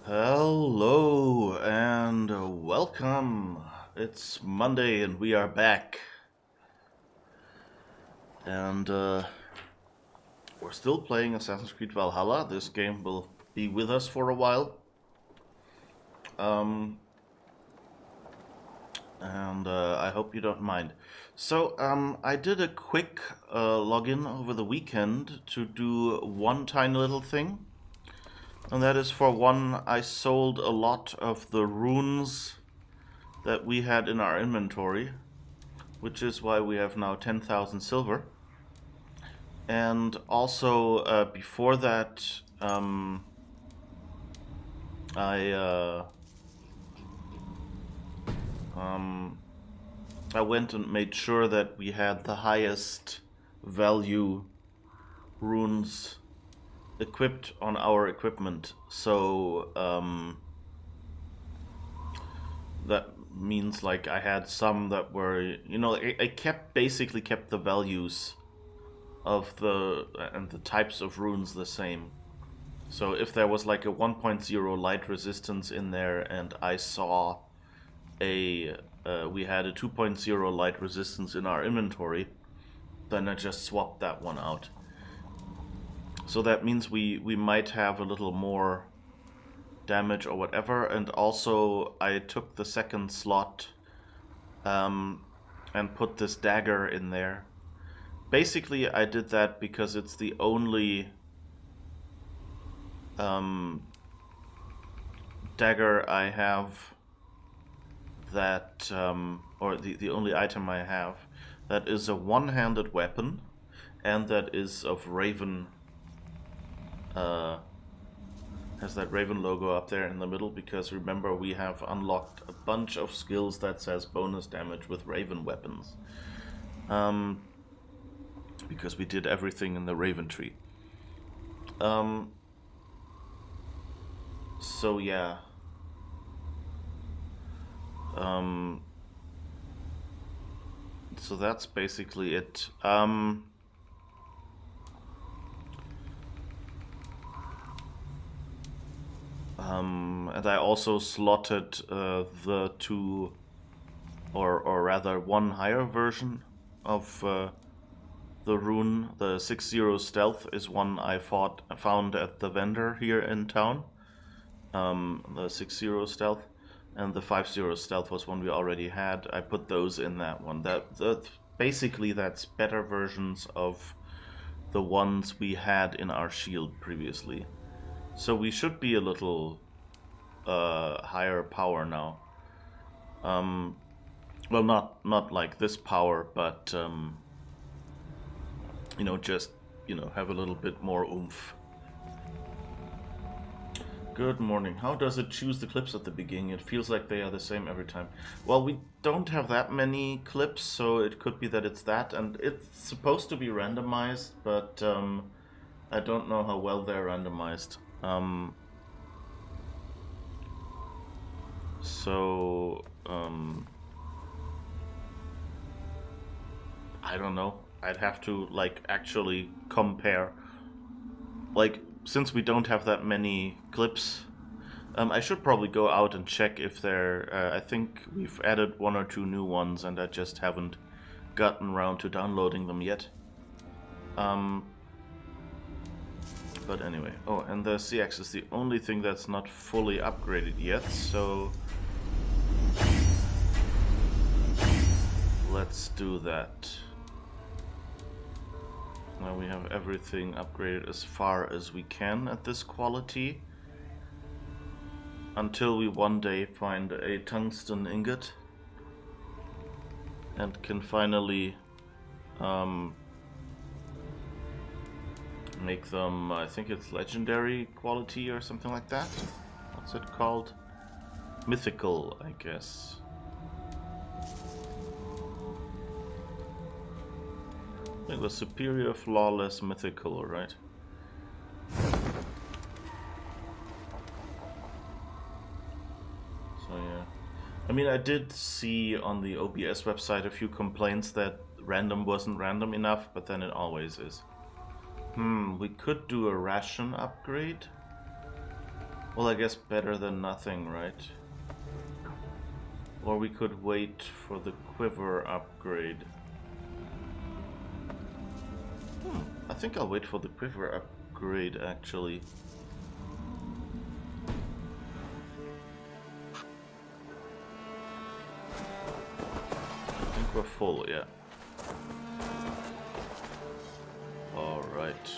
Hello and welcome. It's Monday and we are back. And we're still playing Assassin's Creed Valhalla. This game will be with us for a while. And I hope you don't mind. So, I did a quick login over the weekend to do one tiny little thing. And that is, for one, I sold a lot of the runes that we had in our inventory, which is why we have now 10,000 silver. And also, before that, I went and made sure that we had the highest value runes equipped on our equipment. So that means, like, I had some that were, I basically kept the values of the types of runes the same. So if there was like a 1.0 light resistance in there, and I saw we had a 2.0 light resistance in our inventory, then I just swapped that one out. So that means we might have a little more damage or whatever. And also I took the second slot and put this dagger in there. Basically I did that because it's the only dagger I have that, or the only item I have that is a one-handed weapon and that is of Raven, has that Raven logo up there in the middle, because remember, we have unlocked a bunch of skills that says bonus damage with Raven weapons, because we did everything in the Raven tree. So yeah. So that's basically it. And I also slotted the two, or rather one higher version of the rune. The 6-0 stealth is one I found at the vendor here in town. The 6-0 stealth, and the 5-0 stealth was one we already had. I put those in that one. Basically that's better versions of the ones we had in our shield previously. So we should be a little higher power now. Well, not like this power, but just have a little bit more oomph. Good morning. How does it choose the clips at the beginning? It feels like they are the same every time. Well, we don't have that many clips, so it could be that it's that, and it's supposed to be randomized, but I don't know how well they're randomized. I don't know. I'd have to actually compare. Since we don't have that many clips, I should probably go out and check if they're... I think we've added one or two new ones, and I just haven't gotten around to downloading them yet. But anyway. Oh, and the CX is the only thing that's not fully upgraded yet, so... let's do that. Now we have everything upgraded as far as we can at this quality, until we one day find a tungsten ingot and can finally make them, I think it's legendary quality or something like that. What's it called? Mythical, I guess. I think it was superior, flawless, mythical, right? So yeah. I mean, I did see on the OBS website a few complaints that random wasn't random enough, but then it always is. We could do a ration upgrade. Well, I guess better than nothing, right? Or we could wait for the quiver upgrade. I think I'll wait for the quiver upgrade, actually. I think we're full, yeah. Alright.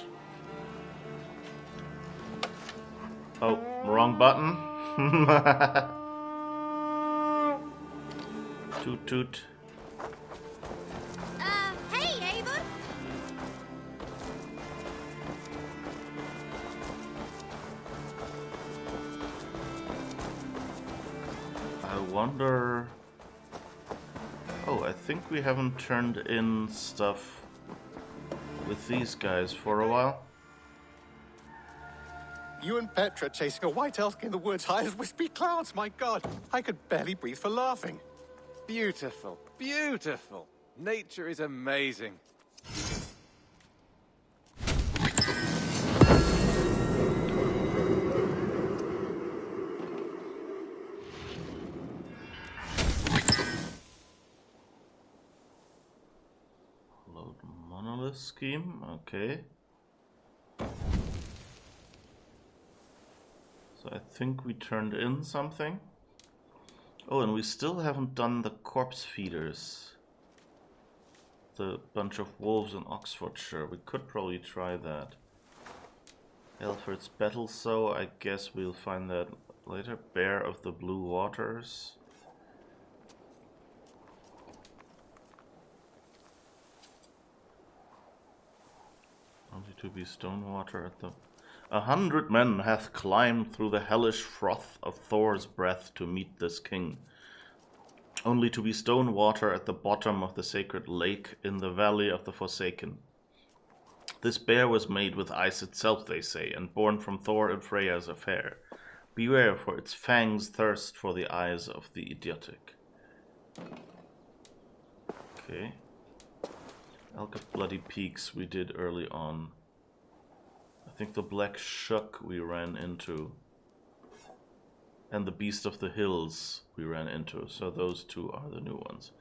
Oh, wrong button. Toot toot. Hey, Ava! I wonder... Oh, I think we haven't turned in stuff with these guys for a while. You and Petra chasing a white elk in the woods high as wispy clouds, my god! I could barely breathe for laughing. Beautiful, beautiful. Nature is amazing. Load monolith scheme, okay. So I think we turned in something. Oh, and we still haven't done the corpse feeders. The bunch of wolves in Oxfordshire. We could probably try that. Alfred's battle, so I guess we'll find that later. Bear of the Blue Waters. Only to be Stonewater at the... 100 men hath climbed through the hellish froth of Thor's breath to meet this king, only to be Stonewater at the bottom of the sacred lake in the valley of the Forsaken. This bear was made with ice itself, they say, and born from Thor and Freya's affair. Beware, for its fangs thirst for the eyes of the idiotic. Okay. Elk of Bloody Peaks we did early on. I think the Black Shuck we ran into. And the Beast of the Hills we ran into. So those two are the new ones.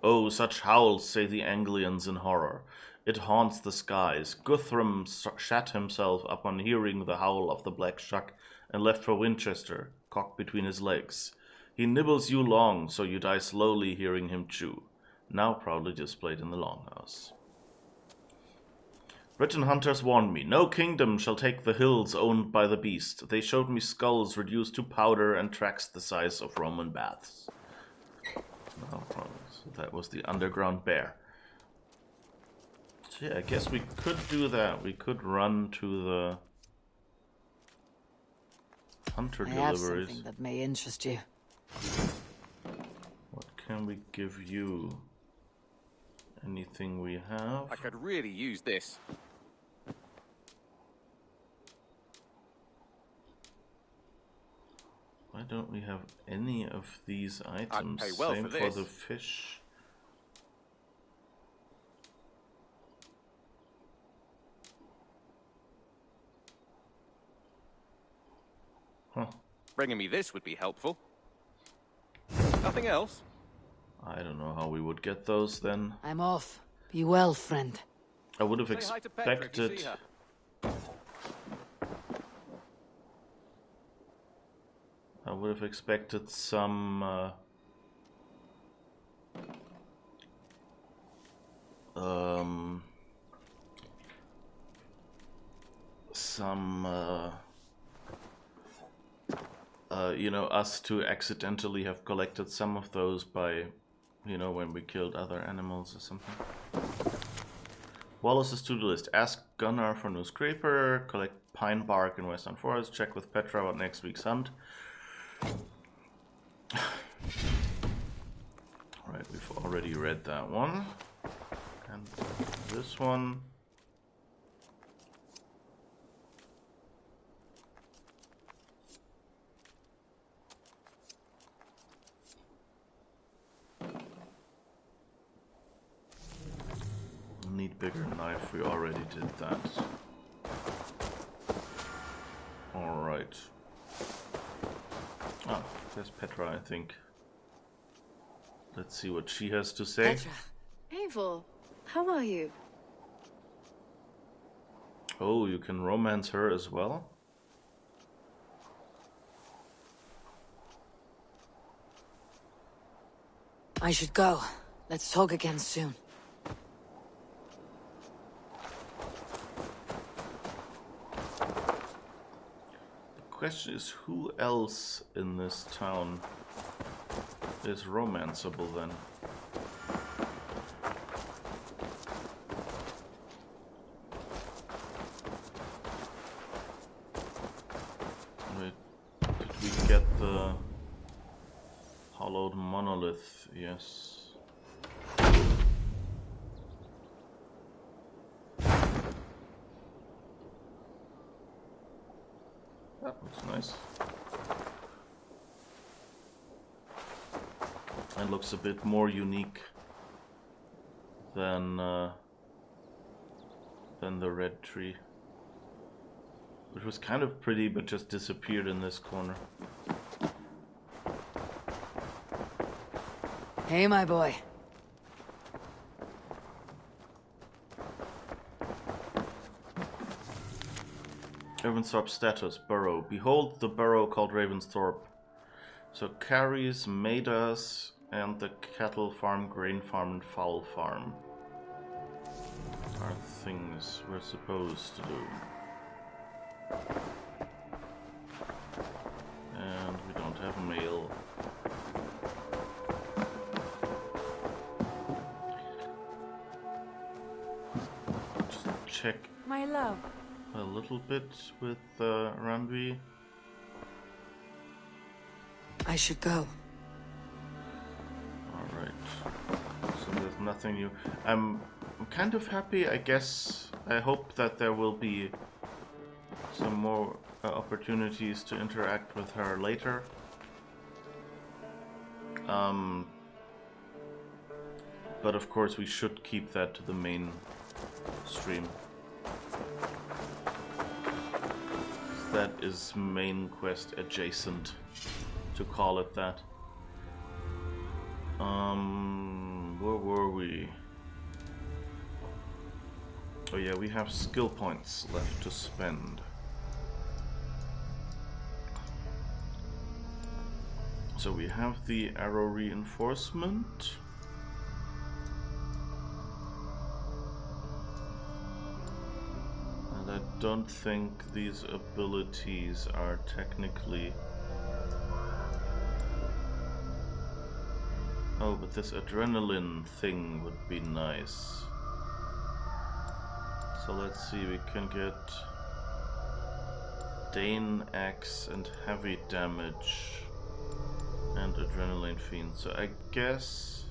Oh, such howls, say the Anglians in horror. It haunts the skies. Guthrum shat himself upon hearing the howl of the Black Shuck and left for Winchester, cocked between his legs. He nibbles you long, so you die slowly hearing him chew. Now proudly displayed in the Longhouse. Britain hunters warned me, no kingdom shall take the hills owned by the beast. They showed me skulls reduced to powder and tracks the size of Roman baths. No problem. So that was the underground bear. So yeah, I guess we could do that. We could run to the hunter I have deliveries. something that may interest you. What can we give you? Anything we have? I could really use this. Why don't we have any of these items? I'd pay well Same for for this. the fish. Huh. Bringing me this would be helpful. Nothing else? I don't know how we would get those then. I'm off. Be well, friend. I would have Say hi to Petra if you expected... see her. I would have expected some... you know, us to accidentally have collected some of those by, you know, when we killed other animals or something. Wallace's to-do list. Ask Gunnar for new scraper, collect pine bark in Western Forest, check with Petra about next week's hunt. Alright, we've already read that one. And this one. Need bigger knife, we already did that. Alright. There's Petra, I think. Let's see what she has to say. Petra. Eivor, how are you? Oh, you can romance her as well? I should go. Let's talk again soon. The question is, who else in this town is romanceable then? Wait, did we get the hollowed monolith? Yes. That looks nice. It looks a bit more unique than the red tree, which was kind of pretty but just disappeared in this corner. Hey, my boy. Ravensthorpe status, burrow. Behold the burrow called Ravensthorpe. So Carries, Madas, and the cattle farm, grain farm, and fowl farm are things we're supposed to do. And we don't have mail. Just check My love. a little bit with Randvi. I should go. Alright. So there's nothing new. I'm kind of happy, I guess. I hope that there will be some more opportunities to interact with her later. But of course we should keep that to the main stream. That is main quest adjacent, to call it that. Where were we? Oh yeah, we have skill points left to spend. So we have the arrow reinforcement. And I don't think these abilities are technically... Oh, but this adrenaline thing would be nice. So let's see, we can get Dane Axe and heavy damage and adrenaline fiend. So I guess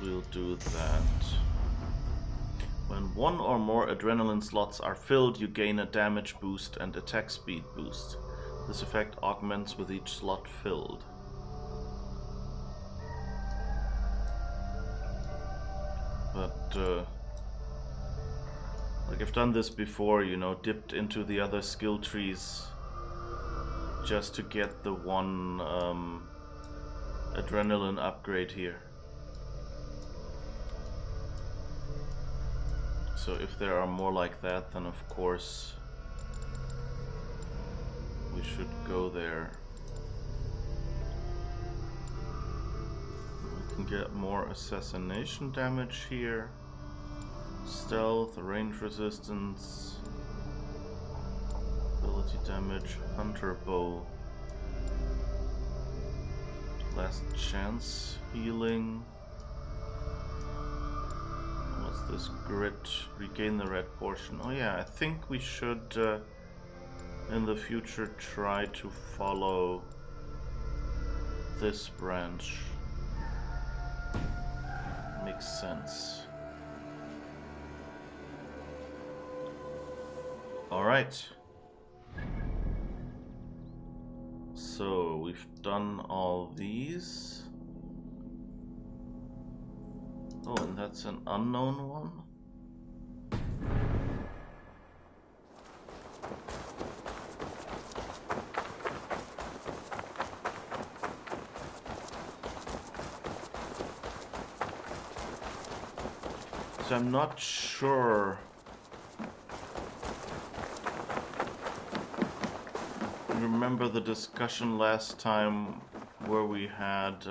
we'll do that. When one or more adrenaline slots are filled, you gain a damage boost and attack speed boost. This effect augments with each slot filled. But, like I've done this before, you know, dipped into the other skill trees just to get the one adrenaline upgrade here. So if there are more like that, then of course we should go there. We can get more assassination damage here. Stealth, range resistance, ability damage, hunter bow, last chance healing. What's this? Grit, regain the red portion. Oh yeah, I think we should in the future try to follow this branch. Makes sense. Alright. So we've done all these. Oh, and that's an unknown one. So I'm not sure. Remember the discussion last time where we had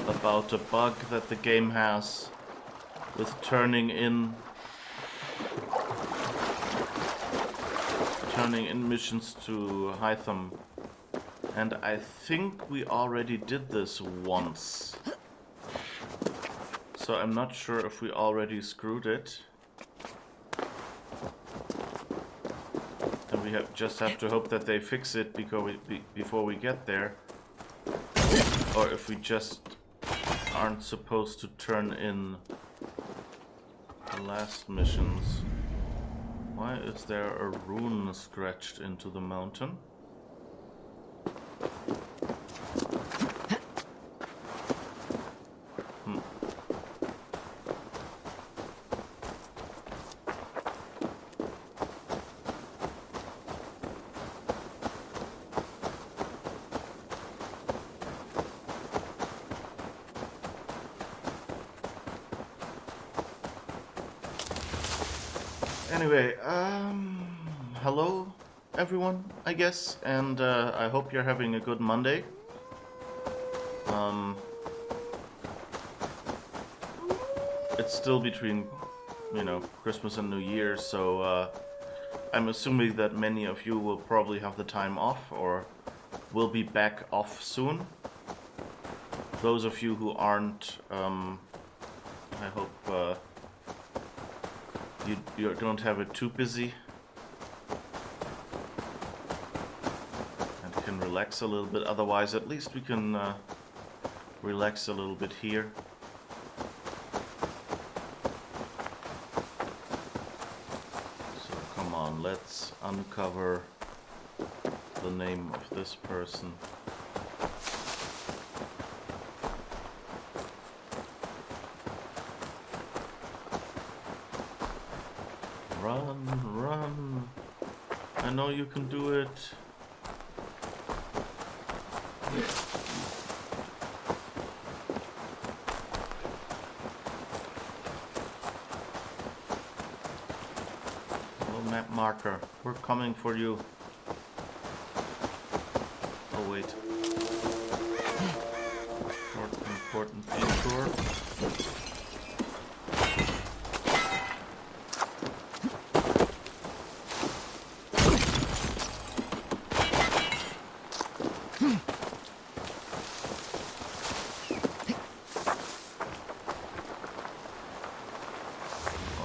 about a bug that the game has with turning in missions to Hytham. And I think we already did this once. So I'm not sure if we already screwed it. And we just have to hope that they fix it before we get there. Or if we just aren't supposed to turn in the last missions. Why is there a rune scratched into the mountain? Anyway, hello everyone, I guess, and I hope you're having a good Monday. It's still between, Christmas and New Year, so I'm assuming that many of you will probably have the time off or will be back off soon. Those of you who aren't, I hope you don't have it too busy and can relax a little bit. Otherwise, at least we can relax a little bit here. So come on, let's uncover the name of this person. Run, run. I know you can do it. Hello, map marker. We're coming for you. Oh, wait. Short, important detour.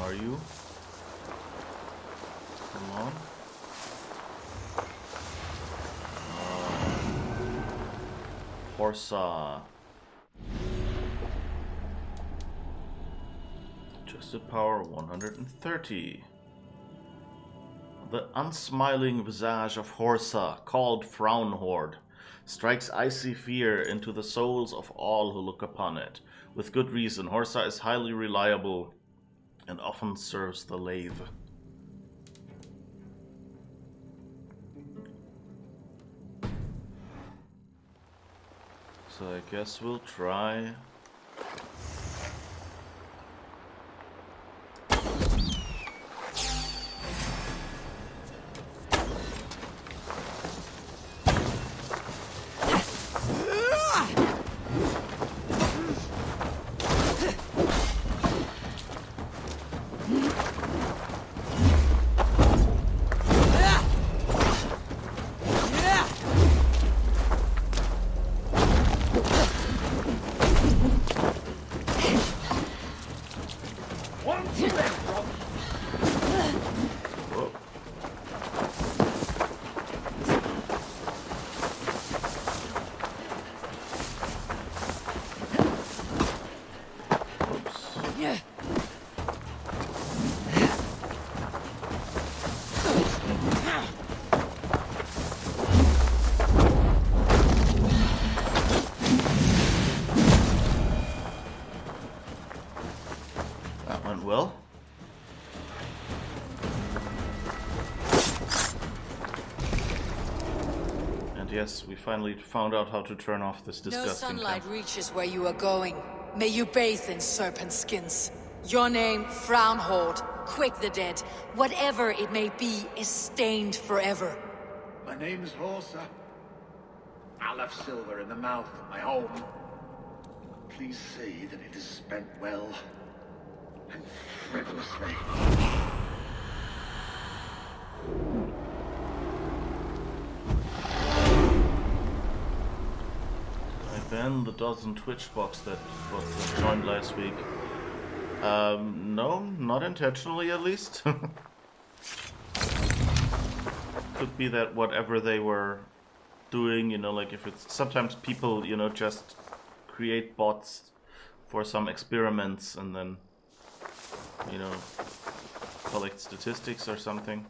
Are you? Come on. Horsa. Adjusted power 130. The unsmiling visage of Horsa, called Frown Horde, strikes icy fear into the souls of all who look upon it. With good reason, Horsa is highly reliable and often serves the lathe. So I guess we'll try. And yes, we finally found out how to turn off this No disgusting sunlight camp. reaches where you are going. May you bathe in serpent skins. Your name, Frownhold, Quick the Dead, whatever it may be, is stained forever. My name is Horsa. I'll have silver in the mouth of my home. Please say that it is spent well and frivolously. I banned the dozen Twitch box that was joined last week. No, not intentionally at least. Could be that whatever they were doing, you know, like if it's sometimes people, you know, just create bots for some experiments and then, you know, collect statistics or something.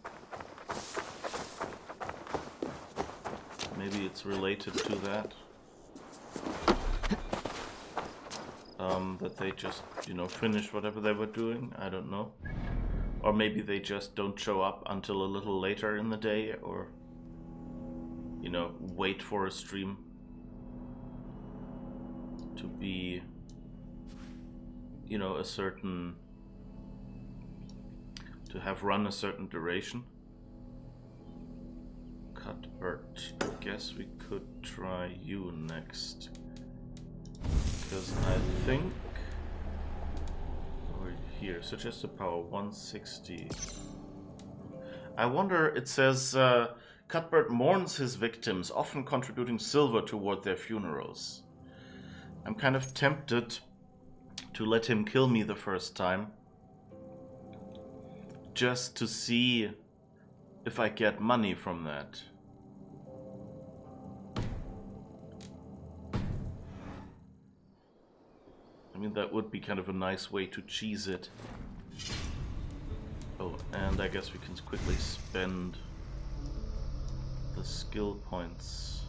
Maybe it's related to that. That they just, you know, finish whatever they were doing. I don't know. Or maybe they just don't show up until a little later in the day, or, you know, wait for a stream to be, you know, a certain, to have run a certain duration. Cuthbert, I guess we could try you next. Because I think over here, suggested power 160. I wonder, it says Cuthbert mourns his victims, often contributing silver toward their funerals. I'm kind of tempted to let him kill me the first time, just to see if I get money from that. I mean, that would be kind of a nice way to cheese it. Oh, and I guess we can quickly spend the skill points.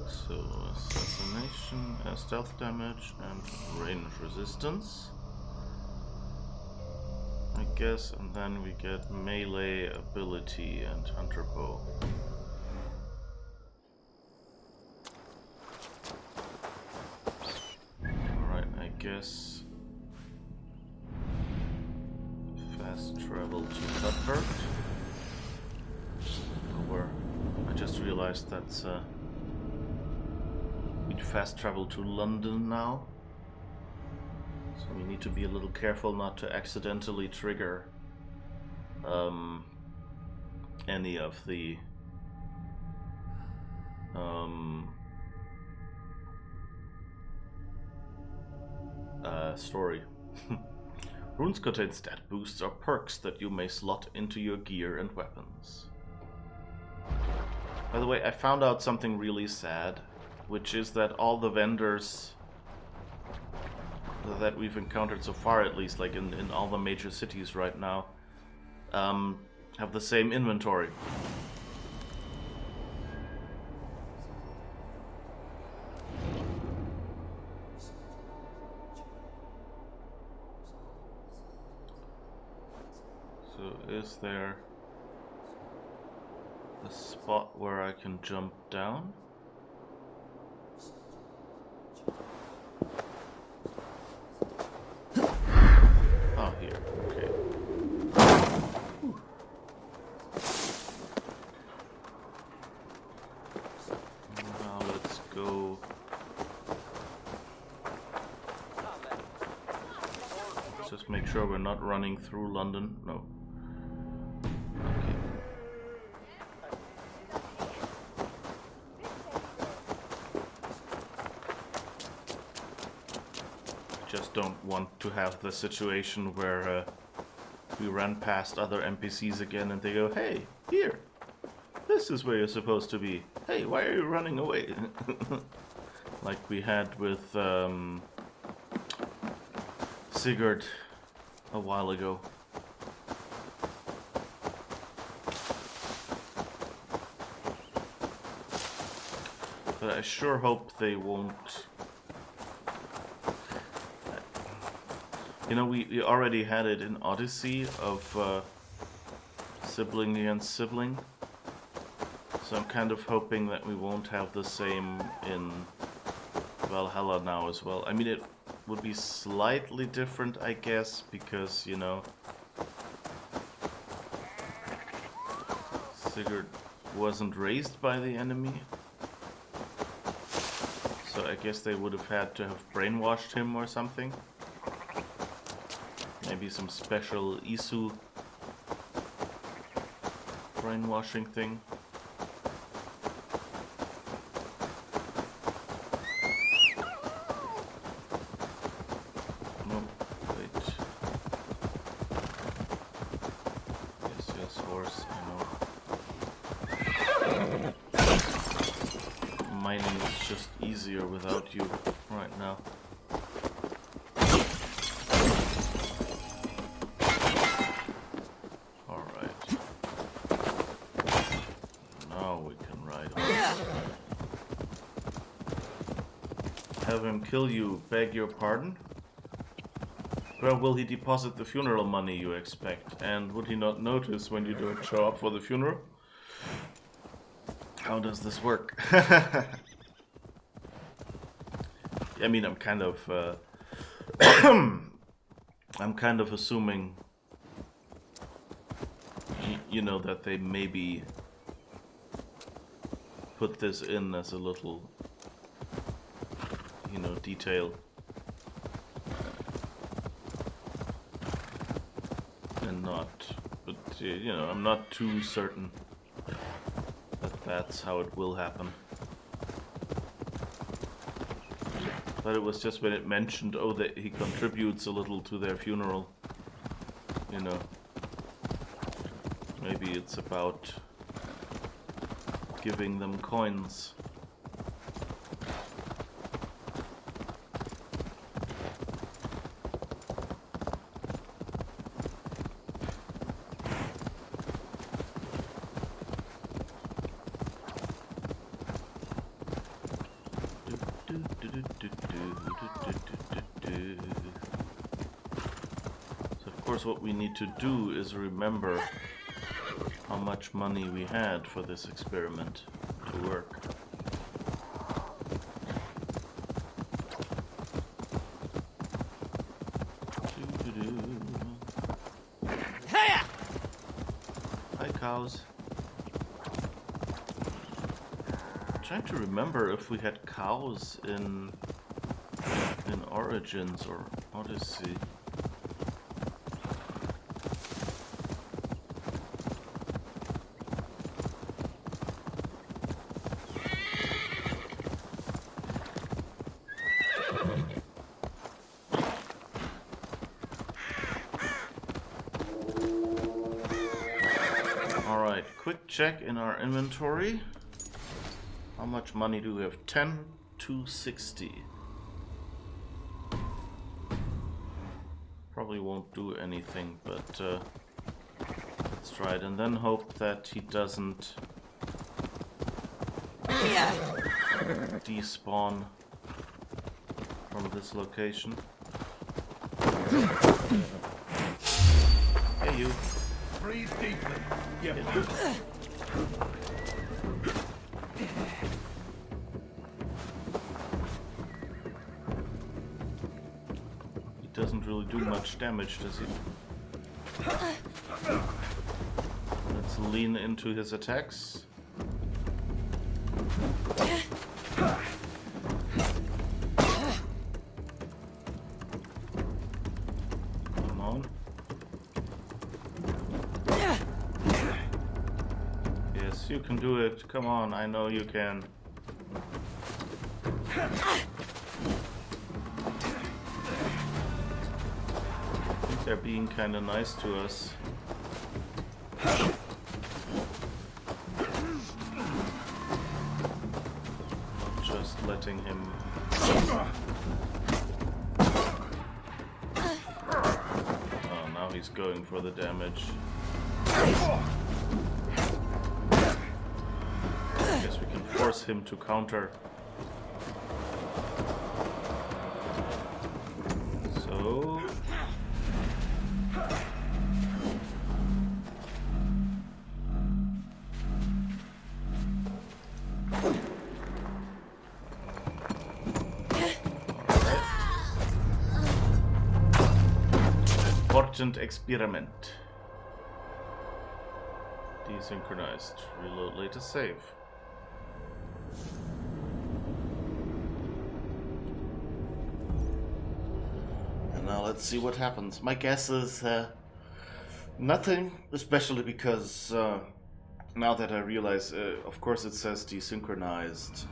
So, assassination, stealth damage, and range resistance, I guess, and then we get melee ability and hunter bow. I guess fast travel to Cuthbert. Or I just realized that's we'd fast travel to London now. So we need to be a little careful not to accidentally trigger any of the story. Runes contain stat boosts or perks that you may slot into your gear and weapons. By the way, I found out something really sad, which is that all the vendors that we've encountered so far, at least, like in all the major cities right now, have the same inventory. So is there a spot where I can jump down? Oh, here, okay. Whew. Now let's go. Let's just make sure we're not running through London. No. Okay. Just don't want to have the situation where we run past other NPCs again and they go, hey, here, this is where you're supposed to be. Hey, why are you running away? Like we had with Sigurd a while ago. But I sure hope they won't. You know, we already had it in Odyssey of sibling against sibling. So I'm kind of hoping that we won't have the same in Valhalla now as well. I mean, it would be slightly different, I guess, because, you know, Sigurd wasn't raised by the enemy. So I guess they would have had to have brainwashed him or something. Maybe some special Isu brainwashing thing. No, wait. Yes, horse, I know. Mining is just easier without you right now. Have him kill you, beg your pardon? Where will he deposit the funeral money you expect? And would he not notice when you don't show up for the funeral? How does this work? I mean, I'm kind of assuming, you know, that they maybe put this in as a little, you know, detail. And not, but you know, I'm not too certain that that's how it will happen. But it was just when it mentioned, oh, that he contributes a little to their funeral, you know. Maybe it's about giving them coins. So of course what we need to do is remember how much money we had for this experiment to work. Hi cows. I'm trying to remember if we had cows in Origins or Odyssey. Alright, quick check in our inventory. How much money do we have? 10 to 60. Probably won't do anything, but let's try it and then hope that he doesn't despawn from this location. Hey you. Breathe deeply. Yeah. Doesn't really do much damage, does he? Let's lean into his attacks. Come on. Yes, you can do it. Come on, I know you can. They're being kind of nice to us. Not just letting him... Oh, now he's going for the damage. I guess we can force him to counter. So... important experiment. Desynchronized. Reload later save. And now let's see what happens. My guess is nothing, especially because now that I realize, of course it says desynchronized.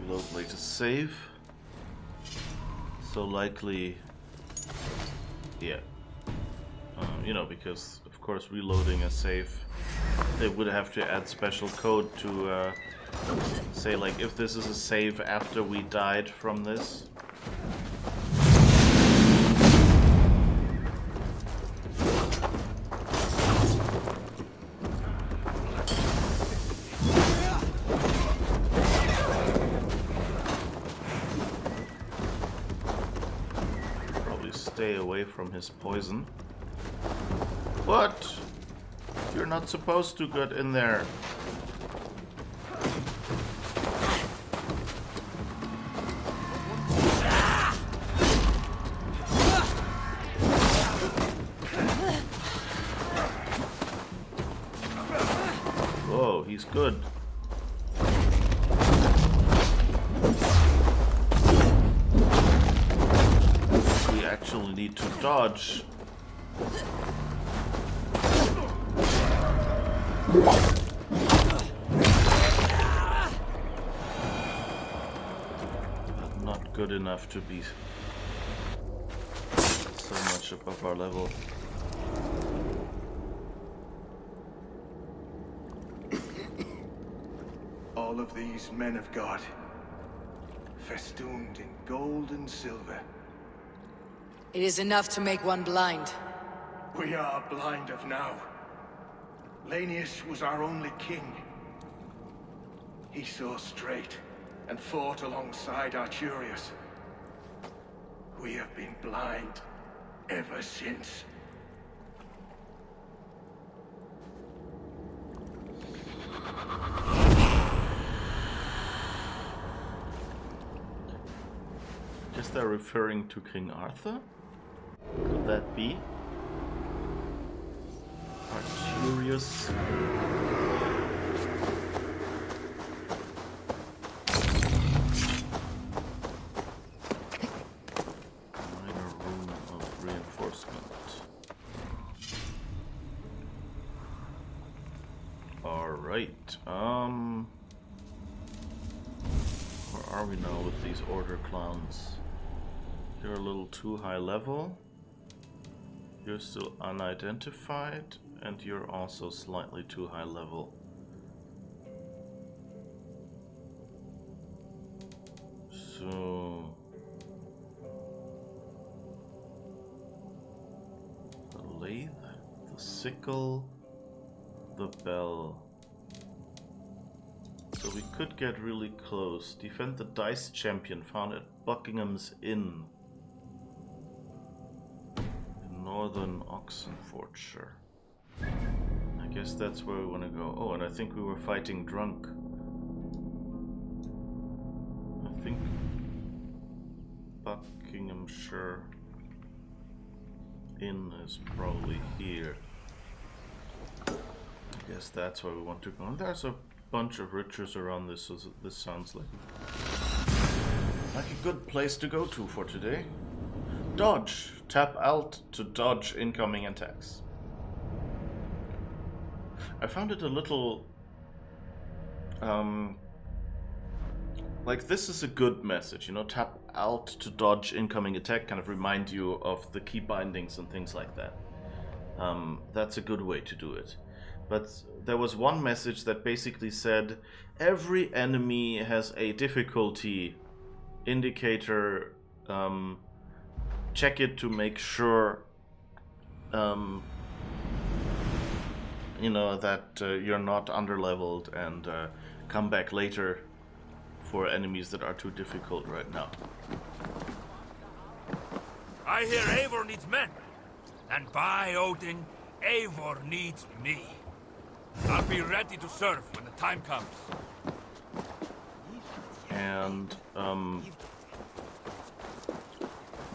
Reload later save. So likely, yeah. You know, because of course reloading a save, they would have to add special code to say like if this is a save after we died from this. Stay away from his poison. What? You're not supposed to get in there. Whoa, he's good. Actually need to dodge. But not good enough to be so much above our level. All of these men of God, festooned in gold and silver. It is enough to make one blind. We are blind of now. Lanius was our only king. He saw straight and fought alongside Arturius. We have been blind ever since. Is that referring to King Arthur? Could that be? Arturius. Minor rune of reinforcement. Alright, where are we now with these order clowns? You're a little too high level. You're still unidentified, and you're also slightly too high level. So the lathe, the sickle, the bell. So we could get really close. Defend the dice champion found at Buckingham's Inn. Northern Oxenfordshire. I guess that's where we want to go. Oh, and I think we were fighting drunk. I think Buckinghamshire Inn is probably here. I guess that's where we want to go. And there's a bunch of riches around this, so this sounds like a good place to go to for today. Dodge. Tap Alt to dodge incoming attacks. I found it a little... like, this is a good message, you know, tap Alt to dodge incoming attack, kind of remind you of the key bindings and things like that. That's a good way to do it. But there was one message that basically said, every enemy has a difficulty indicator, check it to make sure, you know, that you're not underleveled, and come back later for enemies that are too difficult right now. I hear Eivor needs men, and by Odin, Eivor needs me. I'll be ready to serve when the time comes. And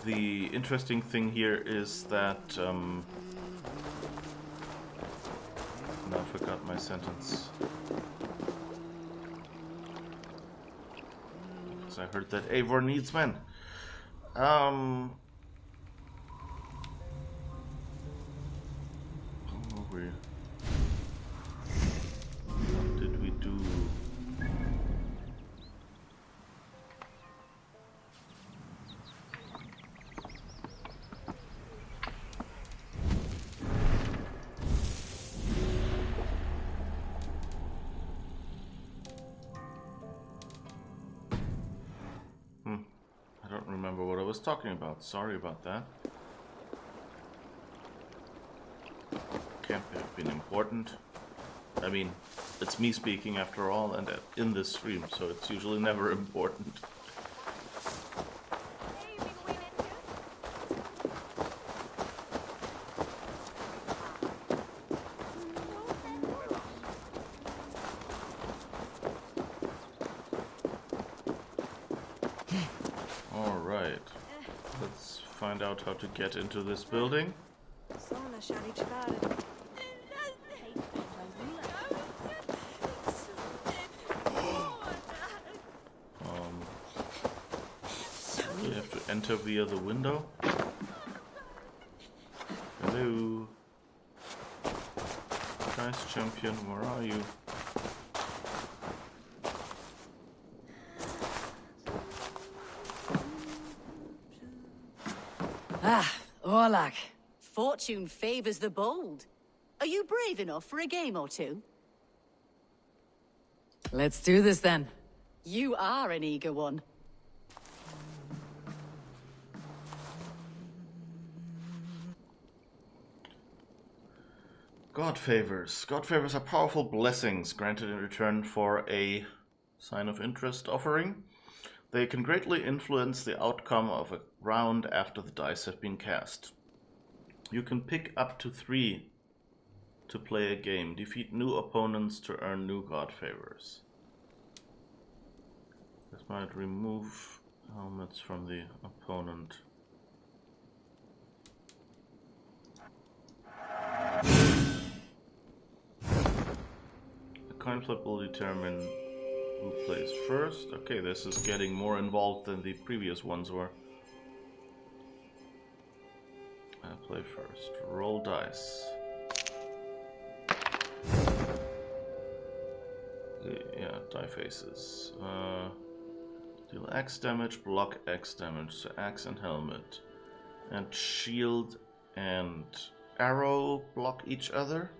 the interesting thing here is that no, I forgot my sentence. Because I heard that Eivor needs men. What did we do? I don't remember what I was talking about. Sorry about that. Can't have been important. I mean, it's me speaking after all, and in this stream, so it's usually never important. Alright. Let's find out how to get into this building. We have to enter via the window. Hello. Dice champion, where are you? Ah, Orlak. Fortune favors the bold. Are you brave enough for a game or two? Let's do this then. You are an eager one. God favors. God favors are powerful blessings granted in return for a sign of interest offering. They can greatly influence the outcome of a round after the dice have been cast. You can pick up to 3 to play a game. Defeat new opponents to earn new God favors. This might remove helmets from the opponent. The coin flip will determine who plays first. Okay, this is getting more involved than the previous ones were. I play first. Roll dice. Yeah, die faces. Deal X damage, block X damage, so axe and helmet. And shield and arrow block each other.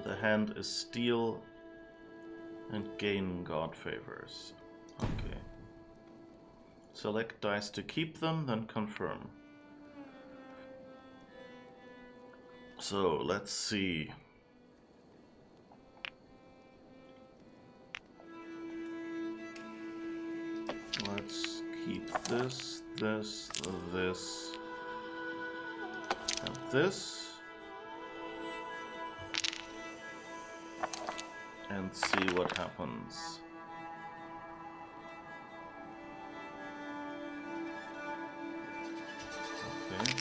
The hand is steel and gain God favors. Okay. Select dice to keep them, then confirm. So, let's see. Let's keep this, this, this, and this. And see what happens. Okay.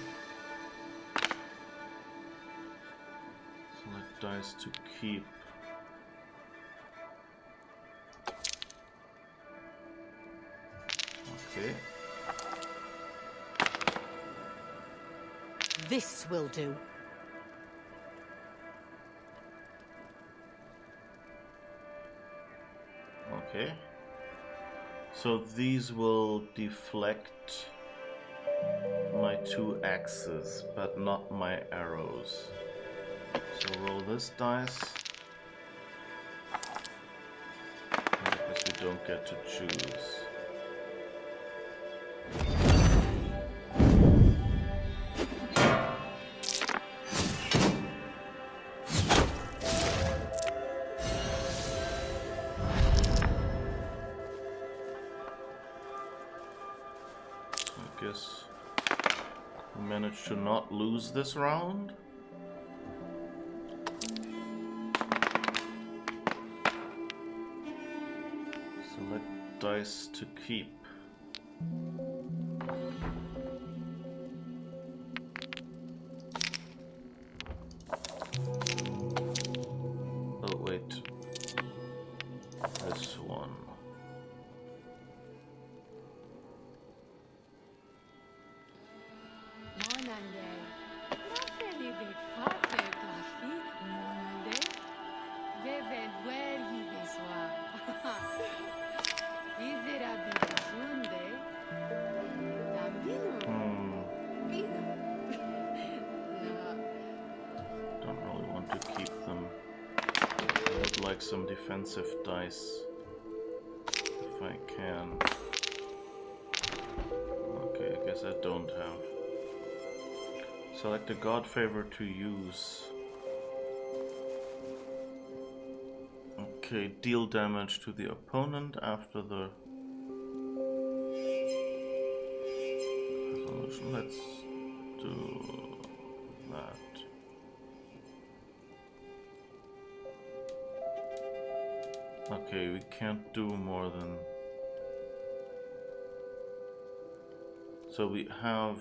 Select dice to keep. Okay. This will do. Okay. So these will deflect my 2 axes, but not my arrows. So roll this dice. Because we don't get to choose. Guess we managed to not lose this round. So Select dice to keep. Oh wait, this one. Don't really want to keep them. I would like some defensive dice if I can. Okay, I guess I don't have. Select a god favor to use. Okay, deal damage to the opponent after the resolution. Let's do that. Okay, we can't do more than... So we have...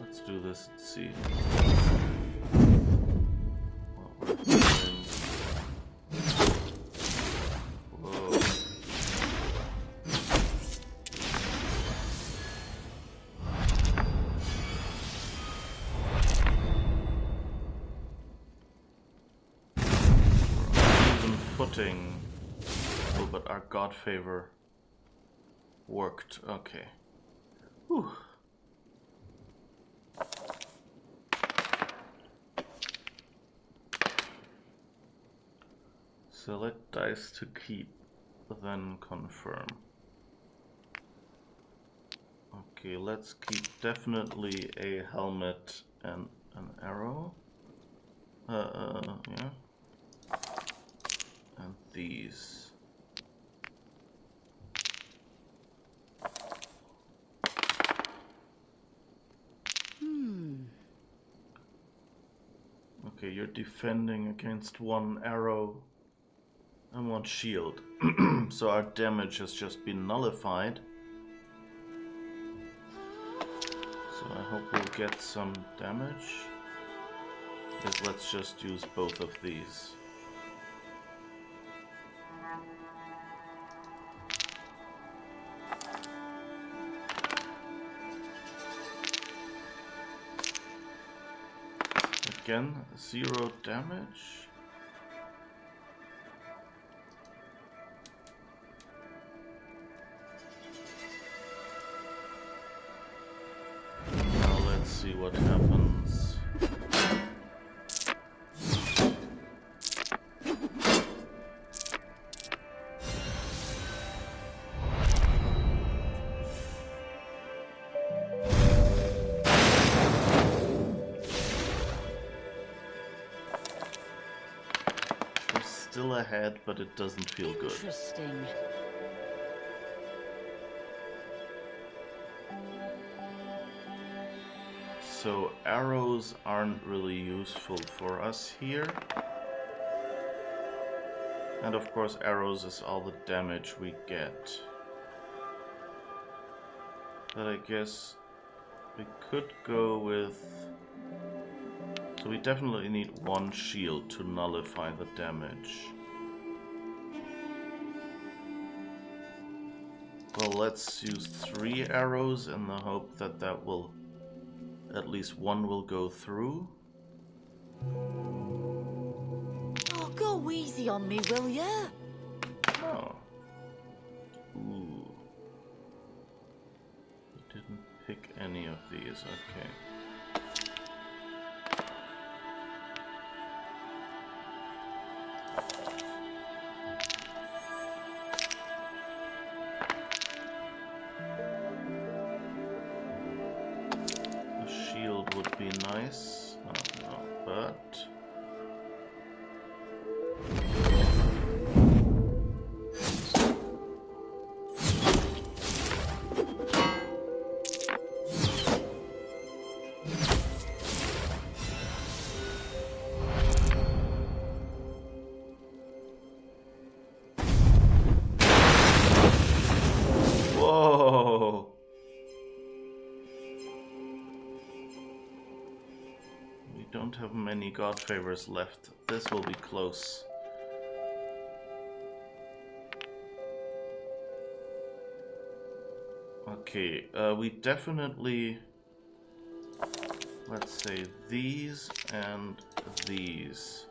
Let's do this and see what we're doing. Whoa. Even footing. Oh, but our god favor worked. Okay. Whew. Select dice to keep, then confirm. Okay, let's keep definitely a helmet and an arrow. Yeah. And these. Okay, you're defending against one arrow and one shield. So our damage has just been nullified. So I hope we'll get some damage. Yes, let's just use both of these. Again, 0 damage. Now let's see what happens. We're still ahead, but it doesn't feel good. Interesting. So arrows aren't really useful for us here. And of course arrows is all the damage we get. But I guess we could go with... So we definitely need one shield to nullify the damage. Well, let's use 3 arrows in the hope that that will... At least one will go through. Oh, go easy on me, will ya? Oh. Ooh. We didn't pick any of these, okay. Would be nice, no, but don't have many god favors left. This will be close. Okay, we definitely, let's say these and these.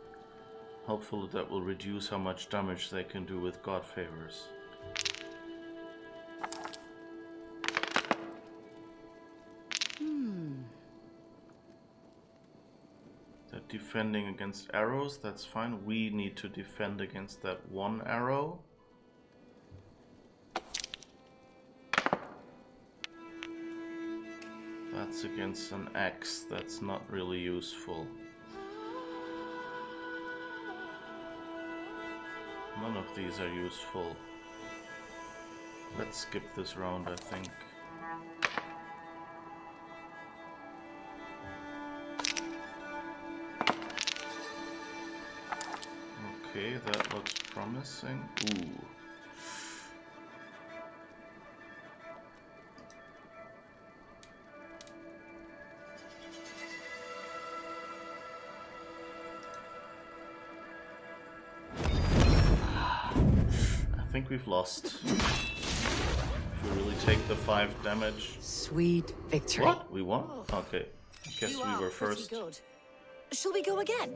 Hopefully that will reduce how much damage they can do with god favors. They're defending against arrows, that's fine. We need to defend against that one arrow. That's against an axe, that's not really useful. None of these are useful. Let's skip this round, I think. Okay, that looks promising. Ooh. I think we've lost. If we really take the 5 damage. Sweet victory. What? We won? Okay. I guess we were first. Good. Shall we go again?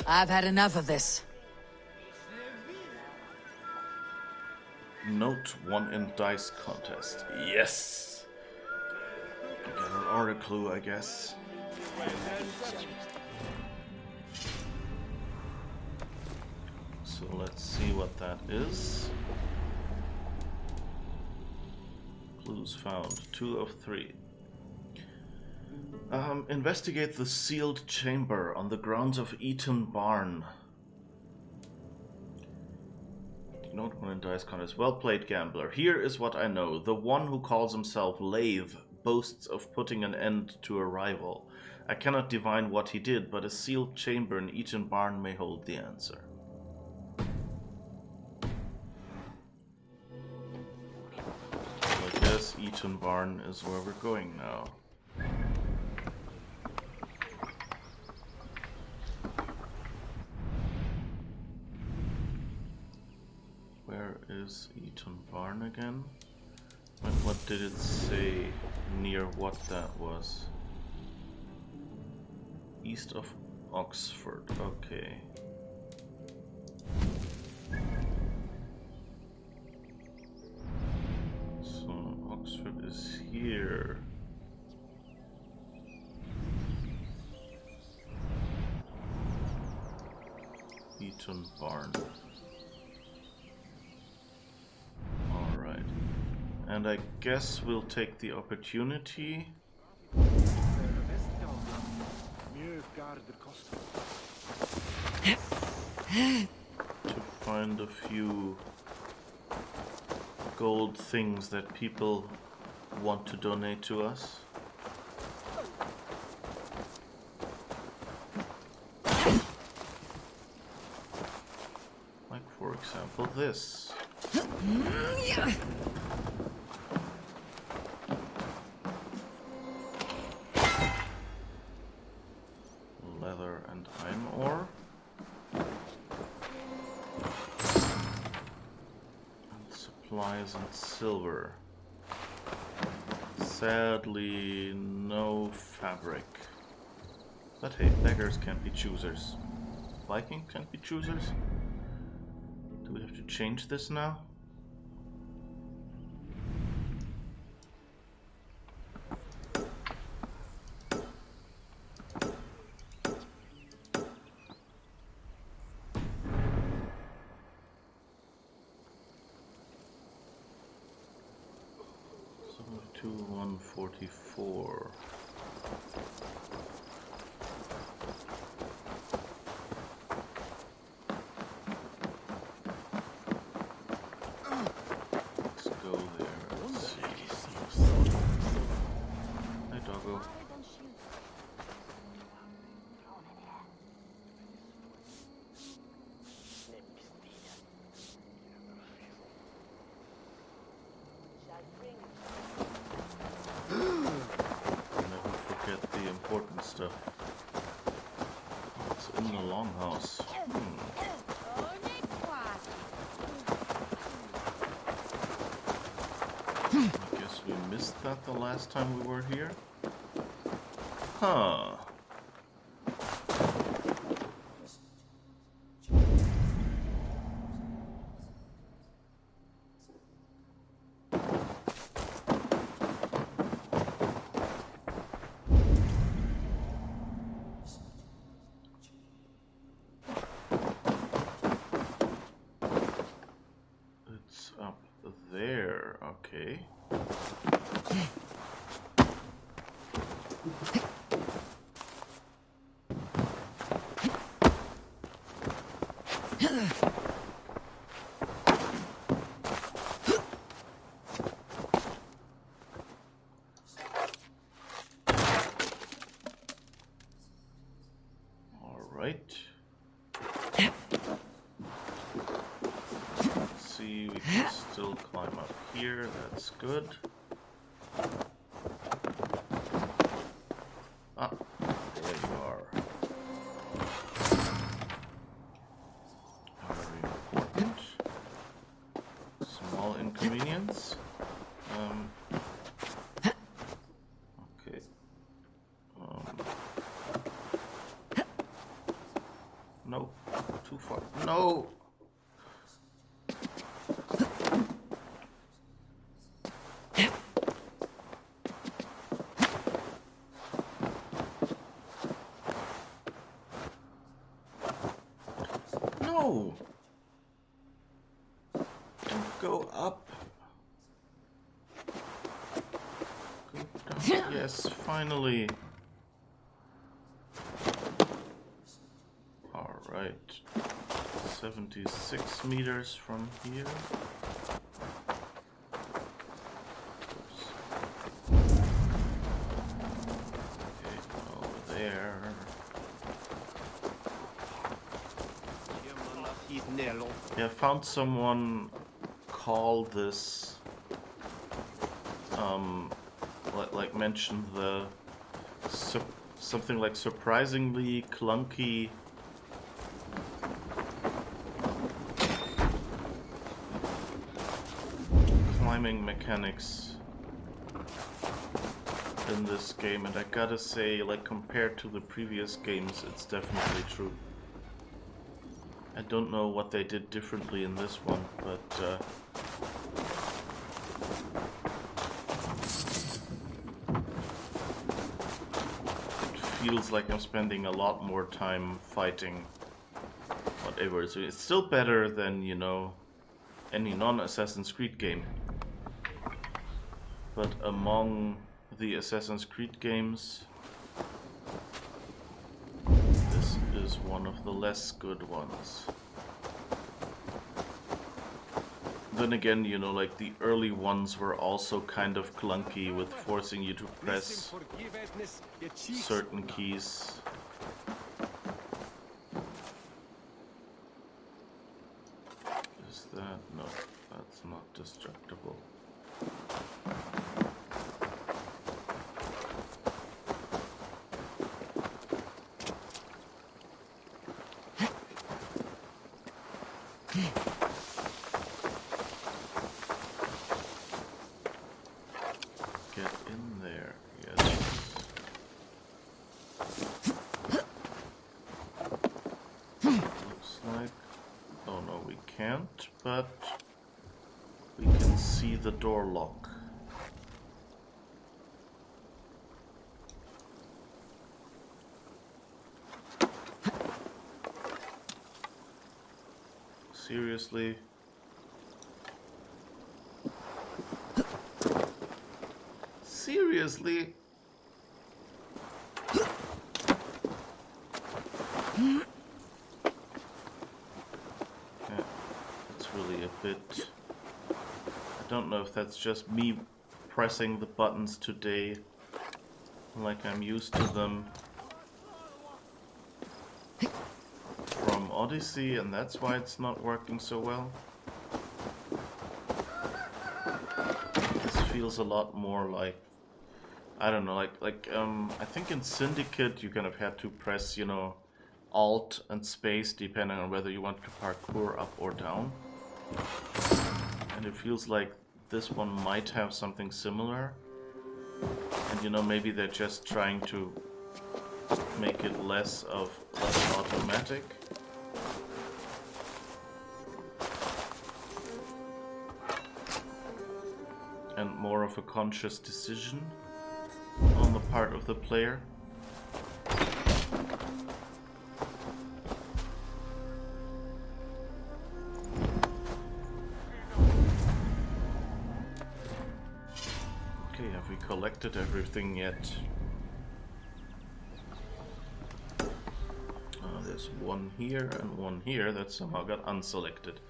I've had enough of this. Note 1 in dice contest. Yes! I got an order clue, I guess. So let's see what that is. Clues found. 2 of 3. Investigate the sealed chamber on the grounds of Eaton Barn. Note 1 in dice contest. Well played, gambler. Here is what I know. The one who calls himself Lathe boasts of putting an end to a rival. I cannot divine what he did, but a sealed chamber in Eaton Barn may hold the answer. So I guess Eaton Barn is where we're going now. Where is Eaton Barn again? And what did it say near what that was? East of Oxford, okay. So Oxford is here. Eaton Barn. Alright. And I guess we'll take the opportunity to find a few gold things that people want to donate to us. Like, for example, this. Leather and iron ore. And supplies and silver. Sadly, no fabric. But hey, beggars can't be choosers. Viking can't be choosers? Do we have to change this now? So 144. Let's go there. Let's see. Hi, doggo. Never important stuff. It's in the longhouse. I guess we missed that the last time we were here. Huh. It's up there, okay. Alright. Let's see, we can still climb up here, that's good. Ah, there you are. Very important. Small inconvenience. Okay. No, too far. No! No! Don't go up. Go down. Yes, finally. Alright. 76 meters from here. Oops. Okay, over there. Yeah, I found someone call this, like mentioned the something like surprisingly clunky climbing mechanics in this game, and I gotta say, like, compared to the previous games, it's definitely true. I don't know what they did differently in this one, but it feels like I'm spending a lot more time fighting whatever. So it's still better than, you know, any non-Assassin's Creed game. But among the Assassin's Creed games, this is one of the less good ones. Then again, you know, like the early ones were also kind of clunky with forcing you to press certain keys. Is that? No, that's not destructible. Get in there, yes. Looks like... Oh no, we can't, but we can see the door lock. Seriously? Seriously? Yeah, it's really a bit... I don't know if that's just me pressing the buttons today like I'm used to them from Odyssey, and that's why it's not working so well. This feels a lot more like I don't know, I think in Syndicate you kind of had to press, you know, Alt and space depending on whether you want to parkour up or down. And it feels like this one might have something similar. And you know, maybe they're just trying to make it less automatic. And more of a conscious decision on the part of the player. Okay, have we collected everything yet? There's one here and one here that somehow got unselected.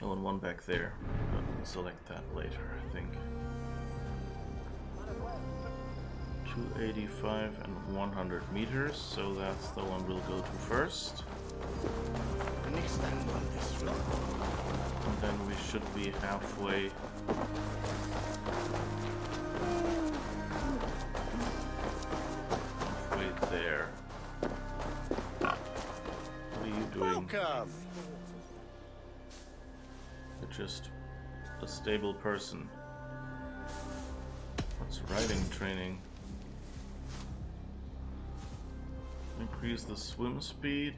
Oh, and one back there. But select that later, I think. 285 and 100 meters, so that's the one we'll go to first. And then we should be halfway. Halfway there. What are you doing? Welcome. You're just a stable person. What's riding training? Increase the swim speed.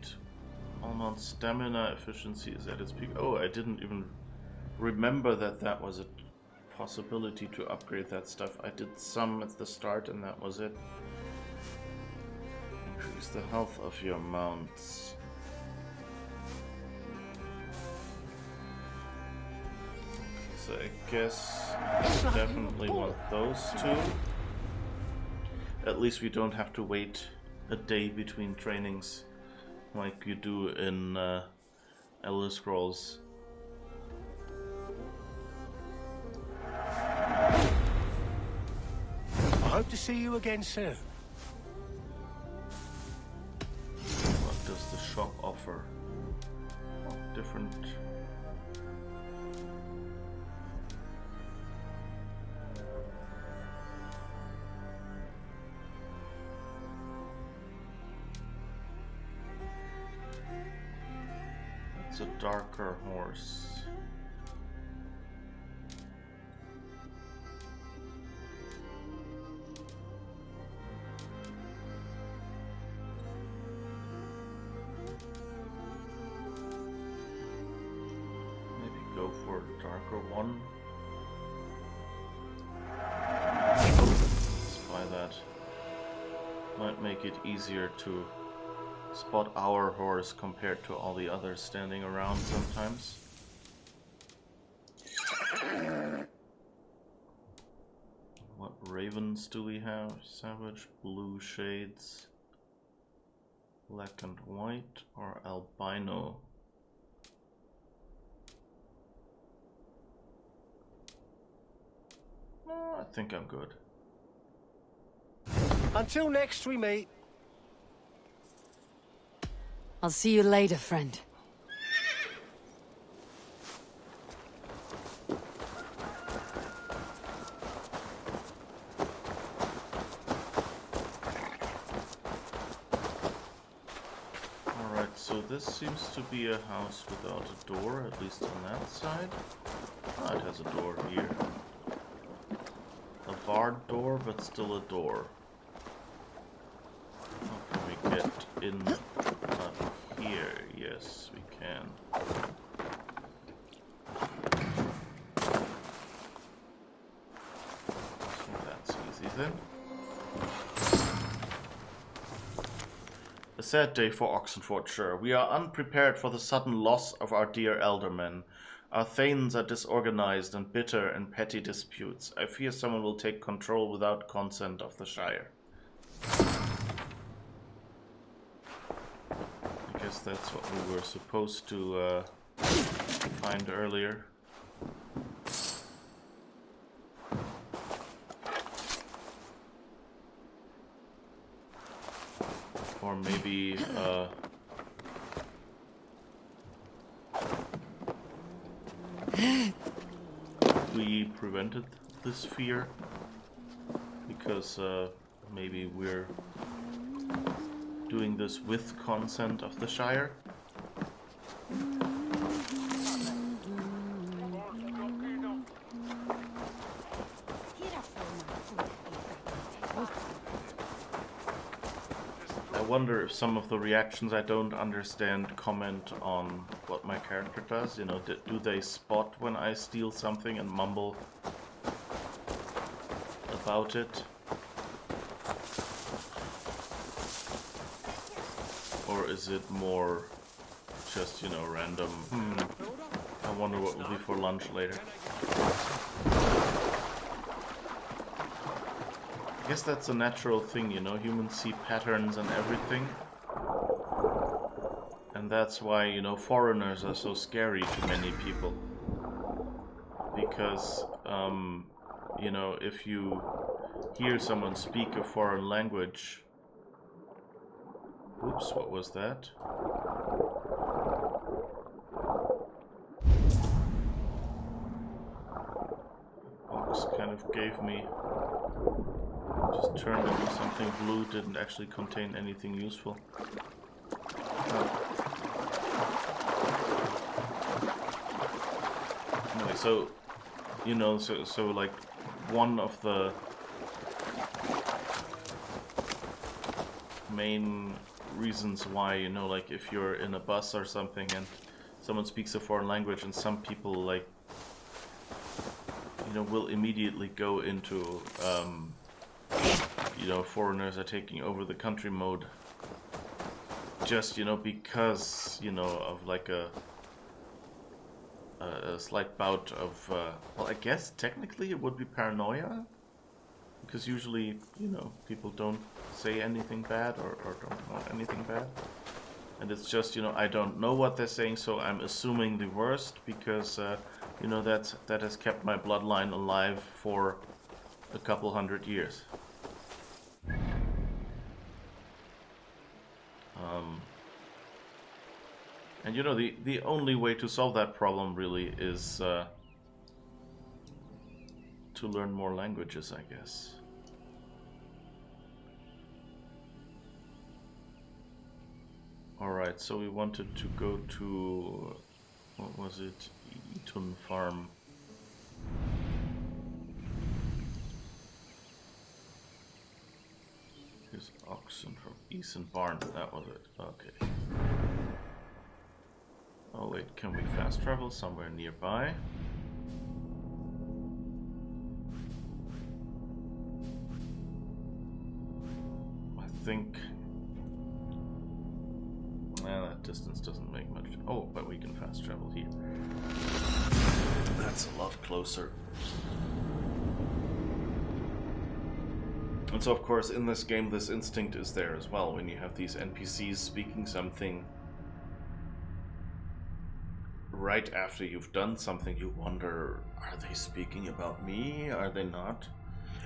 All-mount stamina efficiency is at its peak. Oh, I didn't even remember that that was a possibility to upgrade that stuff. I did some at the start and that was it. Increase the health of your mounts. So I guess I definitely want those two. At least we don't have to wait a day between trainings like you do in Elder Scrolls. I hope to see you again soon. What does the shop offer? Oh, different. It's a darker horse. Maybe go for a darker one. Let's buy that. Might make it easier to spot our horse compared to all the others standing around sometimes. What ravens do we have? Savage, blue shades, black and white, or albino? I think I'm good. Until next we meet. I'll see you later, friend. Alright, so this seems to be a house without a door, at least on that side. Ah, it has a door here. A barred door, but still a door. How can we get in here? Yes, we can. So that's easy then. A sad day for Oxenfordshire. We are unprepared for the sudden loss of our dear eldermen. Our thanes are disorganized and bitter in petty disputes. I fear someone will take control without consent of the Shire. I guess that's what we were supposed to find earlier. Or maybe we prevented this fear. because maybe we're doing this with consent of the Shire. I wonder if some of the reactions I don't understand comment on what my character does. You know, do they spot when I steal something and mumble about it? Or is it more just, you know, random, I wonder what will be for lunch later. I guess that's a natural thing, you know, humans see patterns and everything. And that's why, you know, foreigners are so scary to many people. Because, you know, if you hear someone speak a foreign language... Oops, what was that? Box kind of gave me... Just turned into something blue, didn't actually contain anything useful. Anyway, so, you know, so like, one of the main reasons why, you know, like, if you're in a bus or something and someone speaks a foreign language and some people, like, you know, will immediately go into, you know, foreigners are taking over the country mode. Just, you know, because, you know, of like a slight bout of, well, I guess technically it would be paranoia. Because usually, you know, people don't say anything bad or don't want anything bad. And it's just, you know, I don't know what they're saying, so I'm assuming the worst because, you know, that has kept my bloodline alive for a couple hundred years. And you know, the only way to solve that problem really is to learn more languages, I guess. Alright, so we wanted to go to, what was it, Eaton Farm. Here's oxen from Eason Barn, that was it, okay. Oh wait, can we fast travel somewhere nearby? I think... that distance doesn't make much... Oh, but we can fast travel here. That's a lot closer. And so of course in this game this instinct is there as well. When you have these NPCs speaking something right after you've done something, you wonder, are they speaking about me? Are they not?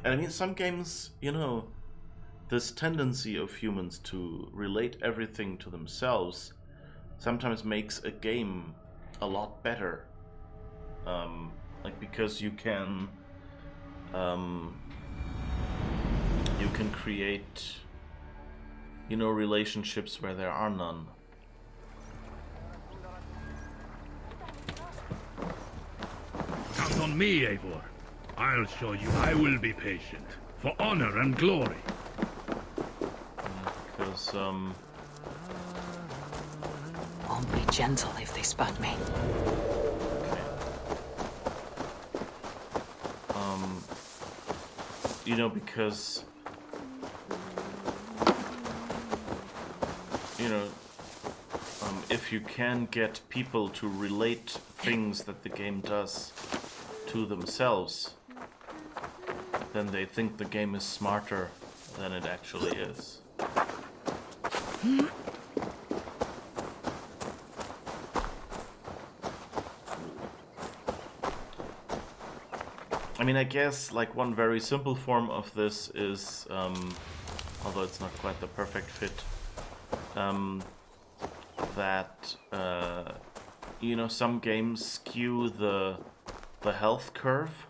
And I mean, some games, you know, this tendency of humans to relate everything to themselves sometimes makes a game a lot better. Like, because you can create, you know, relationships where there are none. Count on me, Eivor. I'll show you I will be patient. For honor and glory. Because, Won't be gentle if they spot me. you know, because, you know, if you can get people to relate things that the game does to themselves, then they think the game is smarter than it actually is. I mean, I guess, like, one very simple form of this is, although it's not quite the perfect fit, that, you know, some games skew the health curve.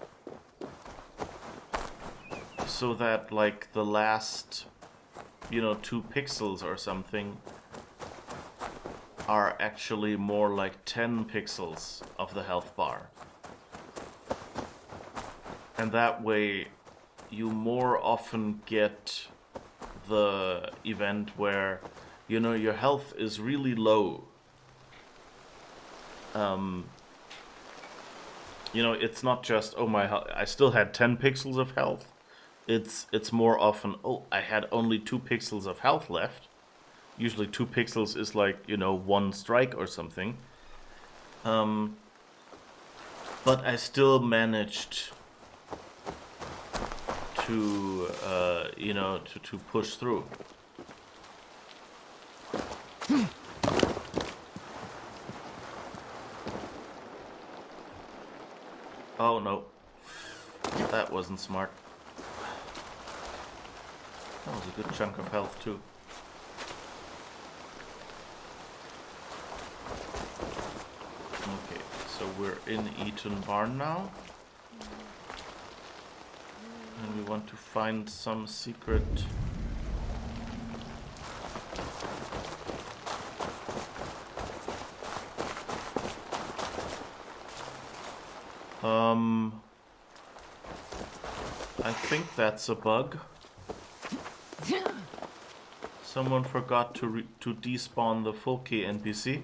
so that like the last, 2 pixels or something are actually more like 10 pixels of the health bar. And that way you more often get the event where, your health is really low. It's not just, oh, I still had 10 pixels of health. It's more often, oh, I had only 2 pixels of health left. Usually 2 pixels is like, 1 strike or something. But I still managed to, to push through. Oh no, that wasn't smart. That was a good chunk of health too. Okay, so we're in Eaton Barn now. And we want to find some secret... I think that's a bug. Someone forgot to despawn the full key NPC.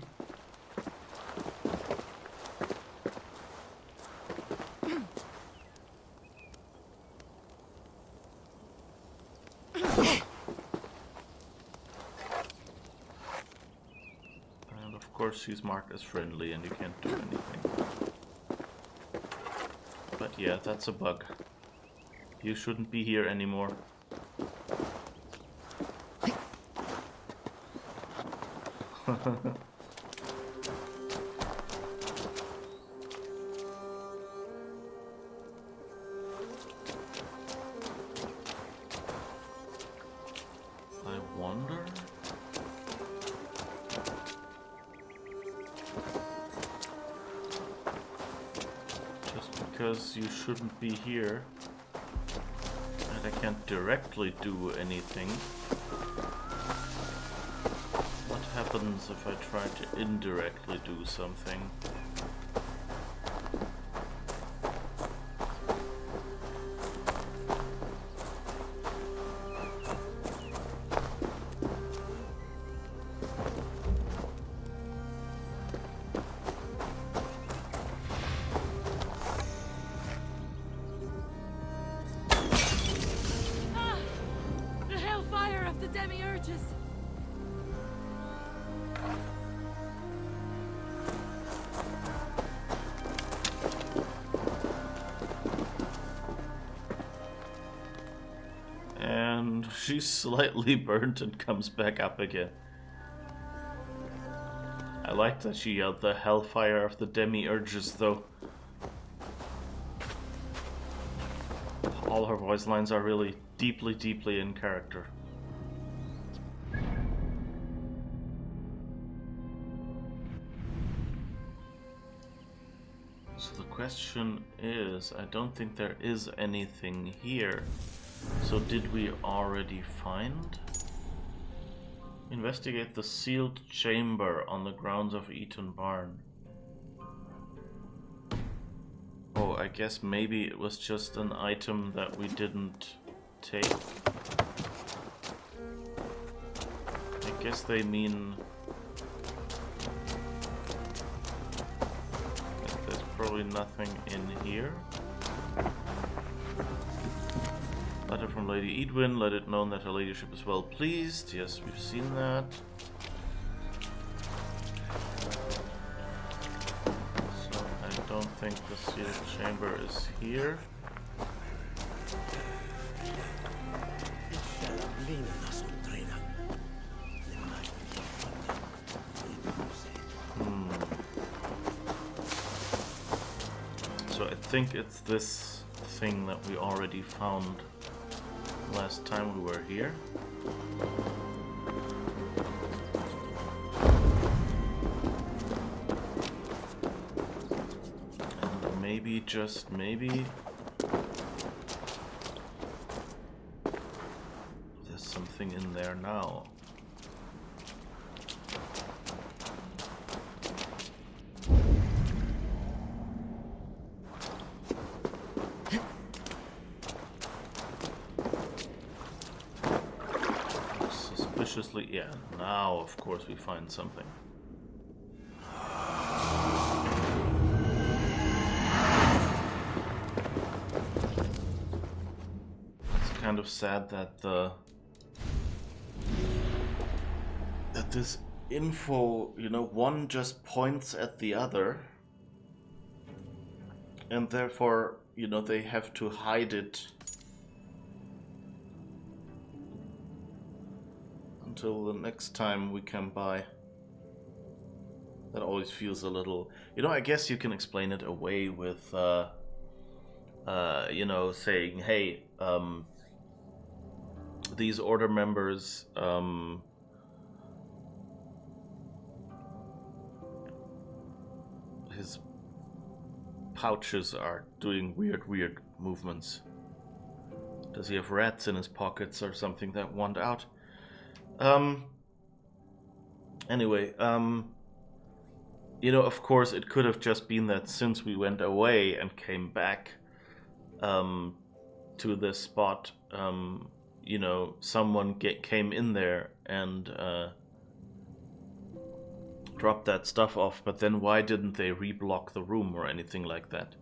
And of course she's marked as friendly and you can't do anything. But yeah, that's a bug. You shouldn't be here anymore. I wonder... Just because you shouldn't be here, and I can't directly do anything. What happens if I try to indirectly do something? The hellfire of the demiurges! And she's slightly burnt and comes back up again. I like that she yelled the hellfire of the demiurges though. All her voice lines are really deeply, deeply in character. So the question is, I don't think there is anything here. So did we already find? Investigate the sealed chamber on the grounds of Eaton Barn. Oh, I guess maybe it was just an item that we didn't take. I guess they mean... that there's probably nothing in here. Letter from Lady Edwin, let it known that her ladyship is well pleased. Yes, we've seen that. So I don't think the sealed chamber is here. So I think it's this thing that we already found last time we were here. And maybe, just maybe, something in there now. Suspiciously, yeah, now of course we find something. It's kind of sad that this info, you know, one just points at the other, and therefore, you know, they have to hide it until the next time we can buy. That always feels a little, you know, I guess you can explain it away with you know, saying, hey, these order members his pouches are doing weird movements. Does he have rats in his pockets or something that want out? Anyway, you know, of course, it could have just been that since we went away and came back to this spot, you know, someone came in there and dropped that stuff off, but then why didn't they reblock the room or anything like that?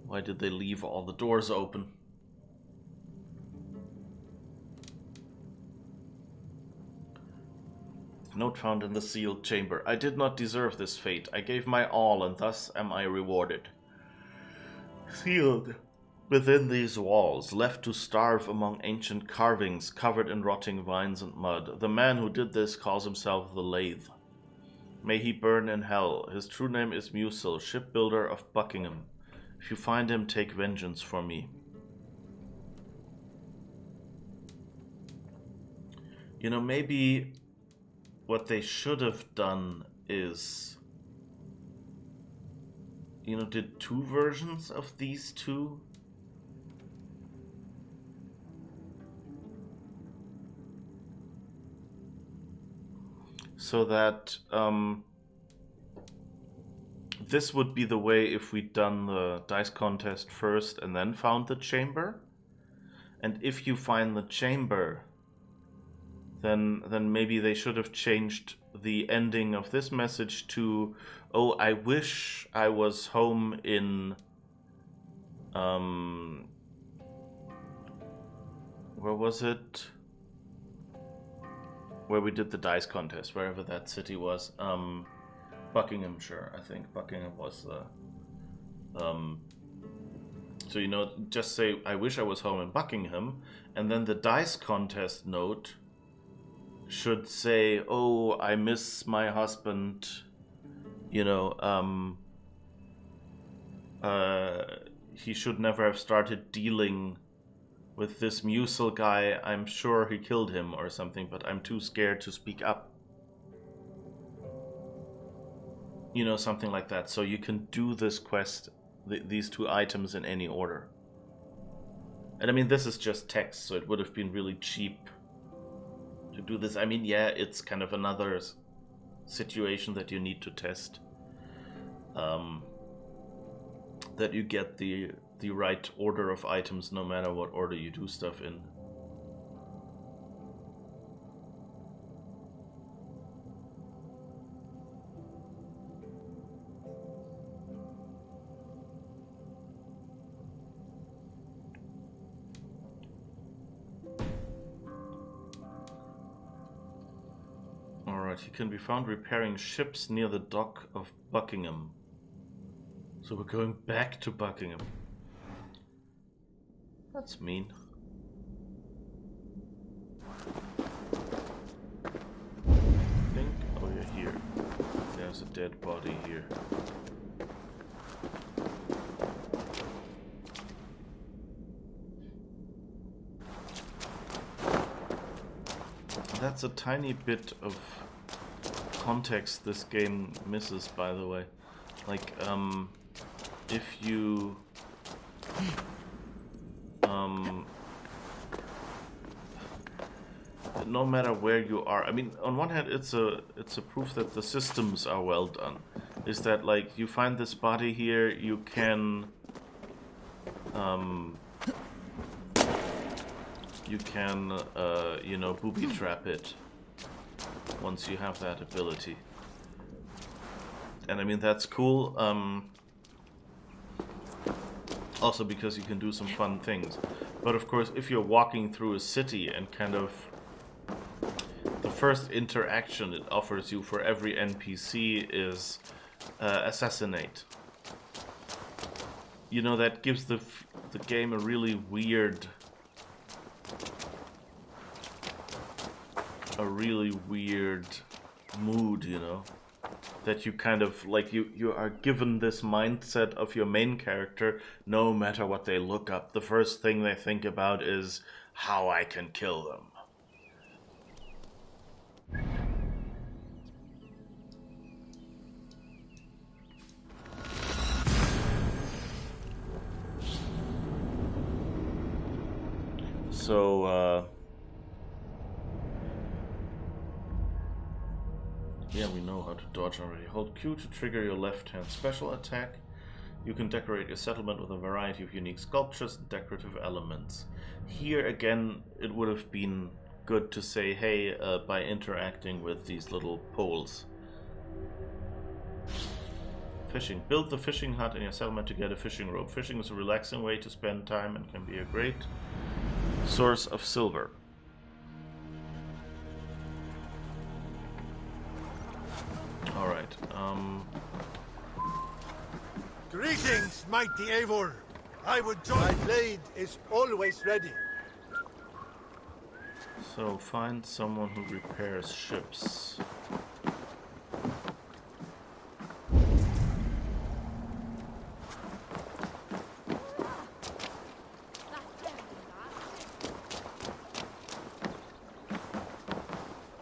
Why did they leave all the doors open? Note found in the sealed chamber. I did not deserve this fate. I gave my all, and thus am I rewarded. Sealed within these walls, left to starve among ancient carvings covered in rotting vines and mud. The man who did this calls himself the Lathe. May he burn in hell. His true name is Musil, shipbuilder of Buckingham. If you find him, take vengeance for me. You know, maybe what they should have done is, you know, did two versions of these two. So that this would be the way if we'd done the dice contest first and then found the chamber. And if you find the chamber, then maybe they should have changed the ending of this message to, oh, I wish I was home in where was it? Where we did the dice contest, wherever that city was. Buckinghamshire, I think. Buckingham was the so, you know, just say I wish I was home in Buckingham, and then the dice contest note should say, oh, I miss my husband, you know, he should never have started dealing with this Musil guy. I'm sure he killed him or something, but I'm too scared to speak up. You know, something like that. So you can do this quest, these two items in any order. And I mean, this is just text, so it would have been really cheap to do this. I mean, yeah, it's kind of another situation that you need to test. That you get the right order of items no matter what order you do stuff in. Alright, he can be found repairing ships near the dock of Buckingham. So we're going back to Buckingham. That's mean. I think, oh, you're here. There's a dead body here. That's a tiny bit of context this game misses, by the way. Like, if you no matter where you are. I mean, on one hand, it's a proof that the systems are well done. Is that like you find this body here, you can you know, booby trap it once you have that ability. And I mean, that's cool. Also because you can do some fun things. But of course, if you're walking through a city and kind of the first interaction it offers you for every NPC is assassinate. You know, that gives the game a really weird mood, you know, that you kind of like you are given this mindset of your main character. No matter what they look up, the first thing they think about is how I can kill them. So yeah, we know how to dodge already. Hold Q to trigger your left-hand special attack. You can decorate your settlement with a variety of unique sculptures and decorative elements. Here again, it would have been good to say, hey, by interacting with these little poles. Fishing. Build the fishing hut in your settlement to get a fishing rope. Fishing is a relaxing way to spend time and can be a great source of silver. Alright, Greetings, mighty Eivor. I would join. My blade is always ready. so find someone who repairs ships.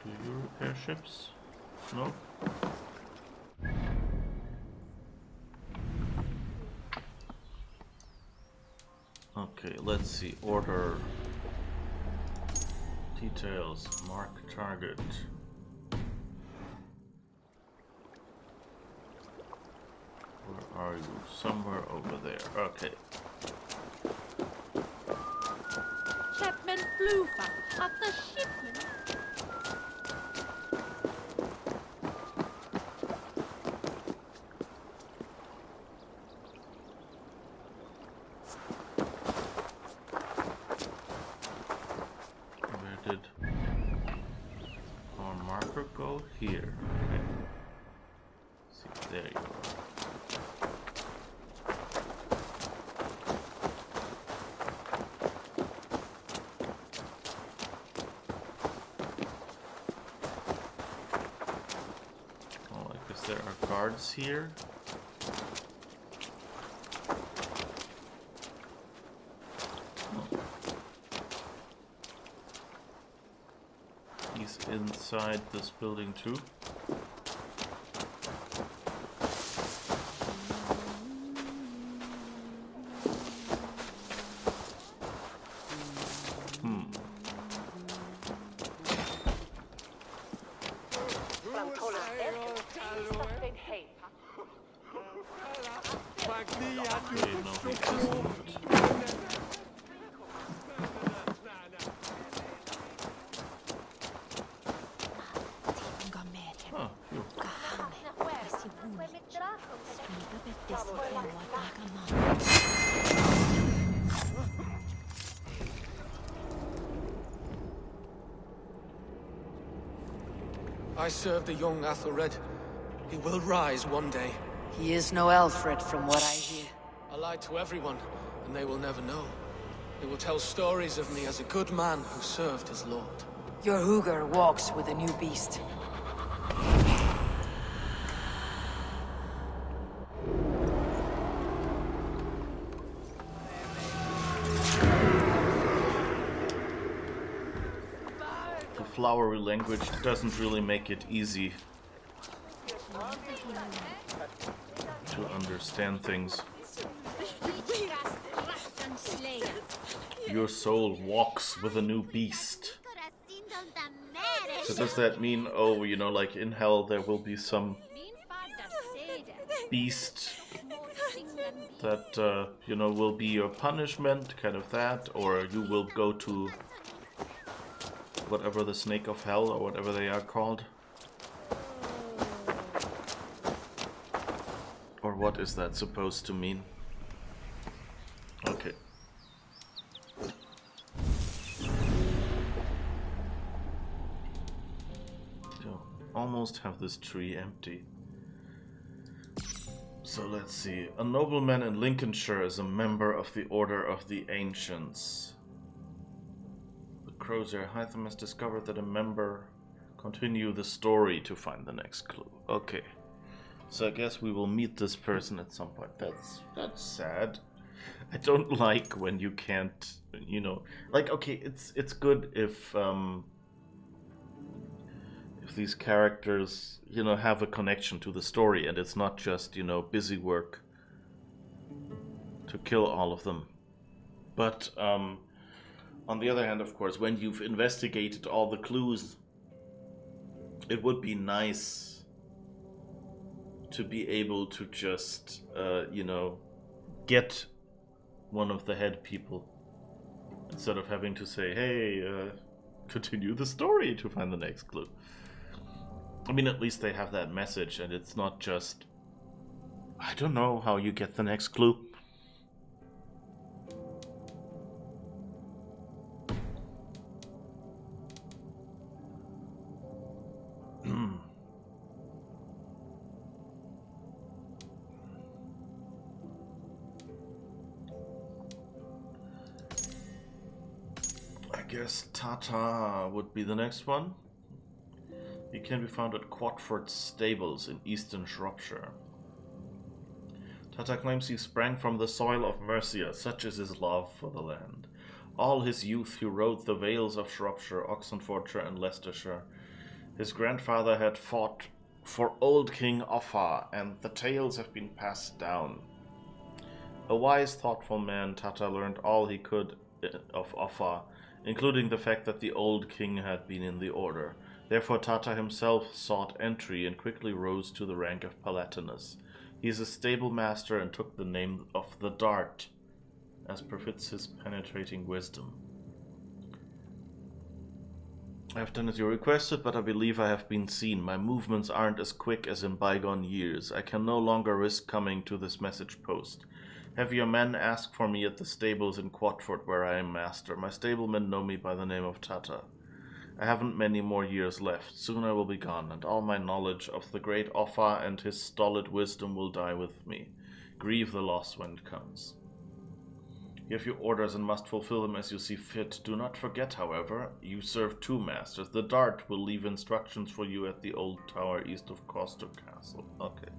Do you repair ships? No? Okay, let's see. Order. Details. Mark target. Where are you? Somewhere over there. Okay. Chapman Flufa of the shipment. Go here. Okay. See, there you are. Oh, I guess there are guards here. He's inside this building too. Okay, no, he isn't. I serve the young Athelred. He will rise one day. He is no Alfred, from what I hear. I lied to everyone, and they will never know. They will tell stories of me as a good man who served his lord. Your Hugr walks with a new beast. The flowery language doesn't really make it easy to understand things. Your soul walks with a new beast. So does that mean, oh, you know, like in hell there will be some beast that, you know, will be your punishment, kind of that, or you will go to whatever the snake of hell or whatever they are called? Or what is that supposed to mean? Okay. So, almost have this tree empty. So let's see. A nobleman in Lincolnshire is a member of the Order of the Ancients. The Crozier Hytham has discovered that a member... Continue the story to find the next clue. Okay. So I guess we will meet this person at some point. That's sad. I don't like when you can't, you know, like, okay, it's good if these characters, you know, have a connection to the story and it's not just, you know, busy work to kill all of them. But on the other hand, of course, when you've investigated all the clues, it would be nice to be able to just, you know, get one of the head people instead of having to say, hey, continue the story to find the next clue. I mean, at least they have that message and it's not just, I don't know how you get the next clue. I guess Tata would be the next one. He can be found at Quatford Stables in eastern Shropshire. Tata claims he sprang from the soil of Mercia, such is his love for the land. All his youth he rode the vales of Shropshire, Oxenfordshire and Leicestershire. His grandfather had fought for old King Offa, and the tales have been passed down. A wise, thoughtful man, Tata learned all he could of Offa, including the fact that the old king had been in the order. Therefore Tata himself sought entry and quickly rose to the rank of Palatinus. He is a stable master and took the name of the Dart, as befits his penetrating wisdom. I have done as you requested, but I believe I have been seen. My movements aren't as quick as in bygone years. I can no longer risk coming to this message post. Have your men ask for me at the stables in Quatford, where I am master. My stablemen know me by the name of Tata. I haven't many more years left. Soon I will be gone, and all my knowledge of the great Offa and his stolid wisdom will die with me. Grieve the loss when it comes. You have your orders and must fulfill them as you see fit. Do not forget, however, you serve two masters. The Dart will leave instructions for you at the old tower east of Coster Castle. Okay.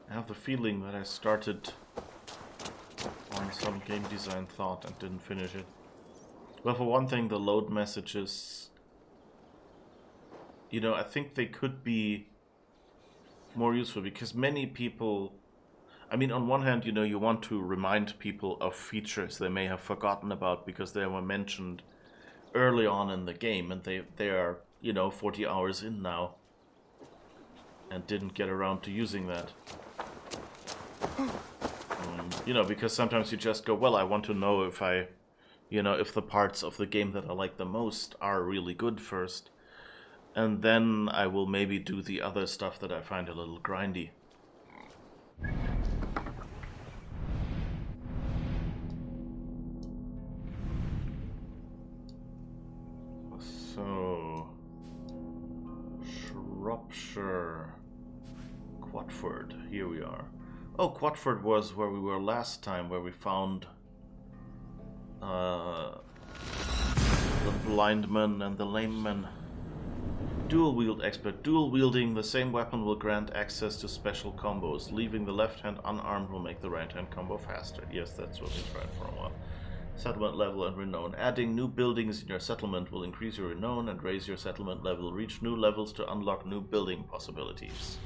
I have the feeling that I started on some game design thought and didn't finish it. Well, for one thing, the load messages, you know, I think they could be more useful because many people, I mean, on one hand, you know, you want to remind people of features they may have forgotten about because they were mentioned early on in the game and they are, you know, 40 hours in now and didn't get around to using that. You know, because sometimes you just go, well, I want to know if if the parts of the game that I like the most are really good first. And then I will maybe do the other stuff that I find a little grindy. So... Shropshire... Quatford, here we are. Oh, Quatford was where we were last time, where we found the blind man and the lame man. Dual wield expert. Dual wielding the same weapon will grant access to special combos. Leaving the left hand unarmed will make the right hand combo faster. Yes, that's what we tried for a while. Settlement level and renown. Adding new buildings in your settlement will increase your renown and raise your settlement level. Reach new levels to unlock new building possibilities.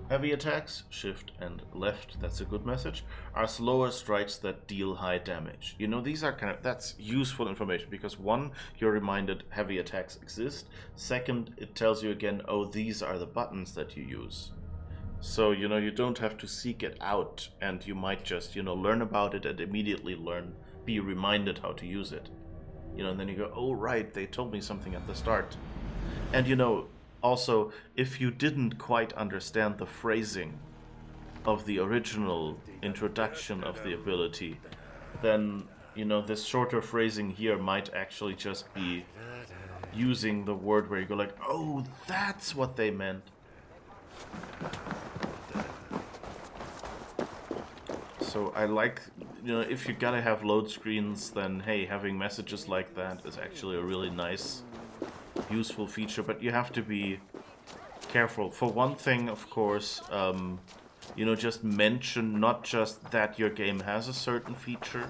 Heavy attacks, shift and left, that's a good message, are slower strikes that deal high damage. You know, these are that's useful information because one, you're reminded heavy attacks exist. Second, it tells you again, oh, these are the buttons that you use. So, you know, you don't have to seek it out and you might just, you know, learn about it and immediately be reminded how to use it. You know, and then you go, oh, right, they told me something at the start. And, you know, also, if you didn't quite understand the phrasing of the original introduction of the ability, then, you know, this shorter phrasing here might actually just be using the word where you go like, oh, that's what they meant. So I like, you know, if you gotta have load screens, then hey, having messages like that is actually a really nice, useful feature, but you have to be careful. For one thing, of course, you know, just mention not just that your game has a certain feature,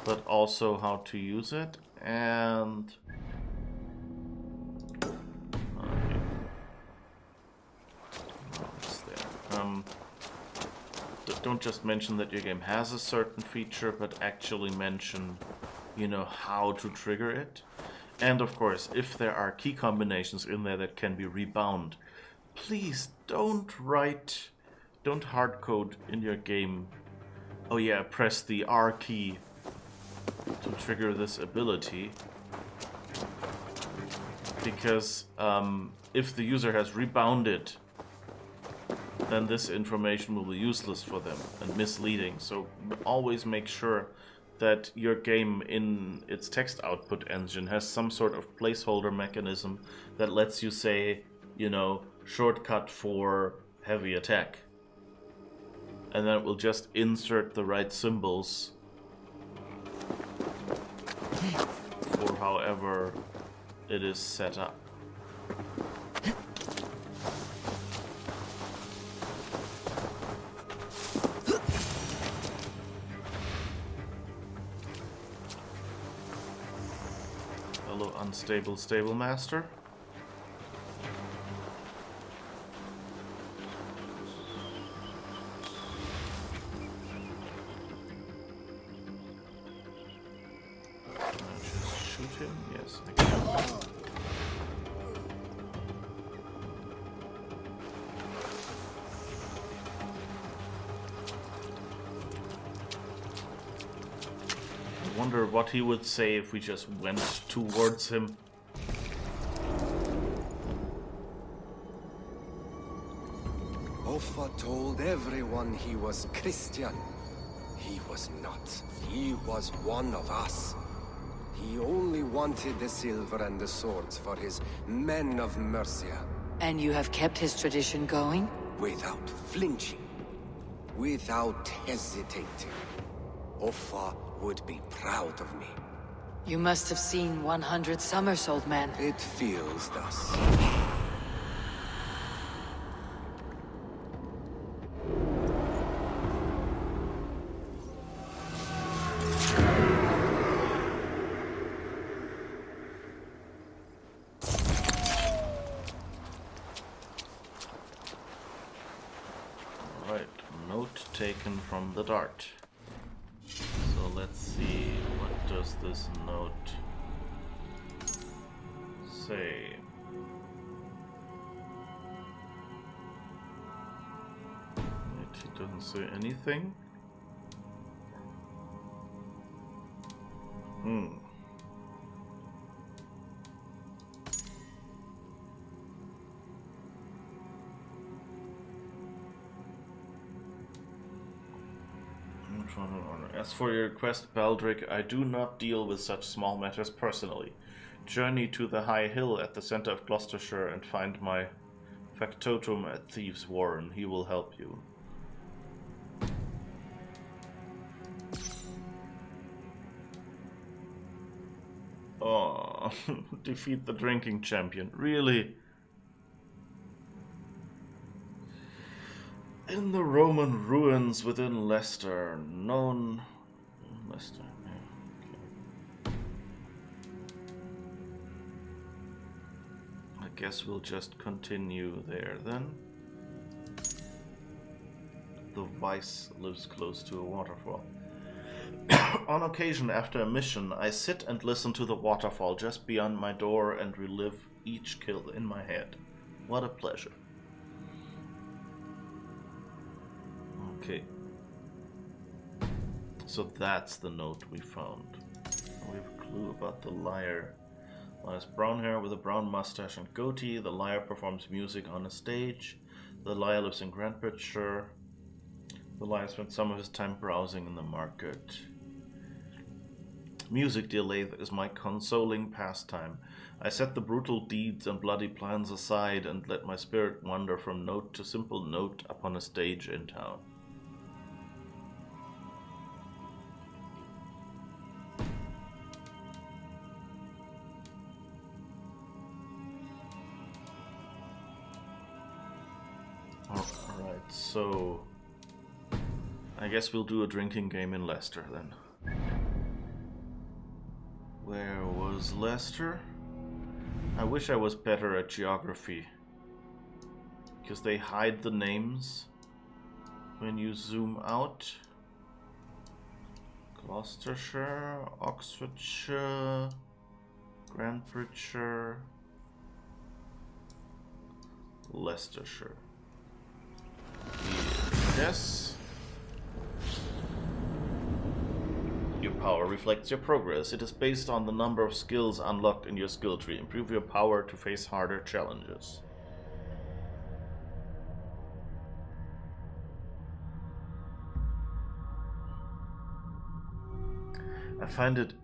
but also how to use it. And okay, oh, it's there. Don't just mention that your game has a certain feature, but actually mention, you know, how to trigger it. And of course, if there are key combinations in there that can be rebound, please don't hardcode in your game, oh yeah, press the R key to trigger this ability. Because if the user has rebounded, then this information will be useless for them and misleading. So always make sure that your game in its text output engine has some sort of placeholder mechanism that lets you say, you know, shortcut for heavy attack. And then it will just insert the right symbols for however it is set up. Hello, unstable stable master. Can I just shoot him? Yes, I can. I wonder what he would say if we just went towards him. Offa told everyone he was Christian. He was not. He was one of us. He only wanted the silver and the swords for his men of Mercia. And you have kept his tradition going? Without flinching. Without hesitating. Offa would be proud of me. You must have seen 100 summers, old man. It feels thus. Alright, note taken from the dart. So let's see, what does this note say? It doesn't say anything. As for your request, Baldric, I do not deal with such small matters personally. Journey to the high hill at the center of Gloucestershire and find my factotum at Thieves' Warren. He will help you. Oh, defeat the drinking champion. Really? In the Roman ruins within Leicester, known... Leicester, yeah, okay. I guess we'll just continue there then. the vice lives close to a waterfall. On occasion, after a mission, I sit and listen to the waterfall just beyond my door and relive each kill in my head. What a pleasure. Okay. So that's the note we found. We have a clue about the lyre. Liar has brown hair with a brown mustache and goatee. The lyre performs music on a stage. The lyre lives in Grandpicture. The lyre spent some of his time browsing in the market. Music, dear Lathe, is my consoling pastime. I set the brutal deeds and bloody plans aside and let my spirit wander from note to simple note upon a stage in town. Alright, so I guess we'll do a drinking game in Leicester then. Where was Leicester? I wish I was better at geography, because they hide the names when you zoom out. Gloucestershire, Oxfordshire, Grandpicture, Leicestershire. Yes. Your power reflects your progress. It is based on the number of skills unlocked in your skill tree. Improve your power to face harder challenges. I find it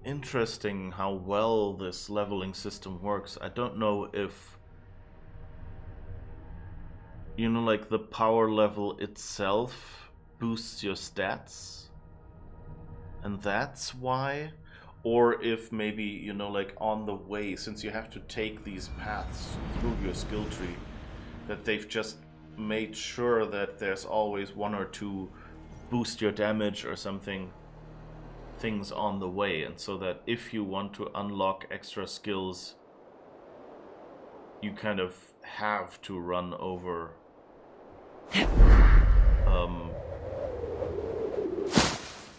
interesting how well this leveling system works. I don't know if, you know, like the power level itself boosts your stats, and that's why, or if maybe, you know, like on the way, since you have to take these paths through your skill tree, that they've just made sure that there's always one or two boost your damage or something things on the way, and so that if you want to unlock extra skills, you kind of have to run over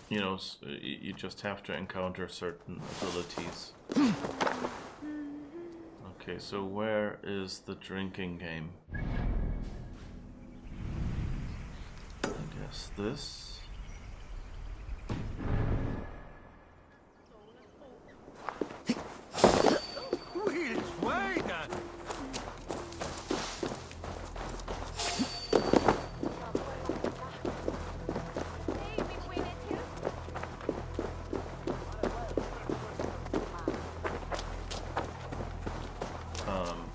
you know, you just have to encounter certain abilities. Okay, so where is the drinking game? I guess this.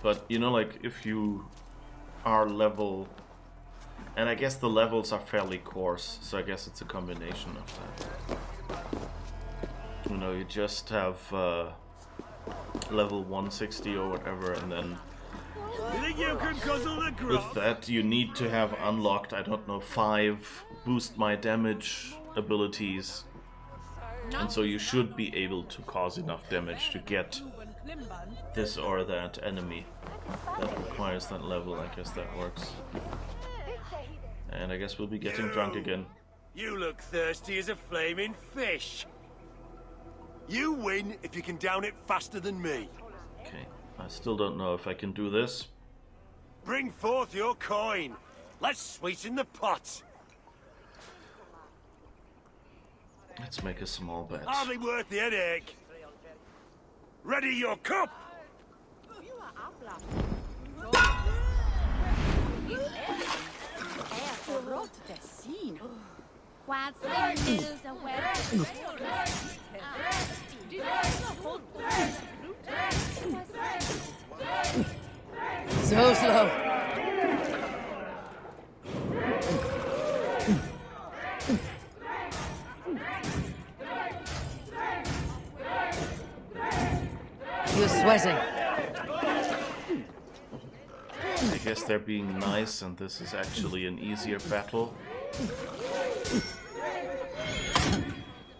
But, you know, like, if you are level... And I guess the levels are fairly coarse, so I guess it's a combination of that. You know, you just have level 160 or whatever, and then... With that, you need to have unlocked, I don't know, 5 boost my damage abilities. And so you should be able to cause enough damage to get this or that enemy that requires that level. I guess that works. And I guess we'll be getting drunk again. You look thirsty as a flaming fish. You win if you can down it faster than me. Okay, I still don't know if I can do this. Bring forth your coin. Let's sweeten the pot. Let's make a small bet. Hardly worth the headache. Ready your cup! So slow. You're sweating. I guess they're being nice, and this is actually an easier battle.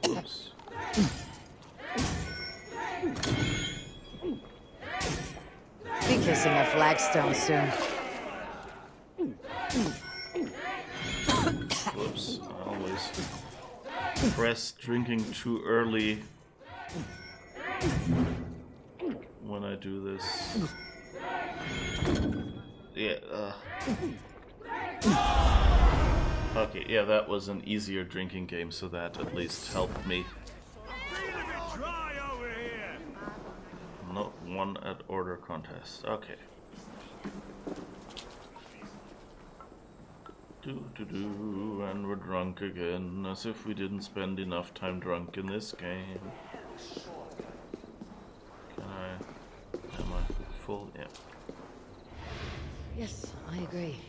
Oops. Be kissing a flagstone soon. press drinking too early when I do this. Yeah, okay, yeah, that was an easier drinking game, so that at least helped me. Not one at order contest. Okay. And we're drunk again, as if we didn't spend enough time drunk in this game. Can I? Am I full? Yeah. Yes, I agree.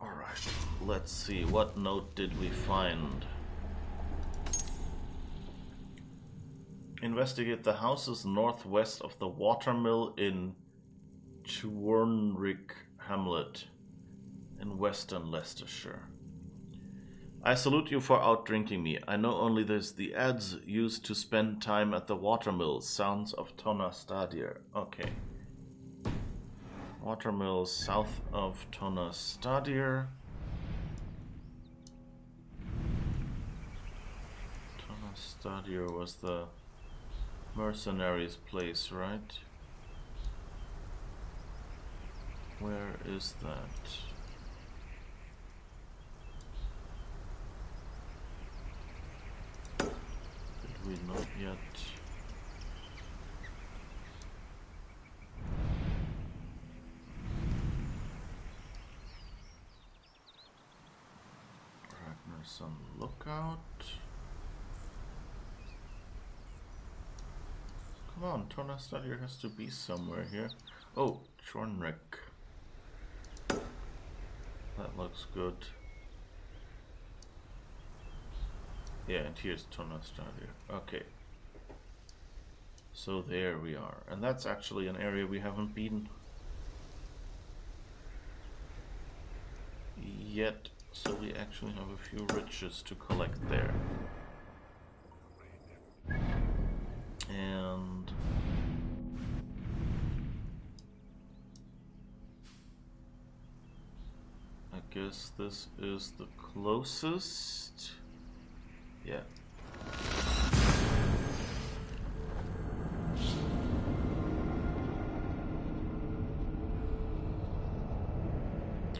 Alright, let's see. What note did we find? Investigate the houses northwest of the watermill in Chwornrick Hamlet in western Leicestershire. I salute you for out-drinking me. I know only there's the ads used to spend time at the watermill. Sounds of Tonastadir. Okay. Watermill south of Tonastadir. Tonastadir was the mercenaries' place, right? Where is that? Did we not yet? Ragnarsson Lookout. Come on, Tonastadir has to be somewhere here. Oh, Chwornrick. That looks good. Yeah, and here's Tonastadir. Okay. So there we are. And that's actually an area we haven't been yet. So we actually have a few riches to collect there. And I guess this is the closest. Yeah.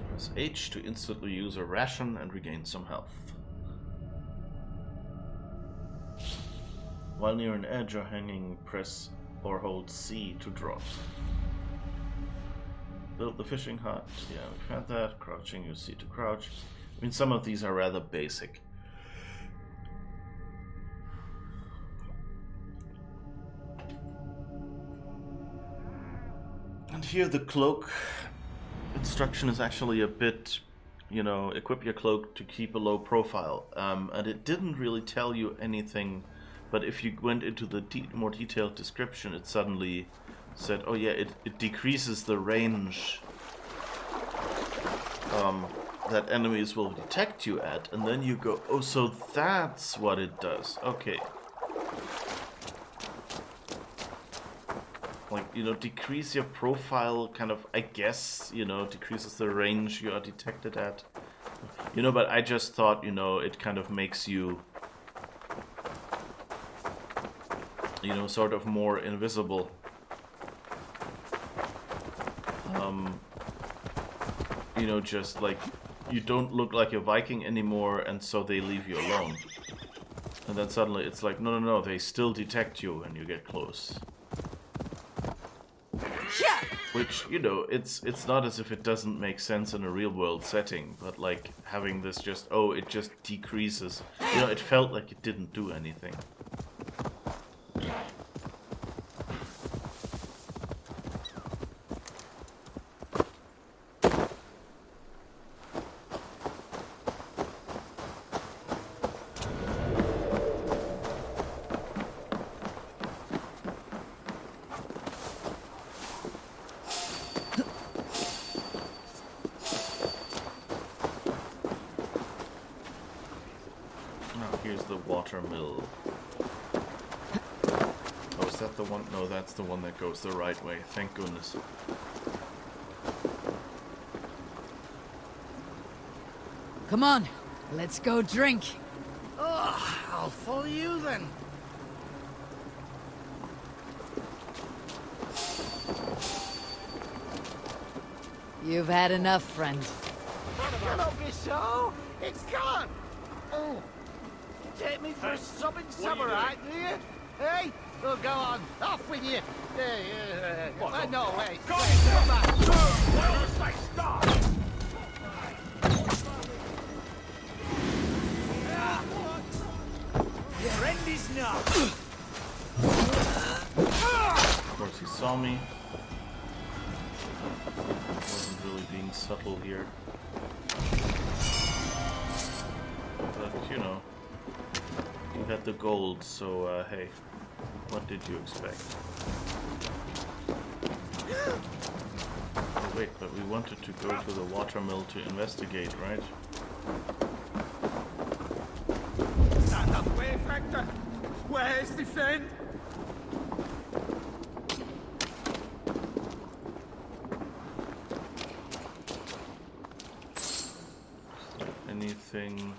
Press H to instantly use a ration and regain some health. While near an edge or hanging, press or hold C to drop. Build the fishing hut. Yeah, we've had that. Crouching, use C to crouch. I mean, some of these are rather basic. And here the cloak instruction is actually a bit, you know, equip your cloak to keep a low profile. And it didn't really tell you anything, but if you went into the more detailed description, it suddenly said, oh yeah, it decreases the range that enemies will detect you at, and then you go, oh, so that's what it does. Okay. Like, you know, decrease your profile kind of, I guess, you know, decreases the range you are detected at. You know, but I just thought, you know, it kind of makes you, you know, sort of more invisible. You know, just like, you don't look like a Viking anymore, and so they leave you alone. And then suddenly it's like, no, no, no, they still detect you when you get close. Which, you know, it's not as if it doesn't make sense in a real world setting, but like having this just, oh, it just decreases. You know, it felt like it didn't do anything. Mill. Oh, is that the one? No, that's the one that goes the right way. Thank goodness. Come on, Let's go drink. Oh, I'll follow you then. You've had enough, friend. Cannot be so. It can't. Oh. Take me for a sobbing samurai, do you? Hey? Oh, go on. Off with you. No, wait. Come back. First I stop! Your end is not. Of course he saw me. Wasn't really being subtle here. But, you know, you had the gold, so, hey, what did you expect? Oh, wait, but we wanted to go to the watermill to investigate, right? Stand up, way factor! Where's the friend? Anything?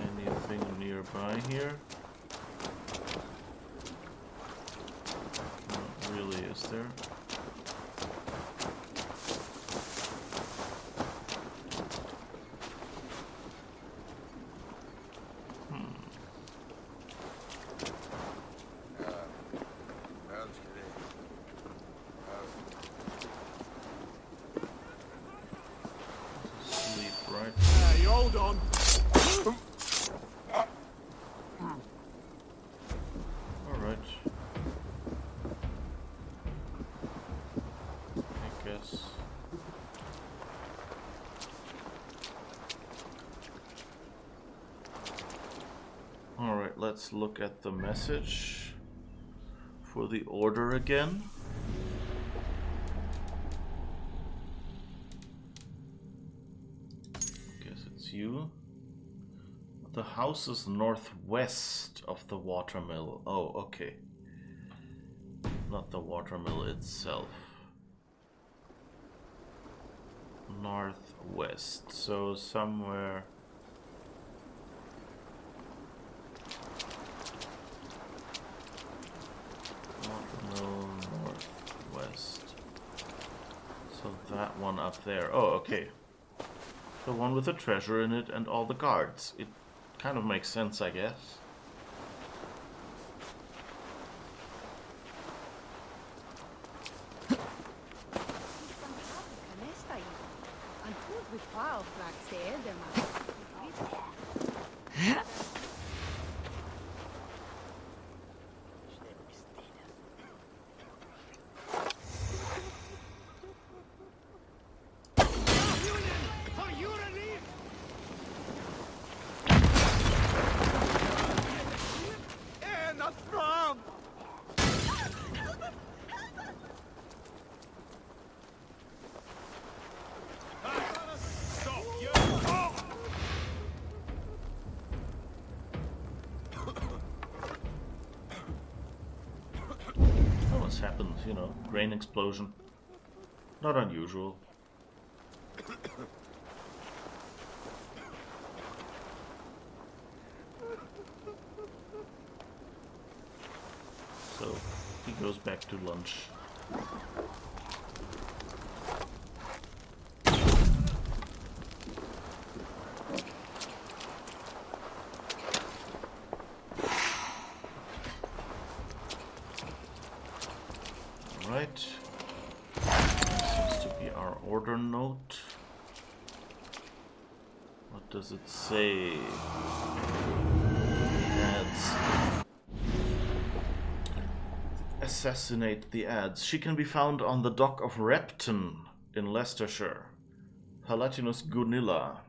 Anything nearby here? Not really, is there? Sleep, right? You hold on. Alright. I guess. Alright, let's look at the message for the order again. Guess it's you. The house is northwest of the watermill. Oh, okay. Not the watermill itself. Northwest. So somewhere. Watermill northwest. So that one up there. Oh, okay. The one with the treasure in it and all the guards. It kind of makes sense, I guess. Happens, you know, grain explosion. Not unusual. So he goes back to lunch. Right. Seems to be our order note. What does it say? Ads. Assassinate the ads. She can be found on the dock of Repton in Leicestershire. Palatinus Gunilla.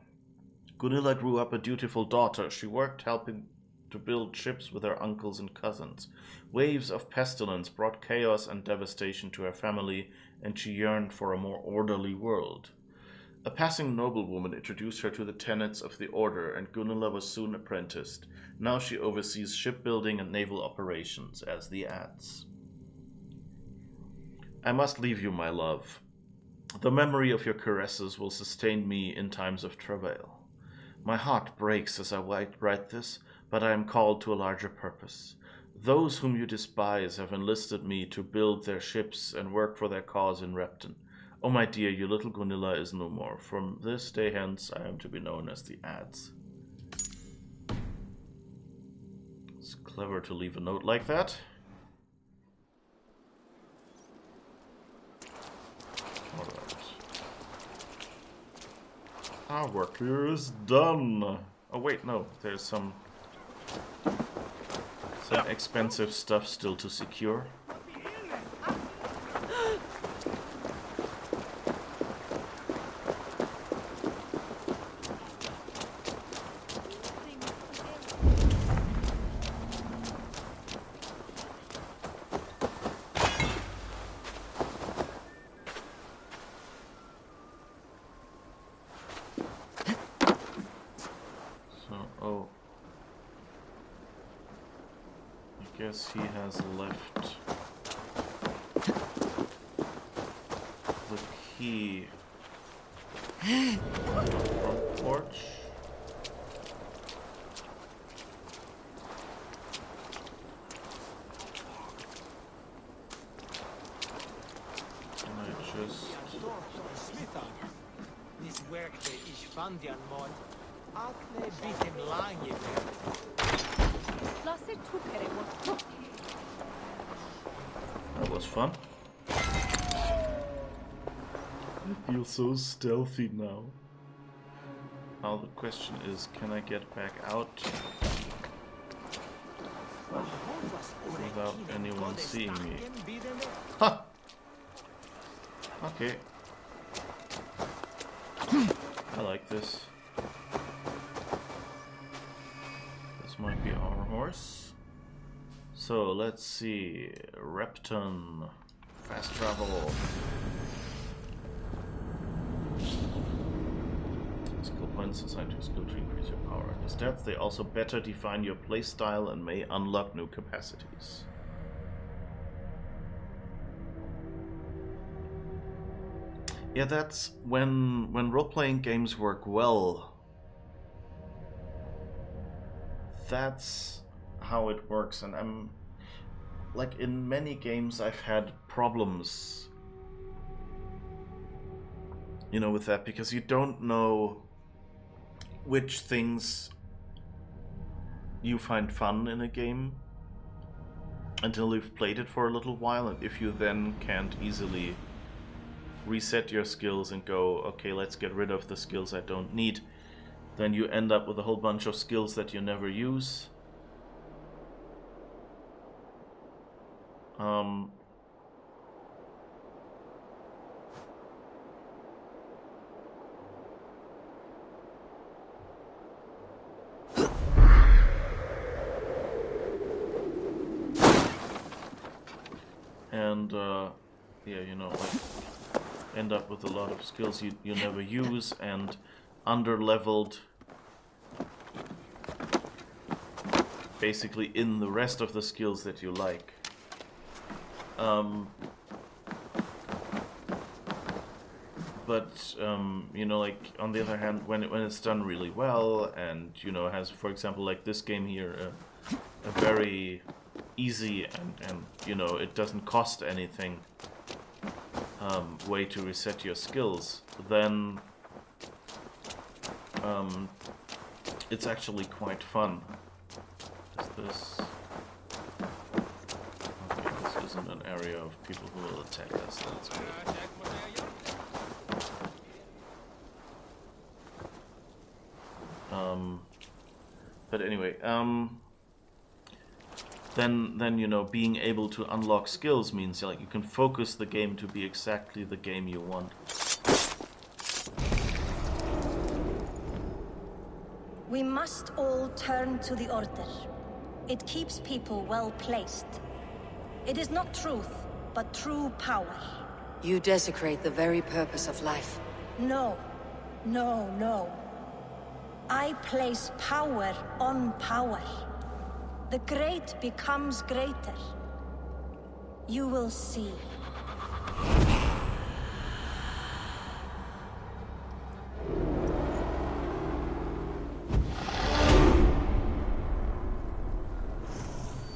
Gunilla grew up a dutiful daughter. She worked helping to build ships with her uncles and cousins. Waves of pestilence brought chaos and devastation to her family, and she yearned for a more orderly world. A passing noblewoman introduced her to the tenets of the order, and Gunilla was soon apprenticed. Now she oversees shipbuilding and naval operations as the Ads. I must leave you, my love. The memory of your caresses will sustain me in times of travail. My heart breaks as I write this, but I am called to a larger purpose. Those whom you despise have enlisted me to build their ships and work for their cause in Repton. Oh, my dear, your little Gunilla is no more. From this day hence, I am to be known as the Adze. It's clever to leave a note like that. Alright. Our work here is done. Oh wait, no, there's some expensive stuff still to secure. He has left the key on the front porch. And I just... This work is Fandian mod. Akne bitim lange. That was fun. I feel so stealthy now. Now the question is, can I get back out without anyone seeing me? Ha! Okay. I like this. This might be our horse. So let's see, Repton, fast travel. Skill points assigned to a skill to increase your power. The stats, they also better define your playstyle and may unlock new capacities. Yeah, that's when role-playing games work well. That's how it works, and I'm like, in many games I've had problems, you know, with that, because you don't know which things you find fun in a game until you've played it for a little while, and if you then can't easily reset your skills and go, okay, let's get rid of the skills I don't need, then you end up with a whole bunch of skills that you never use. And yeah, you know, like, end up with a lot of skills you never use and under-leveled basically in the rest of the skills that you like. But you know, like, on the other hand, when it's done really well, and you know, has, for example, like this game here, a very easy and you know, it doesn't cost anything way to reset your skills, then it's actually quite fun. Is this? Okay, this isn't an area of people who will attack us. That's good. But anyway, then you know, being able to unlock skills means like you can focus the game to be exactly the game you want. We must all turn to the Order. It keeps people well placed. It is not truth, but true power. You desecrate the very purpose of life. No. No, no. I place power on power. The great becomes greater. You will see.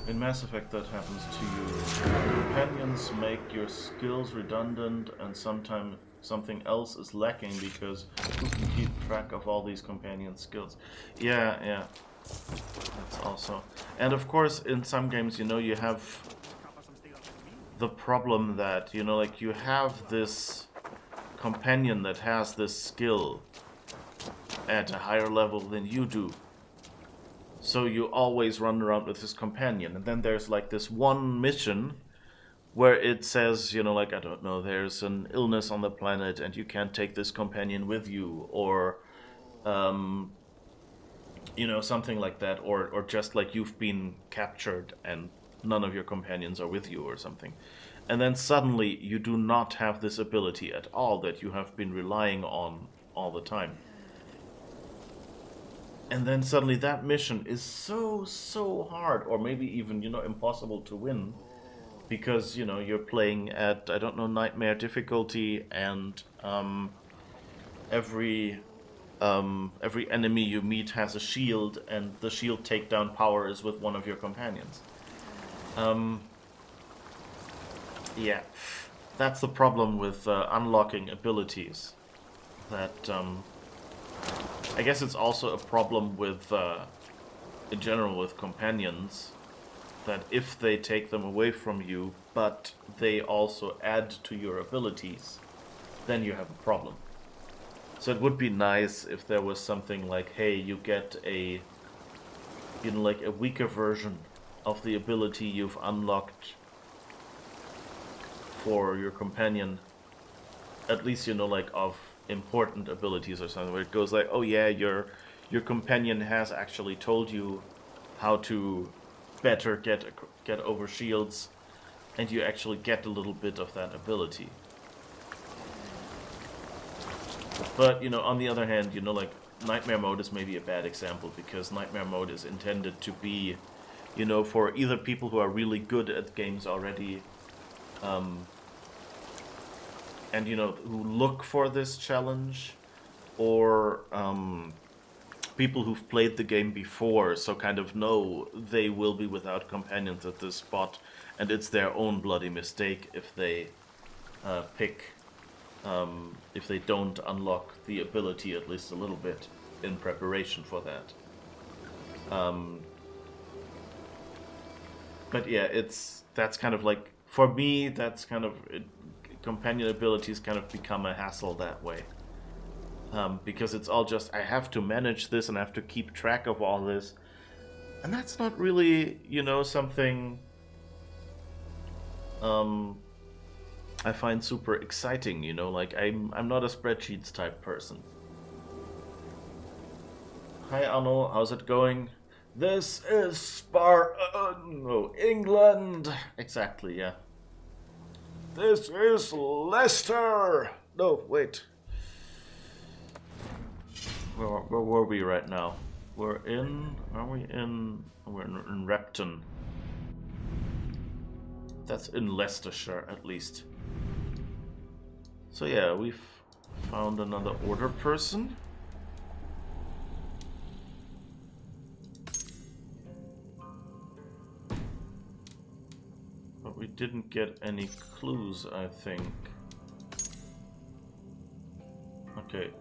In Mass Effect, that happens to you. Companions make your skills redundant, and sometimes something else is lacking because who can keep track of all these companion skills? Yeah. That's also... And of course, in some games, you know, you have the problem that, you know, like, you have this companion that has this skill at a higher level than you do. So you always run around with this companion. And then there's like this one mission where it says, you know, like, I don't know, there's an illness on the planet and you can't take this companion with you. Or, you know, something like that. Or just like you've been captured and none of your companions are with you or something. And then suddenly you do not have this ability at all that you have been relying on all the time. And then suddenly that mission is so hard, or maybe even, you know, impossible to win. Because, you know, you're playing at, I don't know, nightmare difficulty, and every enemy you meet has a shield, and the shield takedown power is with one of your companions. Yeah, that's the problem with unlocking abilities. That, I guess it's also a problem with, in general, with companions, that if they take them away from you, but they also add to your abilities, then you have a problem. So it would be nice if there was something like, hey, you get a, you know, like a weaker version of the ability you've unlocked for your companion, at least, you know, like, of important abilities or something, where it goes like, oh yeah, your companion has actually told you how to better get over shields, and you actually get a little bit of that ability. But, you know, on the other hand, you know, like, Nightmare Mode is maybe a bad example, because Nightmare Mode is intended to be, you know, for either people who are really good at games already, and, you know, who look for this challenge, or people who've played the game before, so kind of know they will be without companions at this spot, and it's their own bloody mistake if they if they don't unlock the ability at least a little bit in preparation for that. But yeah, that's kind of like, for me, that's kind of, companion abilities kind of become a hassle that way. Because it's all just, I have to manage this and I have to keep track of all this. And that's not really, you know, something I find super exciting, you know, like, I'm not a spreadsheets type person. Hi Arno, how's it going? This is England! Exactly, yeah. This is Leicester! No, wait. Where were we right now? We're in Repton. That's in Leicestershire, at least. So yeah, we've found another order person. But we didn't get any clues, I think. Okay.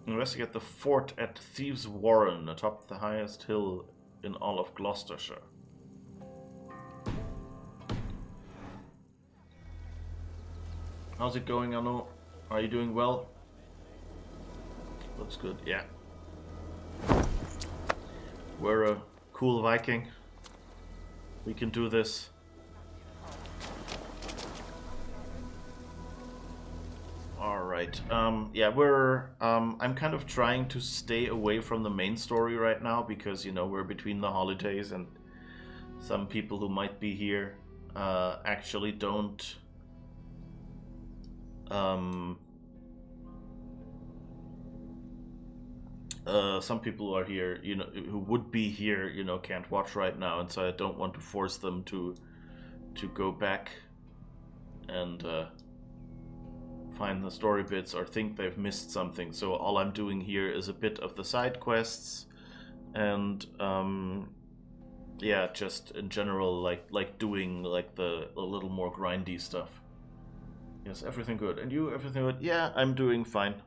Investigate the fort at Thieves' Warren, atop the highest hill in all of Gloucestershire. How's it going, Arno? Are you doing well? Looks good, yeah. We're a cool Viking. We can do this. Alright, yeah, I'm kind of trying to stay away from the main story right now, because, you know, we're between the holidays, and some people who might be here, actually don't, some people who are here, you know, who would be here, you know, can't watch right now, and so I don't want to force them to go back and find the story bits or think they've missed something. So all I'm doing here is a bit of the side quests, and yeah, just in general, like doing like the a little more grindy stuff. Yes, everything good. And you, everything good? Yeah, I'm doing fine.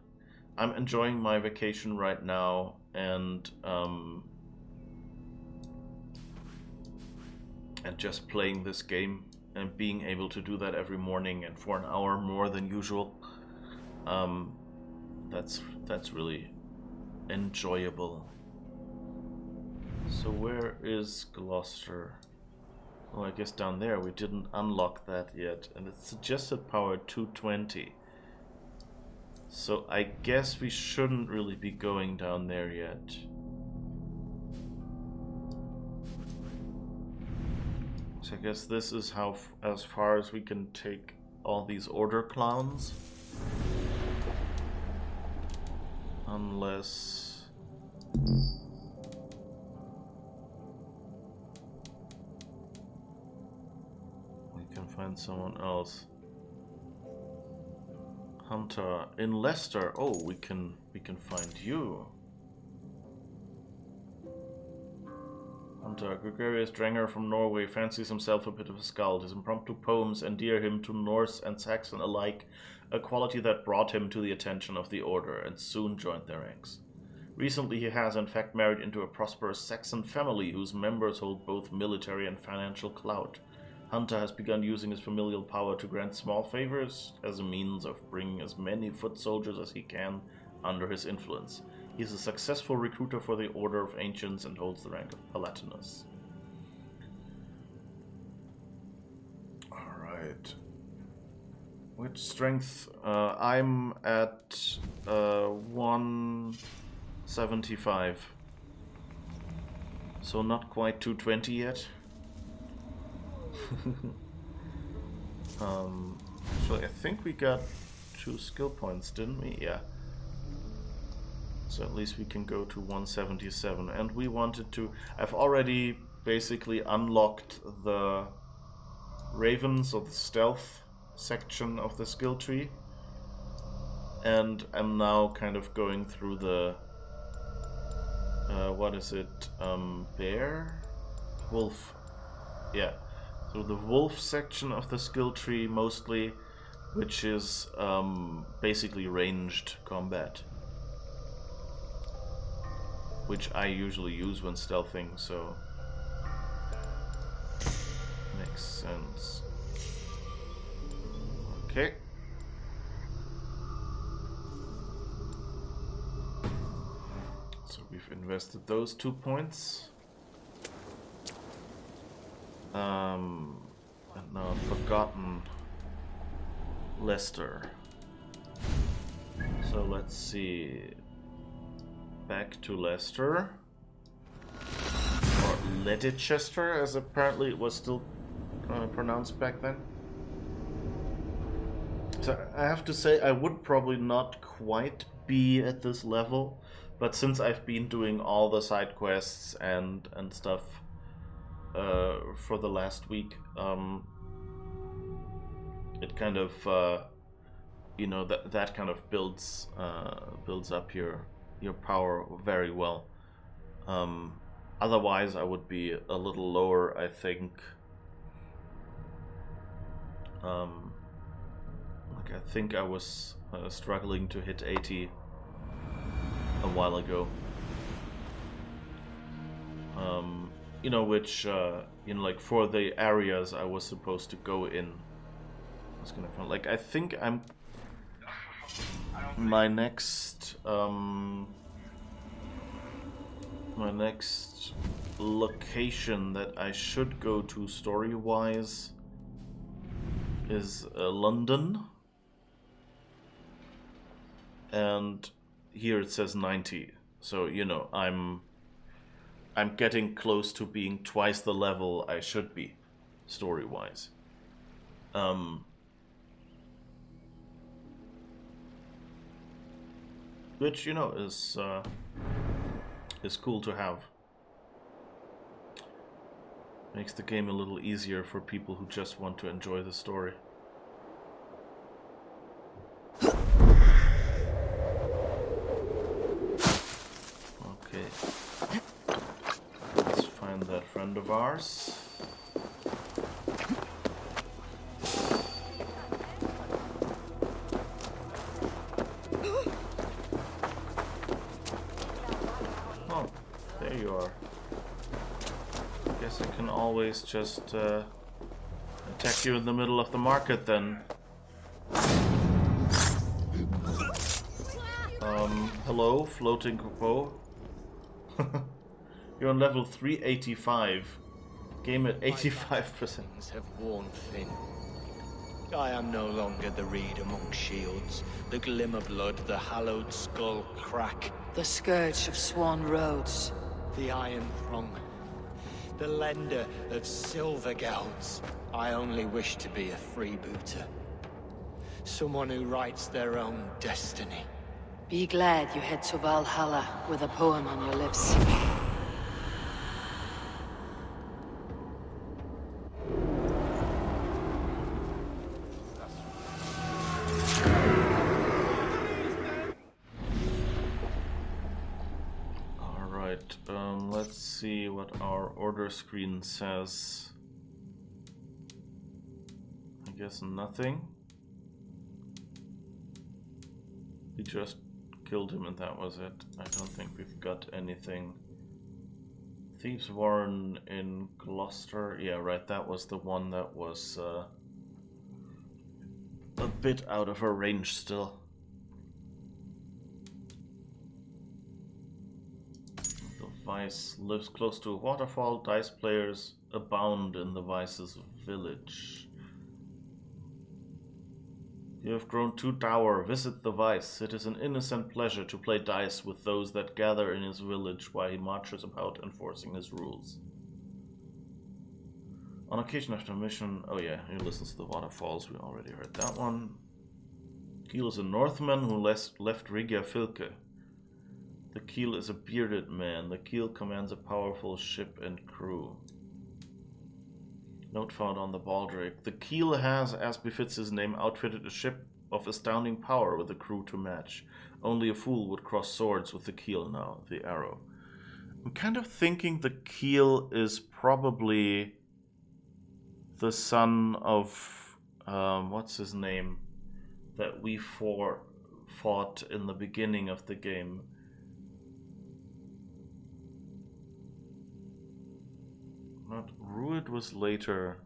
I'm enjoying my vacation right now, and just playing this game and being able to do that every morning and for an hour more than usual. That's really enjoyable. So where is Gloucester? Oh, I guess down there. We didn't unlock that yet, and it's suggested power 220. So I guess we shouldn't really be going down there yet. So I guess this is how as far as we can take all these order clowns. Unless we can find someone else. Hunter in Leicester. Oh, we can find you. Hunter, gregarious Dranger from Norway, fancies himself a bit of a skald. His impromptu poems endear him to Norse and Saxon alike, a quality that brought him to the attention of the Order and soon joined their ranks. Recently he has in fact married into a prosperous Saxon family whose members hold both military and financial clout. Hunter has begun using his familial power to grant small favors as a means of bringing as many foot soldiers as he can under his influence. He is a successful recruiter for the Order of Ancients and holds the rank of Palatinus. Alright. Which strength? I'm at 175. So not quite 220 yet. Actually, I think we got 2 skill points, didn't we? Yeah. So at least we can go to 177. And we wanted to... I've already basically unlocked the Ravens, or the stealth section of the skill tree. And I'm now kind of going through the... what is it? Bear? Wolf. Yeah. So the wolf section of the skill tree mostly, which is basically ranged combat, which I usually use when stealthing, so makes sense. Okay. So we've invested those 2 points. And now forgotten Leicester. So let's see. Back to Leicester. Or Leicester, as apparently it was still pronounced back then. So I have to say, I would probably not quite be at this level, but since I've been doing all the side quests and stuff for the last week, it kind of you know, that kind of builds up your power very well. Otherwise I would be a little lower, I think. Like I think I was struggling to hit 80 a while ago. You know, which you know, like for the areas I was supposed to go in, I was gonna find, like, I think I'm my next location that I should go to story-wise is London, and here it says 90. So you know, I'm getting close to being twice the level I should be, story-wise. Which, you know, is cool to have. Makes the game a little easier for people who just want to enjoy the story. Okay. Let's find that friend of ours. Oh, there you are. Guess I can always just attack you in the middle of the market then. Hello, floating Copo. You're on level 385. Game at 85%. Have worn thin. I am no longer the reed among shields, the glimmer blood, the hallowed skull crack, The scourge of Swan Roads. the iron throng, the lender of silver gelds. I only wish to be a freebooter. Someone who writes their own destiny. Be glad you head to Valhalla with a poem on your lips. Alright, let's see what our order screen says. I guess nothing. We just killed him and that was it. I don't think we've got anything. Thieves' Warren in Gloucester. Yeah, right, that was the one that was a bit out of our range still. The Vice lives close to a waterfall. Dice players abound in the Vice's village. You have grown too dour. Visit the Vice. It is an innocent pleasure to play dice with those that gather in his village while he marches about enforcing his rules. On occasion after a mission... Oh yeah, he listens to the waterfalls. We already heard that one. Kiel is a Northman who left Riga Filke. The Kiel is a bearded man. The Kiel commands a powerful ship and crew. Note found on the baldric. The Kiel has, as befits his name, outfitted a ship of astounding power with a crew to match. Only a fool would cross swords with the Kiel now, the arrow. I'm kind of thinking the Kiel is probably the son of, what's his name, that we fought in the beginning of the game. Not Ruid was later.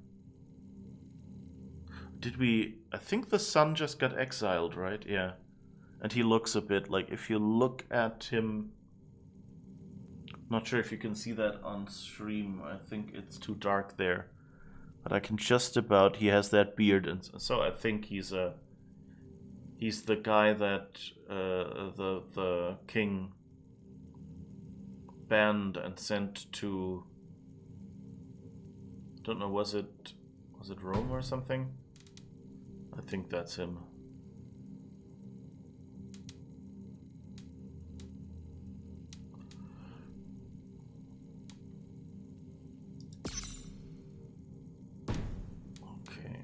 Did we... I think the son just got exiled, right? Yeah. And he looks a bit like... If you look at him... Not sure if you can see that on stream. I think it's too dark there. But I can just about... He has that beard. And so I think he's a... He's the guy that the king banned and sent to... Don't know, was it Rome or something? I think that's him. Okay.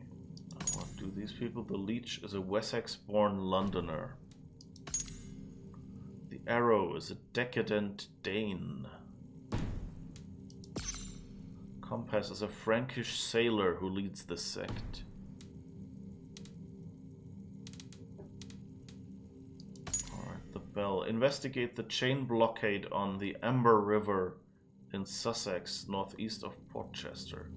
What do these people? The Leech is a Wessex-born Londoner. The Arrow is a decadent Dane. Compass is a Frankish sailor who leads the sect. Alright, the Bell. Investigate the chain blockade on the Amber River in Sussex, northeast of Portchester.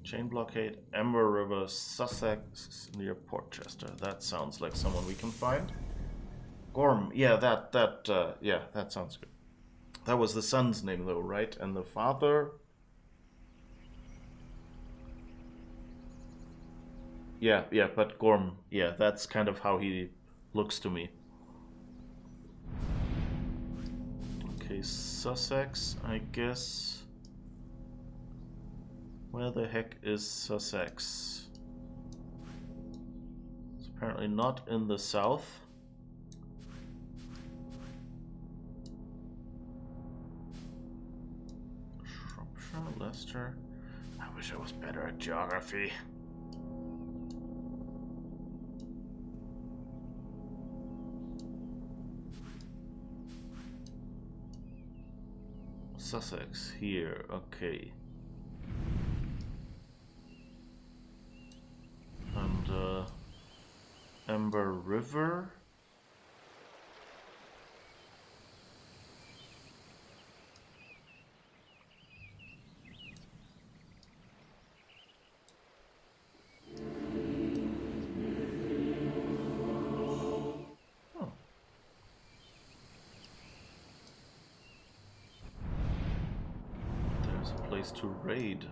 Chain blockade, Amber River, Sussex, near Portchester. That sounds like someone we can find. Gorm, yeah, that sounds good. That was the son's name though, right? And the father... Yeah, but Gorm, yeah, that's kind of how he looks to me. Okay, Sussex, I guess. Where the heck is Sussex? It's apparently not in the south. Shropshire, Leicester. I wish I was better at geography. Sussex here, okay. And Amber River. Oh. There's a place to raid.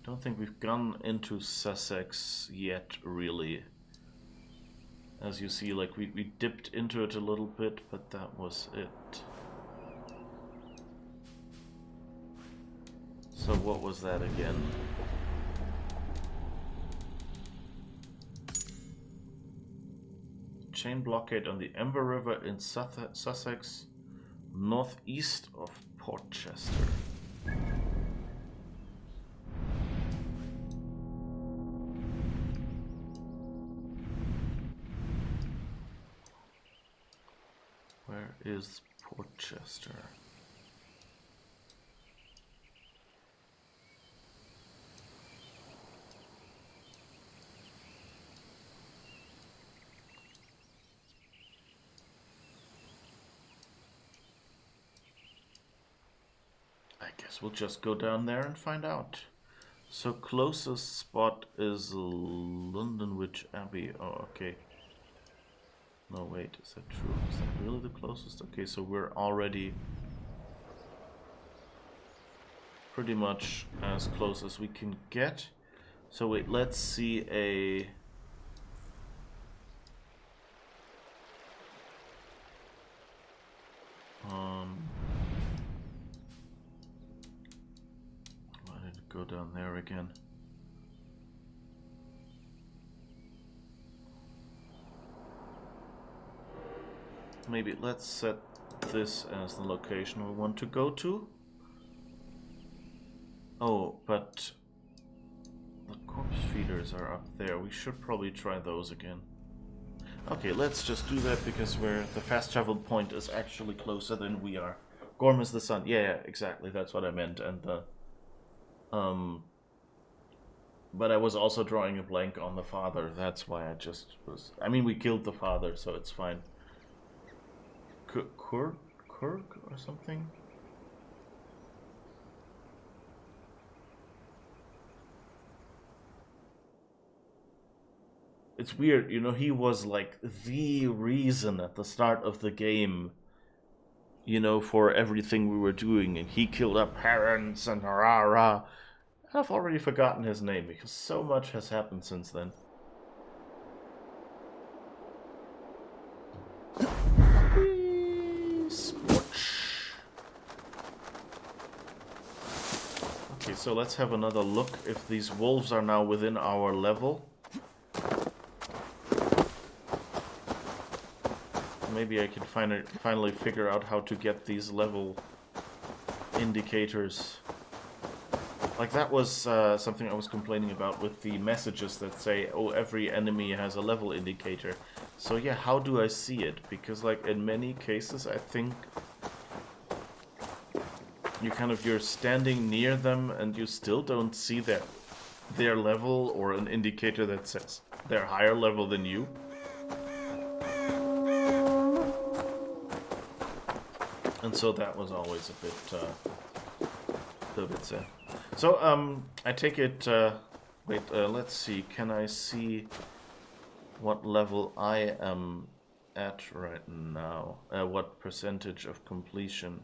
Don't think we've gone into Sussex yet, really. As you see, like, we dipped into it a little bit, but that was it. So what was that again? Chain blockade on the Amber River in Sussex, northeast of Portchester. Where is Portchester? I guess we'll just go down there and find out. So closest spot is Londonwich Abbey. Oh, okay. No, wait, is that true? Is that really the closest? Okay, so we're already pretty much as close as we can get. So wait, let's see a... why did it go down there again? Maybe let's set this as the location we want to go to. Oh, but the corpse feeders are up there. We should probably try those again. Okay, let's just do that because the fast travel point is actually closer than we are. Gorm is the sun. Yeah, exactly. That's what I meant. And but I was also drawing a blank on the father. That's why I just was. I mean, we killed the father, so it's fine. Kirk or something? It's weird, you know, he was like the reason at the start of the game, you know, for everything we were doing, and he killed our parents and rah. I've already forgotten his name because so much has happened since then. Okay, so let's have another look if these wolves are now within our level. Maybe I can finally figure out how to get these level indicators. Like that was something I was complaining about with the messages that say, oh, every enemy has a level indicator. So yeah, how do I see it? Because like in many cases I think you're standing near them and you still don't see their level or an indicator that says they're higher level than you. And so that was always a bit sad. So I take it. Wait, let's see. Can I see what level I am at right now? What percentage of completion?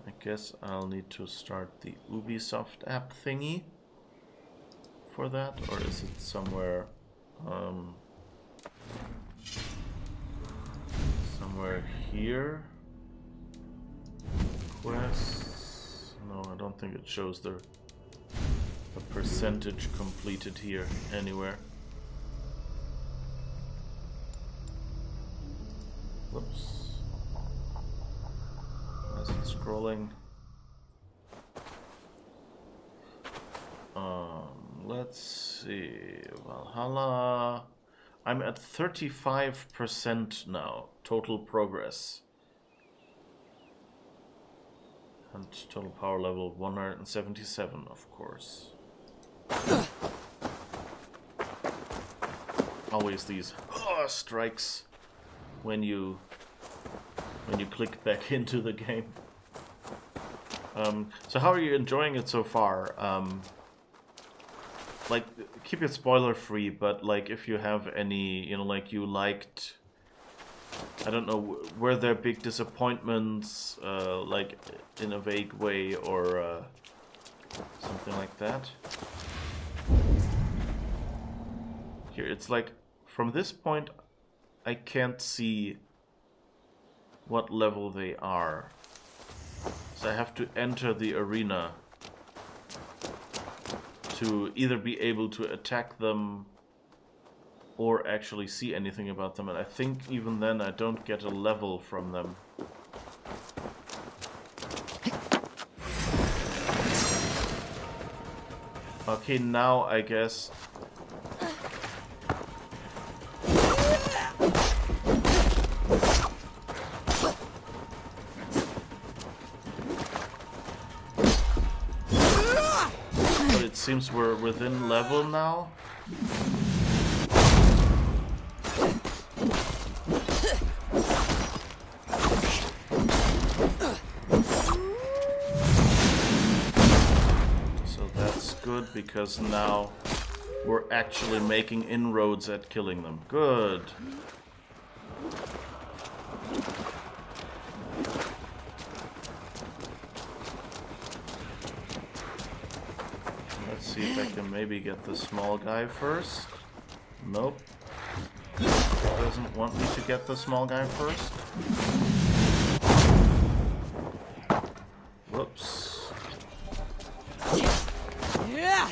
I guess I'll need to start the Ubisoft app thingy for that, or is it somewhere somewhere here? Quests? No, I don't think it shows the percentage completed here anywhere. Whoops. As it's scrolling. Let's see. Valhalla. I'm at 35% now. Total progress. And total power level 177, of course. Always these strikes when you click back into the game. So how are you enjoying it so far? Like, keep it spoiler free, but like if you have any, you know, like you liked, I don't know, were there big disappointments, like in a vague way, or something like that? Here, it's like, from this point, I can't see what level they are. So I have to enter the arena to either be able to attack them or actually see anything about them. And I think even then I don't get a level from them. Okay, now I guess... But it seems we're within level now. Good, because now we're actually making inroads at killing them. Good. Let's see if I can maybe get the small guy first. Nope. Doesn't want me to get the small guy first. Whoops. Yeah.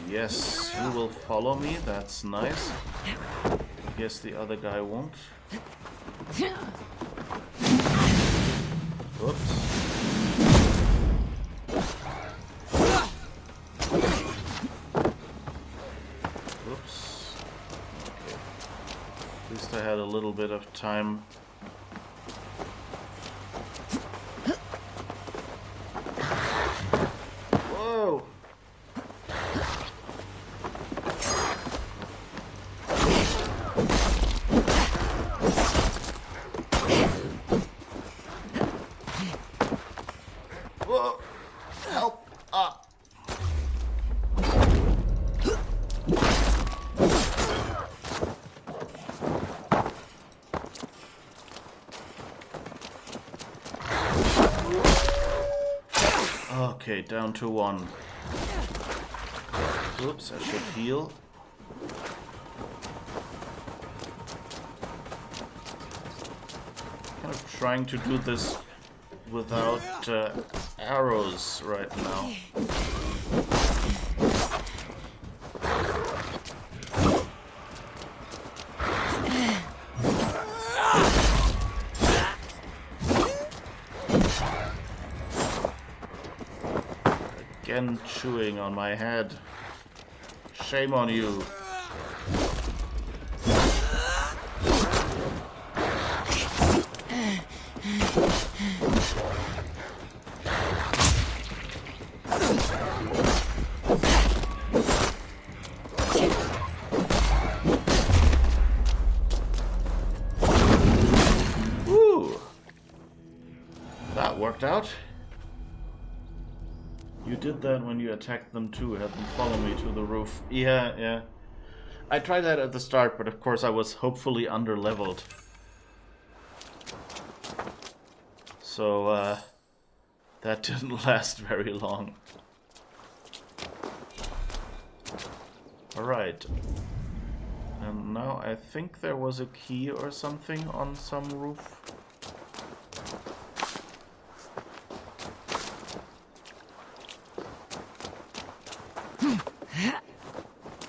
Yes, you will follow me. That's nice. Guess the other guy won't. Oops. I had a little bit of time. Whoa! Whoa! Help! Ah! Okay, down to 1. Oops, I should heal. Kind of trying to do this without arrows right now. Again, chewing on my head. Shame on you. Woo! That worked out. You did that when you attacked them too, had them follow me to the roof. Yeah. I tried that at the start, but of course I was hopefully under-leveled. So, that didn't last very long. Alright. And now I think there was a key or something on some roof.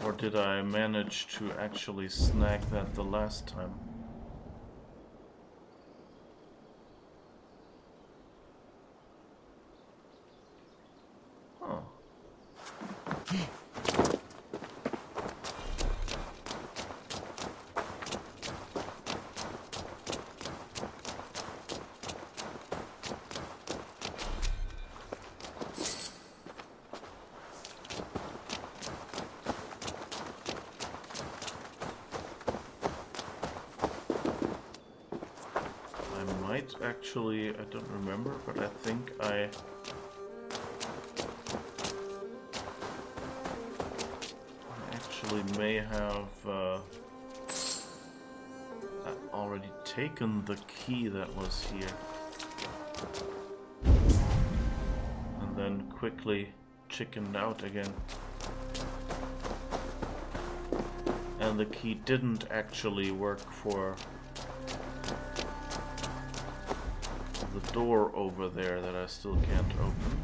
Or did I manage to actually snag that the last time? might actually, I don't remember, but I think I actually may have already taken the key that was here. And then quickly chickened out again. And the key didn't actually work for the door over there that I still can't open.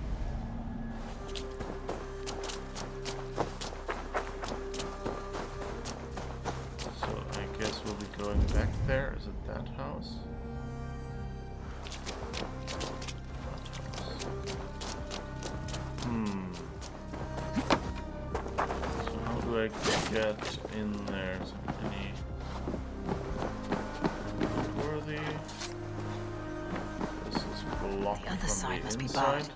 So I guess we'll be going back there. Is it that house? So how do I get in there? Is there any worthy? This is blocked The other from side the must be inside. barred.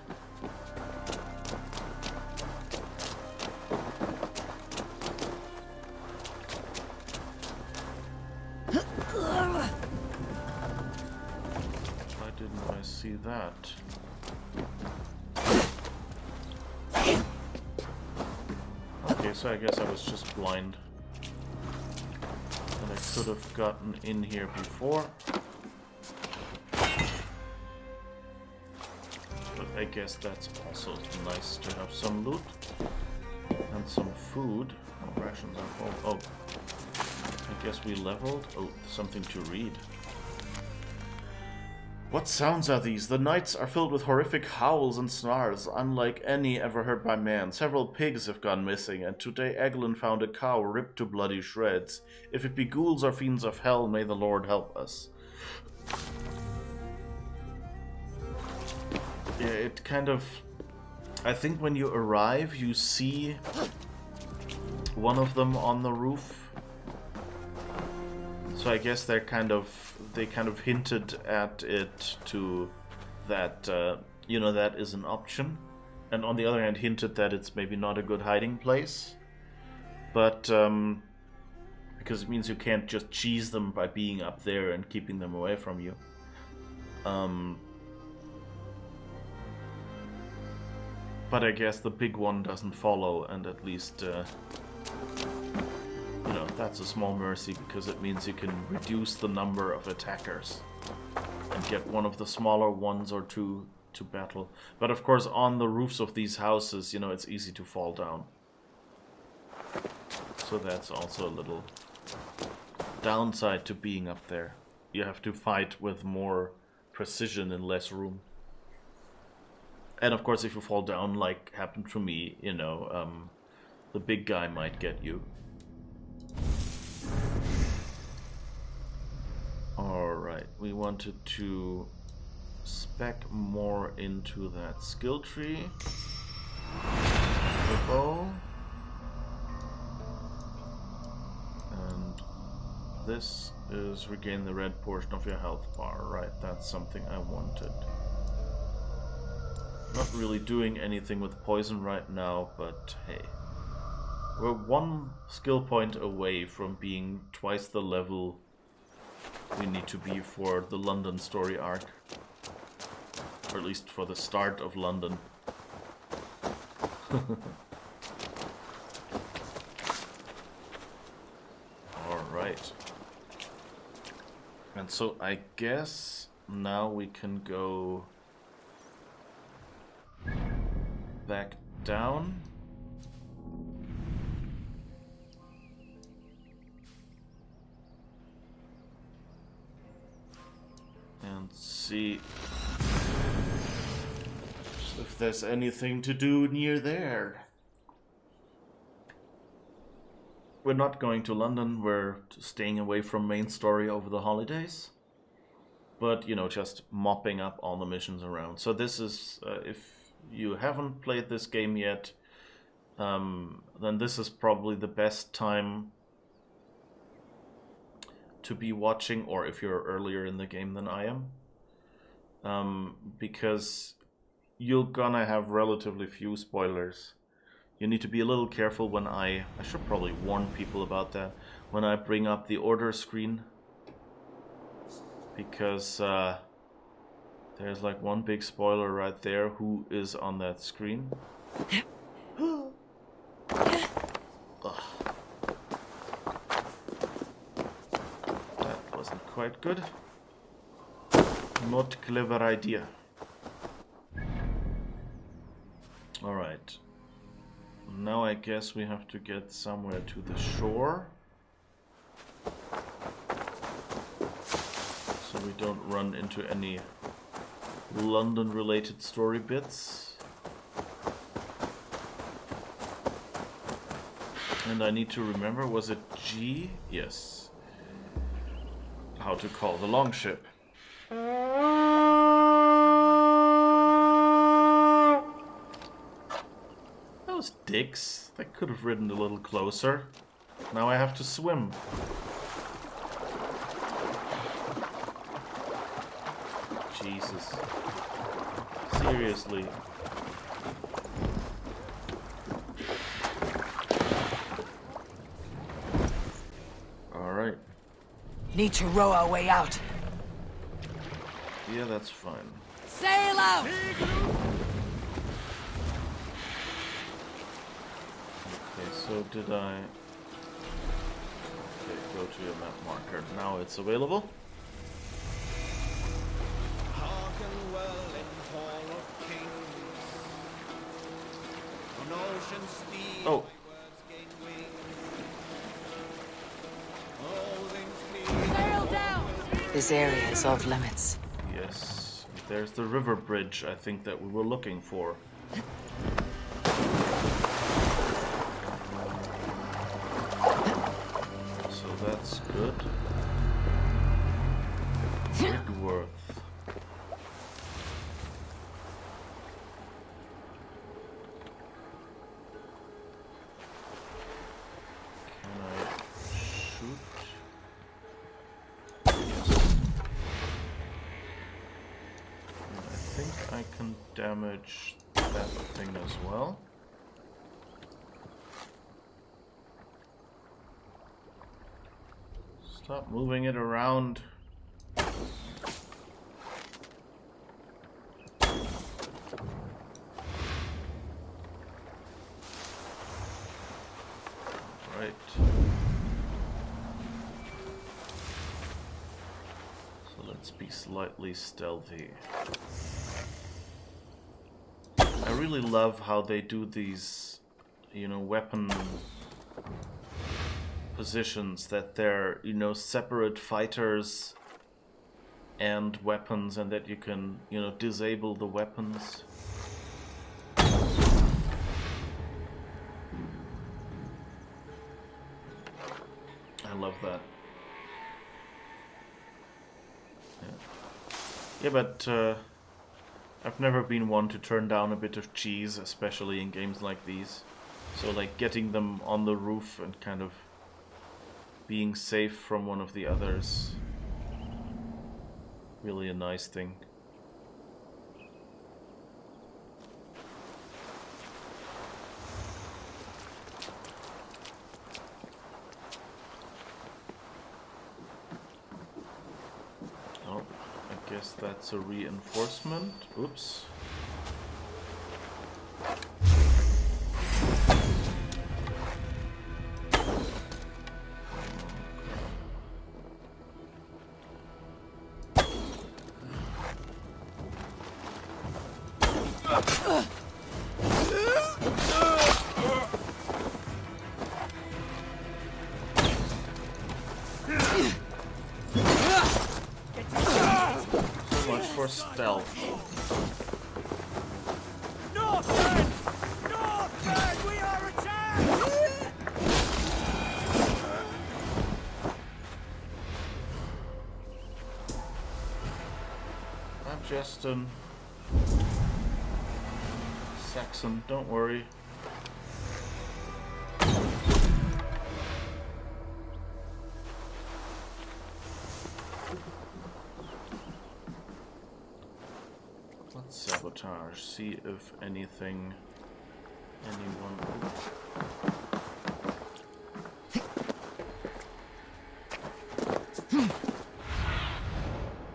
Why didn't I see that? Okay, so I guess I was just blind. And I could have gotten in here before. But I guess that's also nice to have some loot. And some food. Oh, rations are full. Oh. I guess we leveled. Oh, something to read. What sounds are these? The nights are filled with horrific howls and snarls, unlike any ever heard by man. Several pigs have gone missing, and today Eglin found a cow ripped to bloody shreds. If it be ghouls or fiends of hell, may the Lord help us. Yeah, it kind of... I think when you arrive, you see one of them on the roof. So I guess they kind of hinted at it to that, you know, that is an option. And on the other hand, hinted that it's maybe not a good hiding place. But, because it means you can't just cheese them by being up there and keeping them away from you. But I guess the big one doesn't follow, and at least, you know, that's a small mercy, because it means you can reduce the number of attackers and get one of the smaller ones or two to battle. But of course, on the roofs of these houses, you know, it's easy to fall down. So that's also a little downside to being up there. You have to fight with more precision and less room. And of course, if you fall down, like happened to me, you know, the big guy might get you. Alright, we wanted to spec more into that skill tree. The bow. And this is regain the red portion of your health bar. Right, that's something I wanted. Not really doing anything with poison right now, but hey. We're one skill point away from being twice the level we need to be for the London story arc. Or at least for the start of London. Alright. And so I guess now we can go back down. And see if there's anything to do near there. We're not going to London, we're staying away from main story over the holidays. But, you know, just mopping up all the missions around. So this is, if you haven't played this game yet, then this is probably the best time to be watching, or if you're earlier in the game than I am. Because you're gonna have relatively few spoilers. You need to be a little careful when I should probably warn people about that, when I bring up the order screen. Because There's like one big spoiler right there. Who is on that screen? Ugh. That wasn't quite good. Not clever idea. Alright. Now I guess we have to get somewhere to the shore. So we don't run into any London related story bits. And I need to remember, was it G? Yes. How to call the longship. Those dicks, they could have ridden a little closer. Now I have to swim. Jesus. Seriously. Alright. Need to row our way out. Yeah, that's fine. Sail out! Okay, so did I... Okay, go to your map marker. Now it's available. Oh. This area is off limits. Yes. There's the river bridge, I think, that we were looking for. So that's good. Wigworth. Damage that thing as well. Stop moving it around. Right. So let's be slightly stealthy. I really love how they do these, you know, weapon positions, that they're, you know, separate fighters and weapons, and that you can, you know, disable the weapons. I love that. Yeah, but I've never been one to turn down a bit of cheese, especially in games like these. So like getting them on the roof and kind of being safe from one of the others. Really a nice thing. Guess that's a reinforcement. Oops. Stealth. Northland! Northland! We are attacked! I'm just an Saxon, don't worry. Sabotage, see if anyone...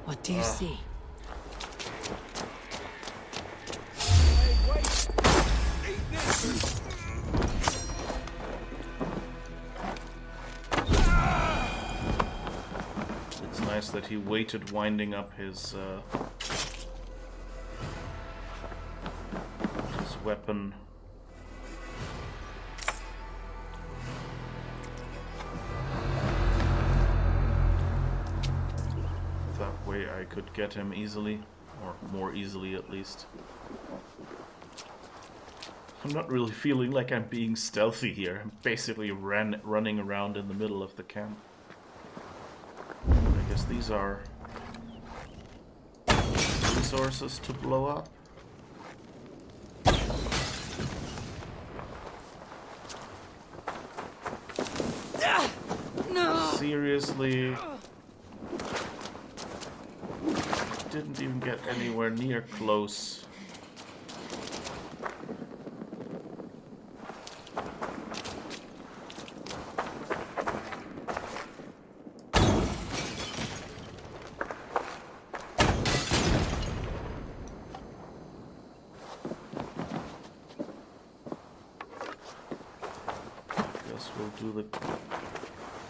What do you see? It's nice that he waited winding up his weapon. That way I could get him easily, or more easily at least. I'm not really feeling like I'm being stealthy here. I'm basically running around in the middle of the camp. I guess these are resources to blow up. No. Seriously? Didn't even get anywhere near close.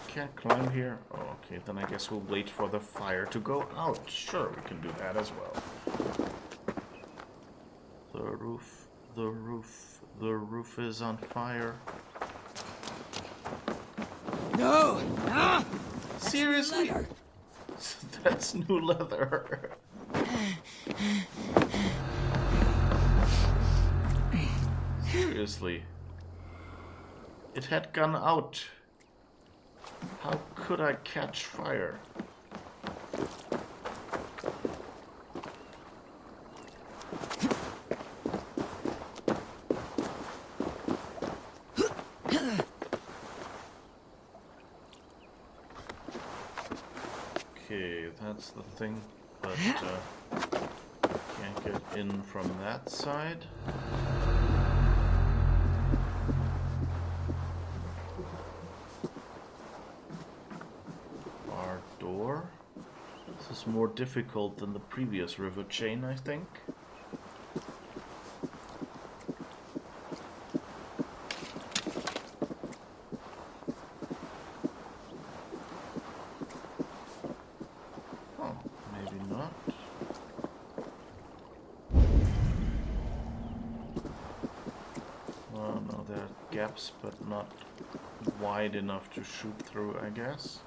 Can't climb here? Oh, okay, then I guess we'll wait for the fire to go out. Sure, we can do that as well. The roof is on fire. No! Ah! Seriously? That's new leather. Seriously. It had gone out. How could I catch fire? Okay, that's the thing, but can't get in from that side. This is more difficult than the previous river chain, I think. Oh, maybe not. Oh no, there are gaps, but not wide enough to shoot through, I guess.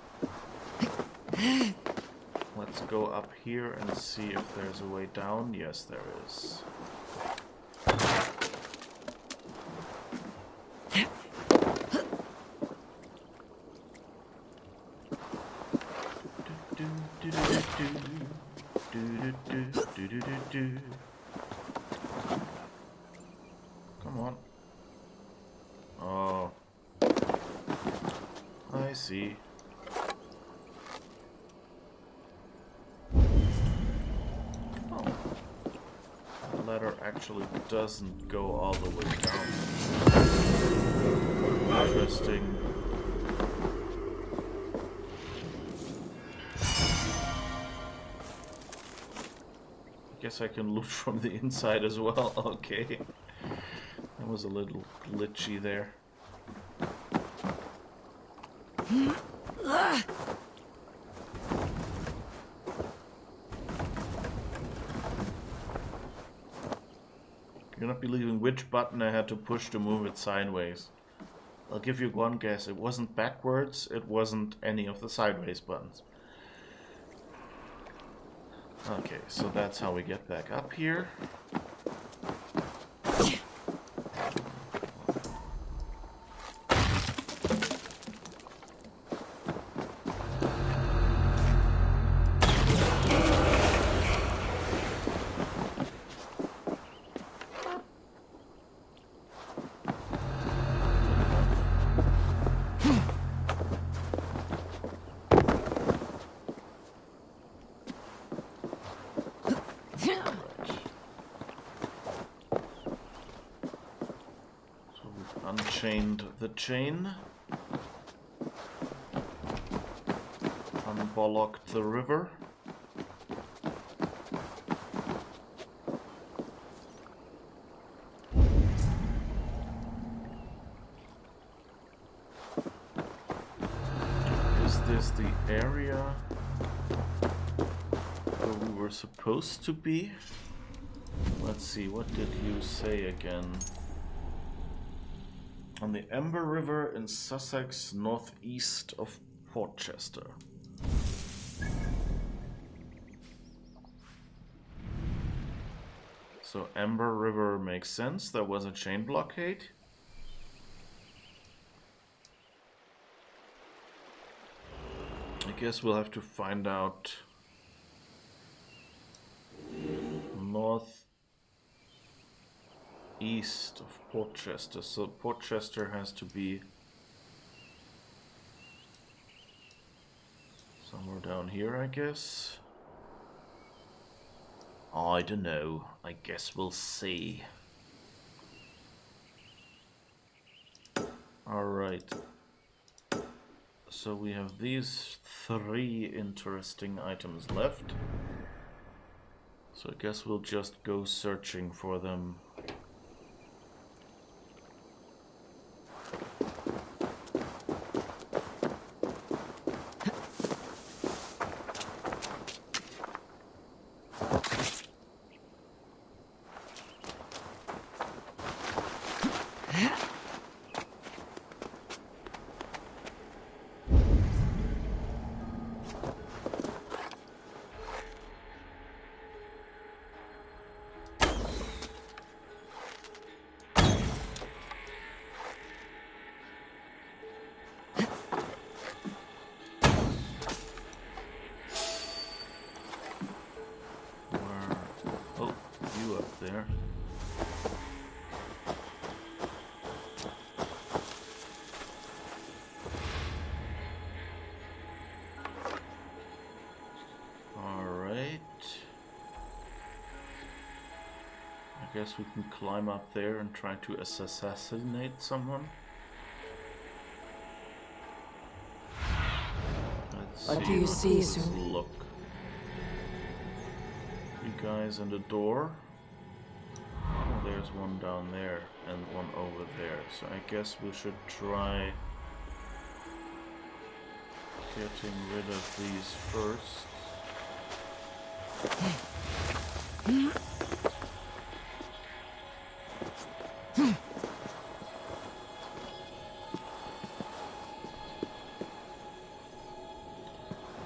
Let's go up here and see if there's a way down. Yes, there is. Come on. Oh. I see. Actually doesn't go all the way down. Interesting. Guess I can loot from the inside as well. Okay. That was a little glitchy there. You're not believing which button I had to push to move it sideways. I'll give you one guess. It wasn't backwards, it wasn't any of the sideways buttons. Okay, so that's how we get back up here. Unchained the chain, unbollocked the river. is the area where we were supposed to be. Let's see, what did you say again? On the Ember River in Sussex, northeast of Portchester. So Ember River makes sense. There was a chain blockade. I guess we'll have to find out northeast of Portchester. So Portchester has to be somewhere down here, I guess. I don't know. I guess we'll see. Alright. So we have these 3 interesting items left. So I guess we'll just go searching for them. There. All right. I guess we can climb up there and try to assassinate someone. What do you see, sir? Look. You guys in the door. Oh, there's one down there and one over there. So I guess we should try getting rid of these first.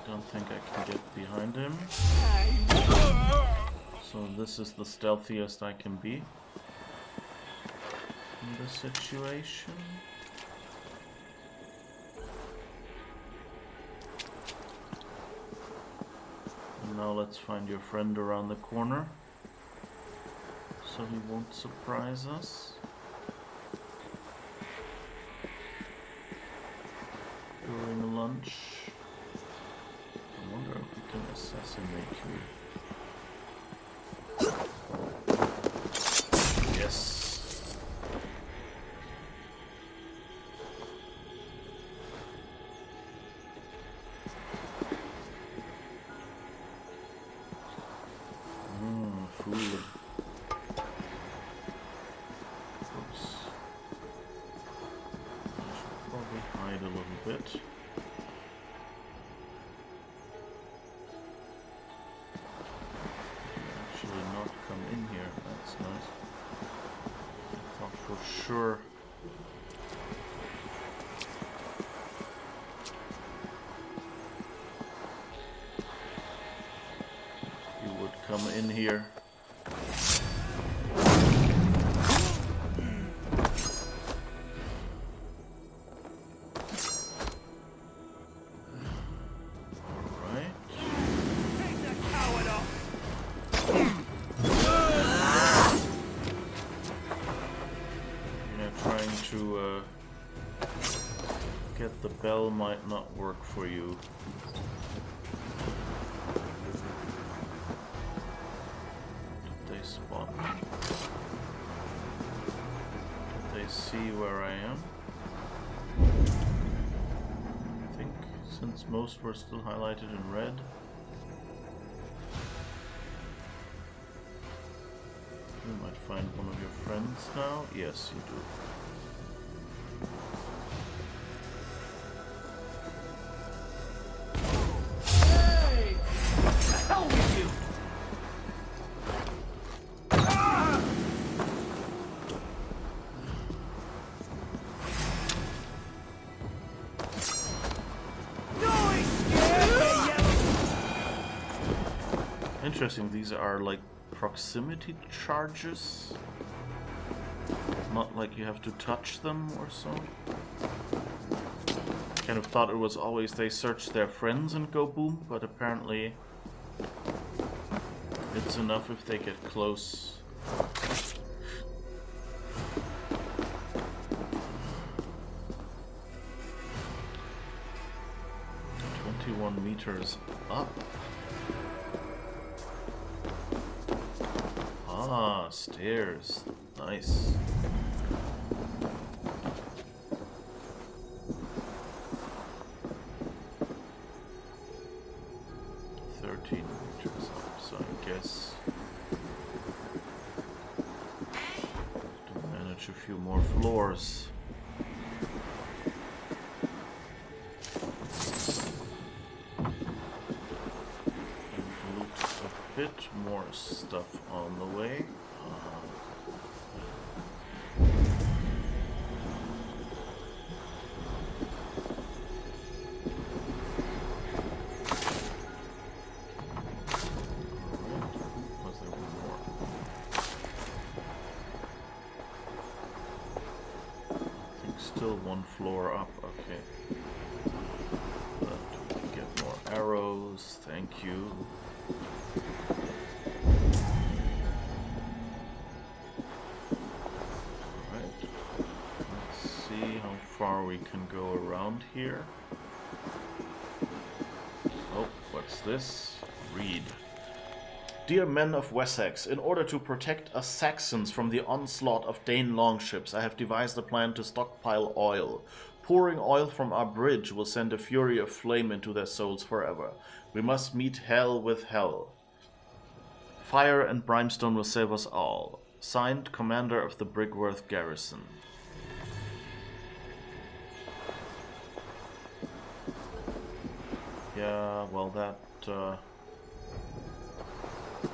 Don't think I can get behind him. So this is the stealthiest I can be in this situation. And now let's find your friend around the corner so he won't surprise us. During lunch. I wonder if we can assassinate you. Yes. Fool. Oops. I should probably hide a little bit. Actually not come in here, that's nice. I thought for sure you would come in here. Get the bell might not work for you. Did they spot me? Did they see where I am? I think since most were still highlighted in red. You might find one of your friends now. Yes, you do. interesting. These are like proximity charges. Not like you have to touch them or so. Kind of thought it was always they search their friends and go boom, but apparently it's enough if they get close. 21 meters up. Ah, stairs. Nice. So I guess to manage a few more floors. And loot a bit more stuff on the way. Still one floor up, okay. But we can get more arrows, thank you. Alright, let's see how far we can go around here. Oh, what's this? Read. Dear men of Wessex, in order to protect us Saxons from the onslaught of Dane longships, I have devised a plan to stockpile oil. Pouring oil from our bridge will send a fury of flame into their souls forever. We must meet hell with hell. Fire and brimstone will save us all. Signed, Commander of the Brigworth Garrison. Yeah, well that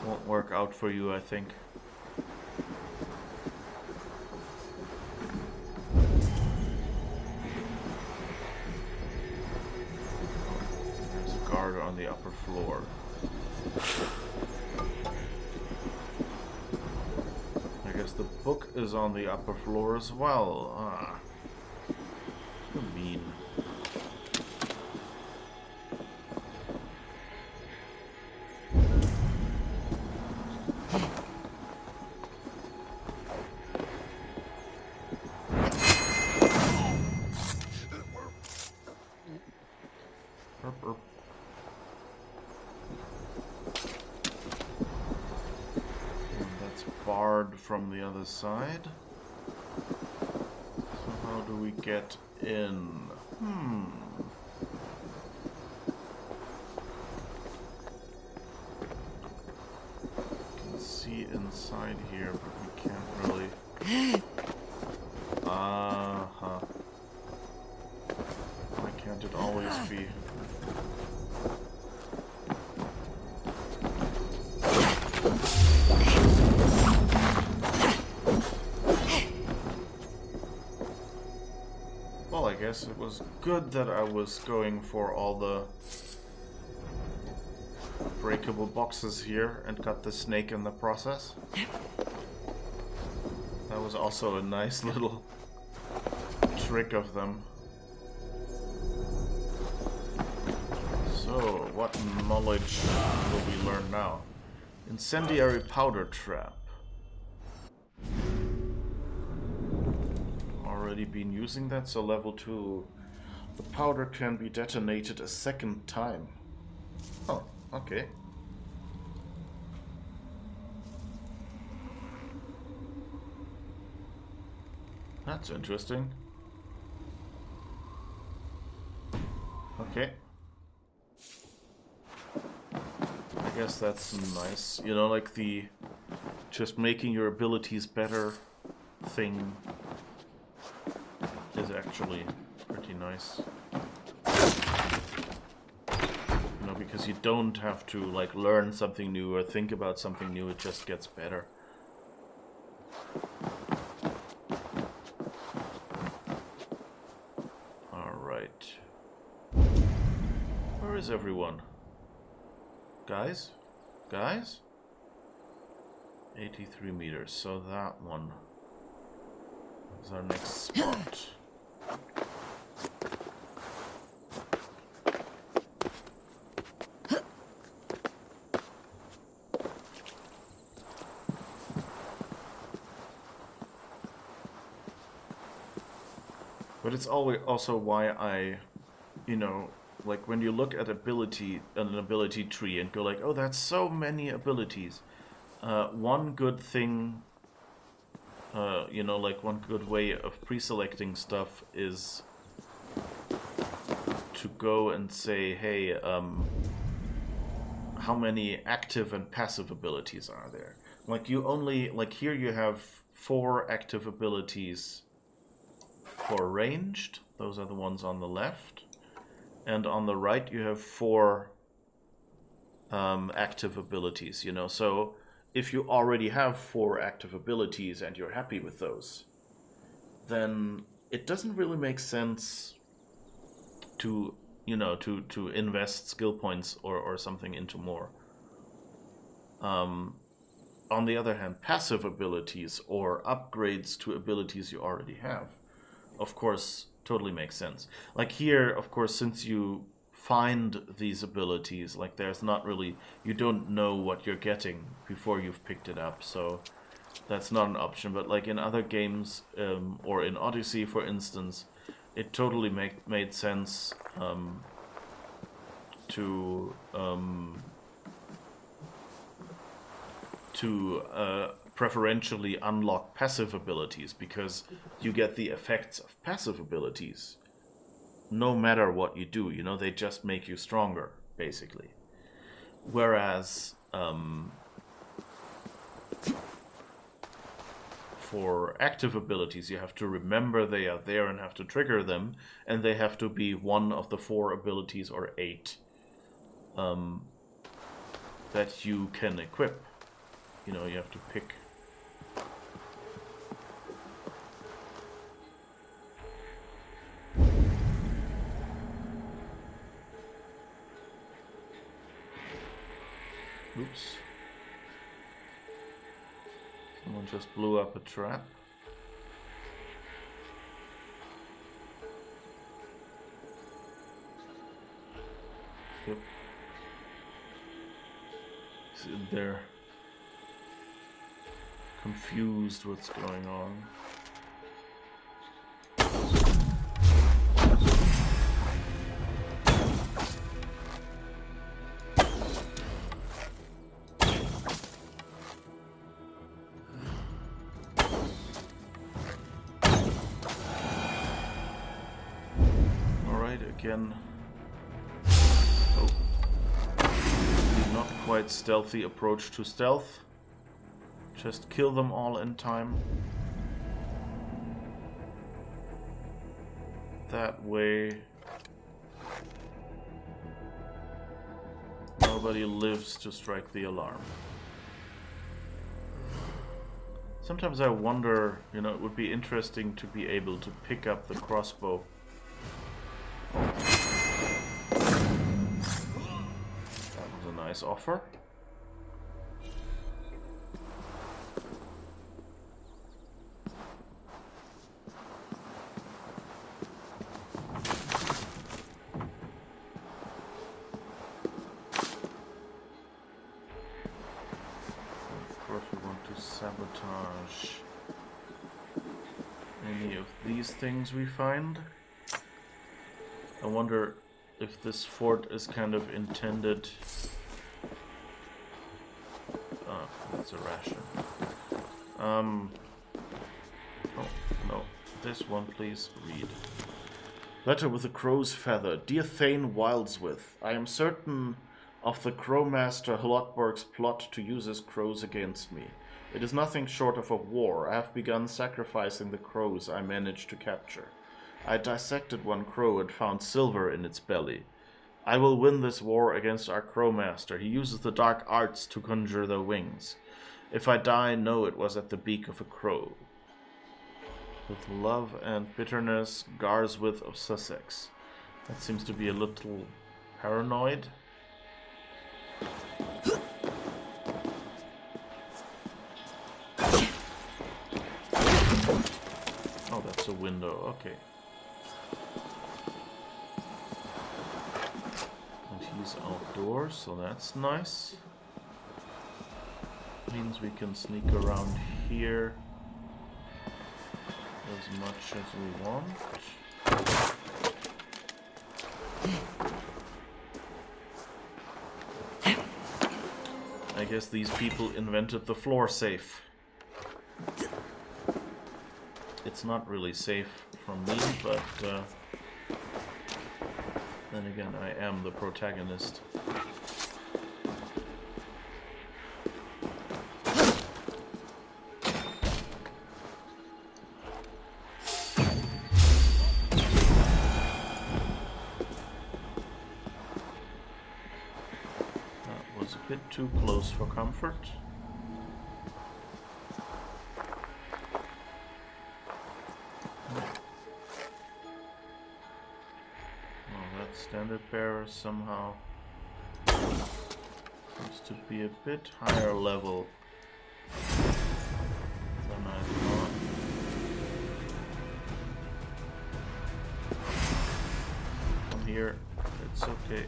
won't work out for you, I think. There's a guard on the upper floor. I guess the book is on the upper floor as well. Ah. You're mean. From the other side. So how do we get in? Can see inside here, but we can't really. Why can't it always be? Well, I guess it was good that I was going for all the breakable boxes here and got the snake in the process. That was also a nice little trick of them. So, what knowledge will we learn now? Incendiary powder trap. Already been using that, so level 2. The powder can be detonated a second time. Oh, okay. That's interesting. Okay. I guess that's nice. You know, like the just making your abilities better thing is actually pretty nice. You know, because you don't have to like learn something new or think about something new, it just gets better. Alright. Where is everyone? Guys? guys. 83 meters, so that one is our next spot. But it's always also why I, you know, like when you look at an ability tree and go like, oh, that's so many abilities. One good thing, you know, like one good way of pre-selecting stuff is to go and say, hey, how many active and passive abilities are there? Like you only, like here you have 4 active abilities for ranged. Those are the ones on the left. And on the right you have 4 active abilities, you know. So if you already have 4 active abilities and you're happy with those, then it doesn't really make sense to, you know, to invest skill points or something into more. On the other hand, passive abilities or upgrades to abilities you already have, of course, totally makes sense. Like here, of course, since you find these abilities, like there's not really, you don't know what you're getting before you've picked it up, so that's not an option. But like in other games, or in Odyssey, for instance, it totally made sense to preferentially unlock passive abilities, because you get the effects of passive abilities no matter what you do, you know, they just make you stronger, basically. Whereas for active abilities, you have to remember they are there and have to trigger them, and they have to be one of the 4 abilities or 8 that you can equip. You know, you have to pick. Oops. Someone just blew up a trap. Yep. He's in there. Confused what's going on. Alright, again. Oh. Not quite stealthy approach to stealth. Just kill them all in time. That way nobody lives to strike the alarm. Sometimes I wonder, you know, it would be interesting to be able to pick up the crossbow. That was a nice offer. Sabotage any of these things we find. I wonder if this fort is kind of intended. Ah, that's a ration. Oh no, this one please. Read. Letter with a crow's feather. Dear Thane Wildswith, I am certain of the Crowmaster Hlotberg's plot to use his crows against me. It is nothing short of a war. I have begun sacrificing the crows I managed to capture. I dissected one crow and found silver in its belly. I will win this war against our Crowmaster. He uses the dark arts to conjure their wings. If I die, know it was at the beak of a crow. With love and bitterness, Garswith of Sussex. That seems to be a little paranoid. It's a window, okay. And he's outdoors, so that's nice. Means we can sneak around here as much as we want. I guess these people invented the floor safe. It's not really safe from me, but then again, I am the protagonist. Too close for comfort. Well, that standard bearer somehow seems to be a bit higher level than I thought. From here, it's okay.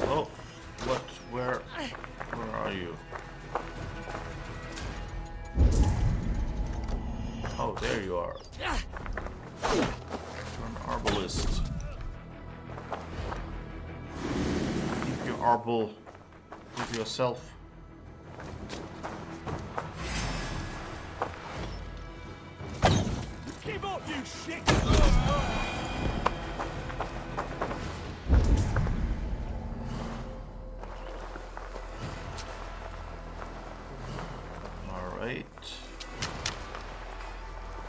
Oh, what? Where are you? Oh, there you are. You're an arbalist. Keep your arbal with yourself. Give up, you shit! Alright.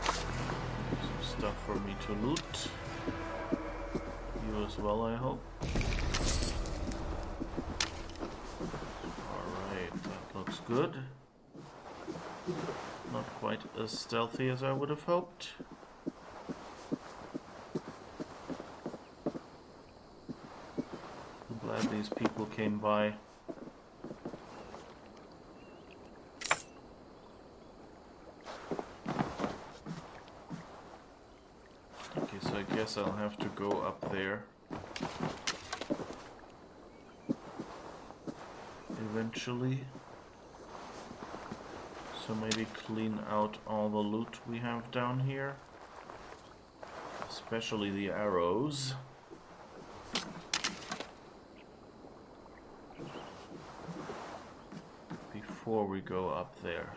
Some stuff for me to loot. You as well, I hope. Alright, that looks good. Not quite as stealthy as I would have hoped. I'm glad these people came by. Okay, so I guess I'll have to go up there eventually. So maybe clean out all the loot we have down here, especially the arrows. Before we go up there.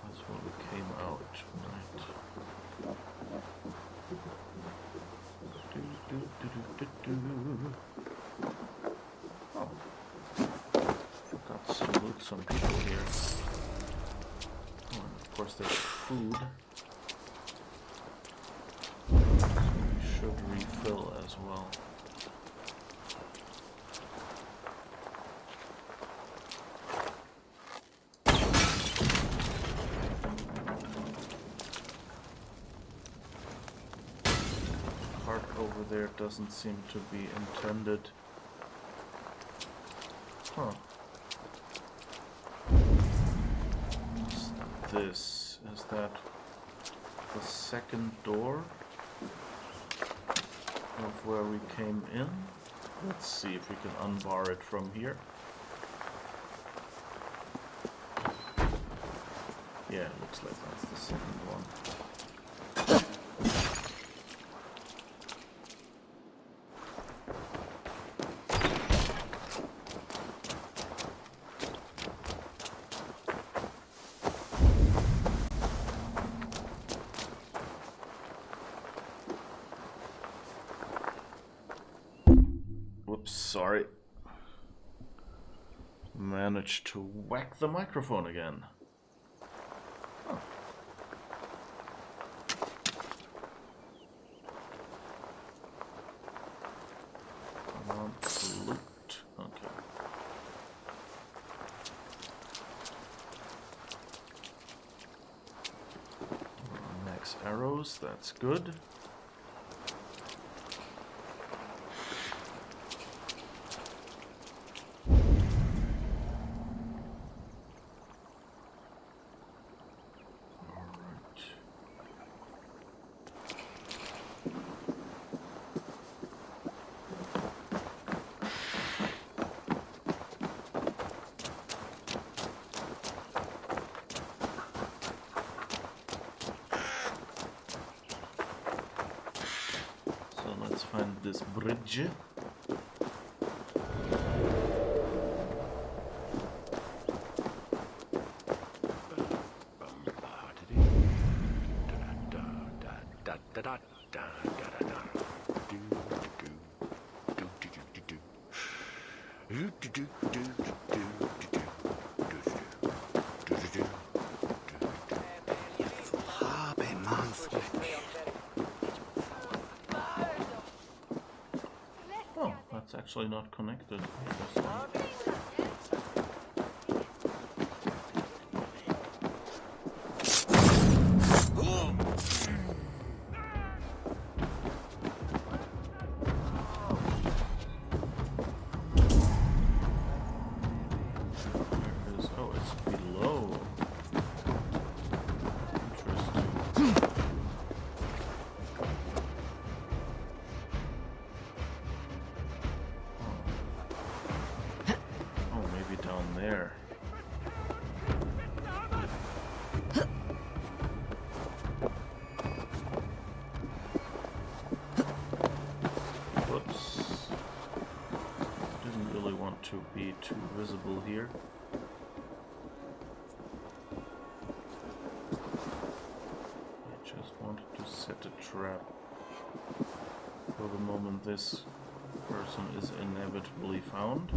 That's what we came out, right? Oh, forgot to loot some people here. Oh, and of course there's food. So we should refill as well. Over there doesn't seem to be intended. Huh. What's this? Is that the second door of where we came in? Let's see if we can unbar it from here. Yeah, it looks like that's the second one. Sorry. Managed to whack the microphone again. Oh. Come on, loot. Okay. arrows, that's good. Let's find this bridge. Oh, that's actually not connected. Oh, it's below. Interesting. Oh, maybe down there. Whoops. Didn't really want to be too visible here. Set a trap for the moment this person is inevitably found.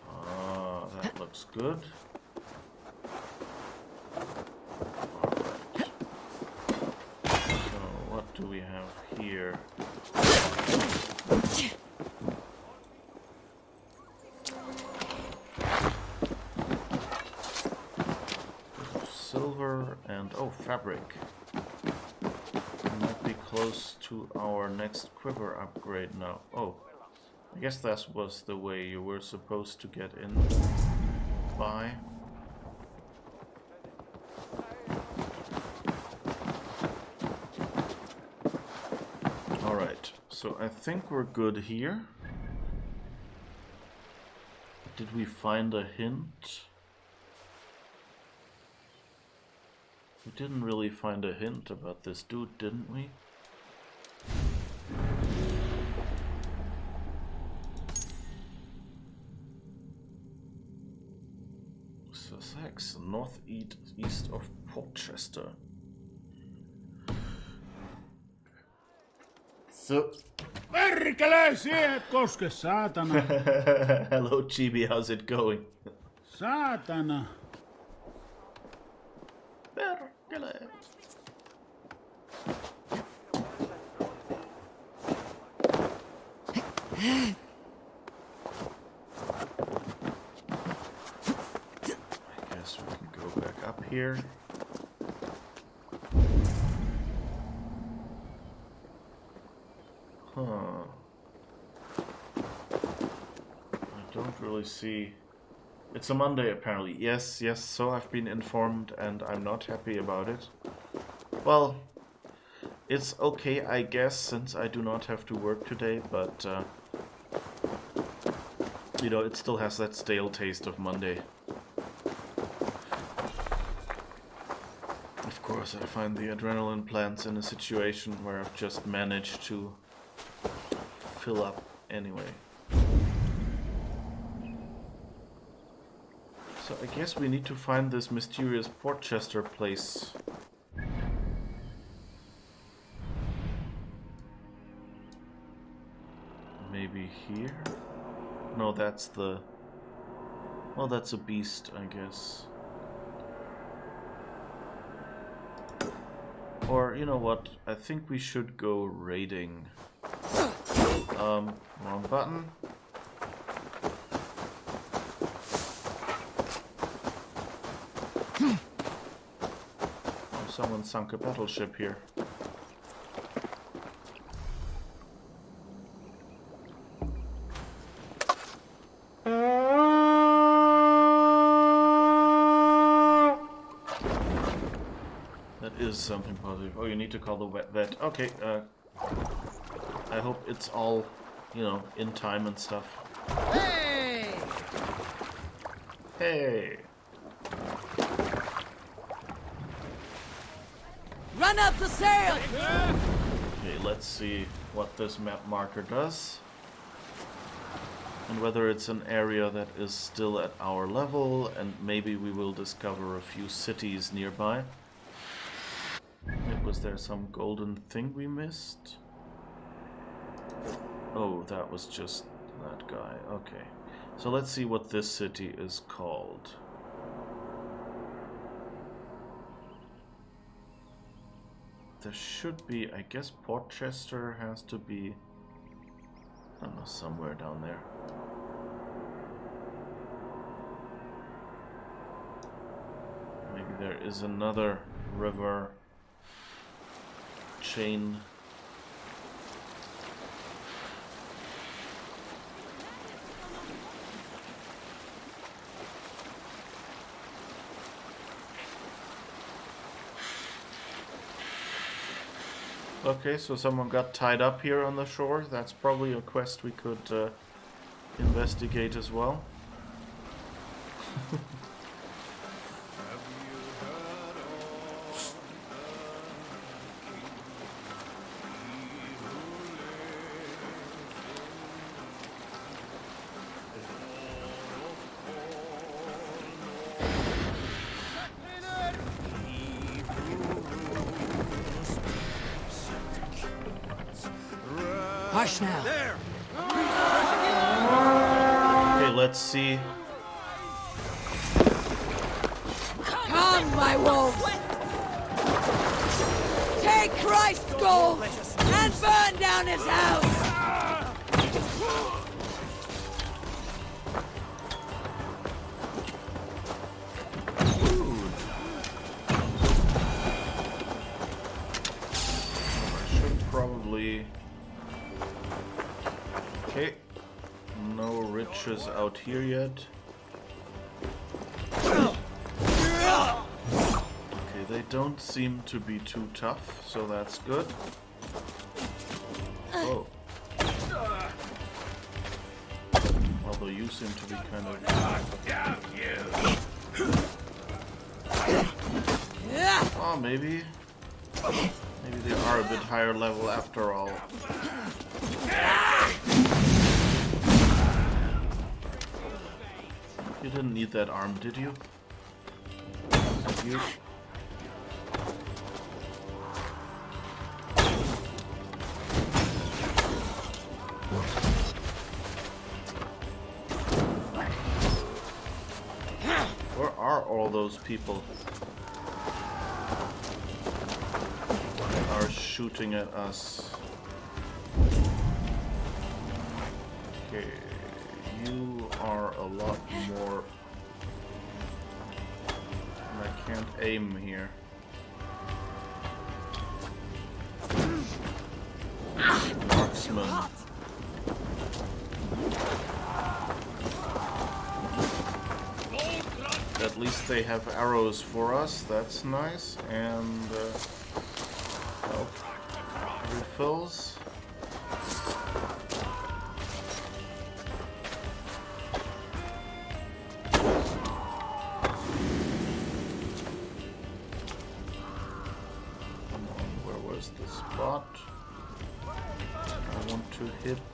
Ah, that looks good. Alright. So what do we have here? Silver and oh, fabric. We might be close to our next quiver upgrade now. Oh, I guess that was the way you were supposed to get in by. Alright, so I think we're good here. Did we find a hint? We didn't really find a hint about this dude, didn't we? Sussex, northeast of Portchester. So... Perkele, siihen koske, saatana! Hello, Chibi, how's it going? Saatana! Perkele! I guess we can go back up here. Huh. I don't really see... It's a Monday apparently. Yes, so I've been informed and I'm not happy about it. Well, it's okay I guess since I do not have to work today, but you know, it still has that stale taste of Monday. Of course, I find the adrenaline plants in a situation where I've just managed to fill up anyway. So I guess we need to find this mysterious Portchester place. Maybe here? No, that's the... Well, that's a beast, I guess. Or, you know what? I think we should go raiding. Wrong button. Oh, someone sunk a battleship here. That is something positive. Oh, you need to call the vet. Okay, I hope it's all, you know, in time and stuff. Hey! Hey! Run up the sail! Okay, let's see what this map marker does. And whether it's an area that is still at our level, and maybe we will discover a few cities nearby. Was there some golden thing we missed? Oh, that was just that guy. Okay. So let's see what this city is called. There should be, I guess Portchester has to be, I don't know, somewhere down there. Maybe there is another river chain. Okay, so someone got tied up here on the shore. That's probably a quest we could investigate as well. Hush now. Okay, let's see. Come, my wolves! Take Christ's gold and burn down his house! I should probably... Okay, no riches out here yet. Okay, they don't seem to be too tough, so that's good. Oh. Although you seem to be kind of... Oh, maybe they are a bit higher level after all. You didn't need that arm, did you? Did you? Where are all those people that are shooting at us? Okay. You are a lot more... I can't aim here. Marksman. At least they have arrows for us, that's nice. And health refills. The spot I want to hit.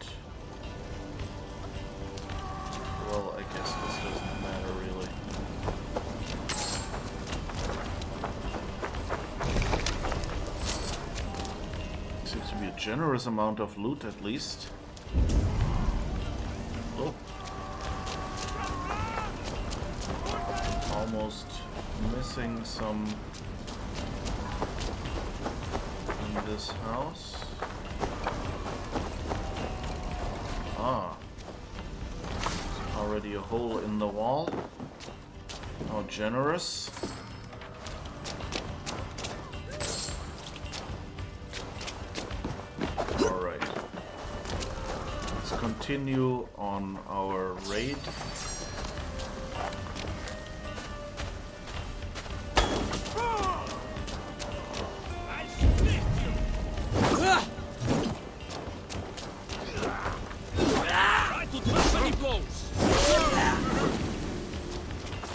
Well, I guess this doesn't matter really. Seems to be a generous amount of loot at least. Oh. Almost missing some in this house. Ah. Already a hole in the wall. How generous. Alright. Let's continue on our raid.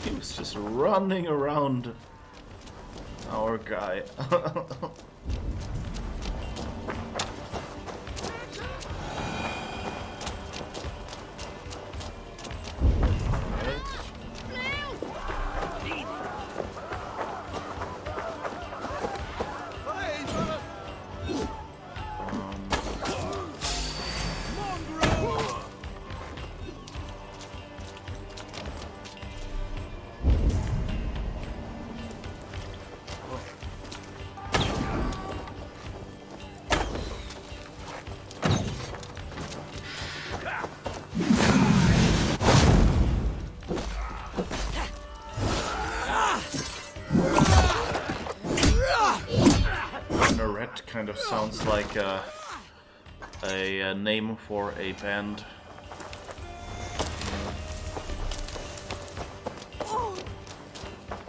He was just running around our guy. Kind of sounds like a name for a band.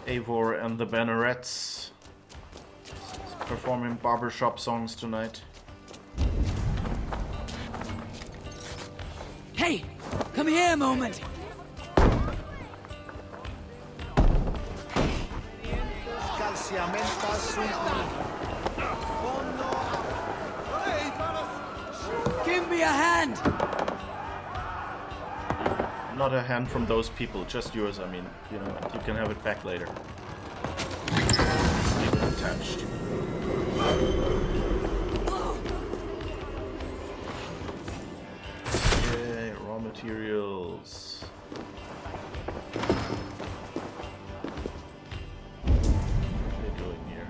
Eivor and the Bannerets performing barbershop songs tonight. Hey, come here a moment. Give me a hand! Not a hand from those people, just yours. I mean, you know, you can have it back later. Leave it attached. Yay, raw materials. What are they doing here?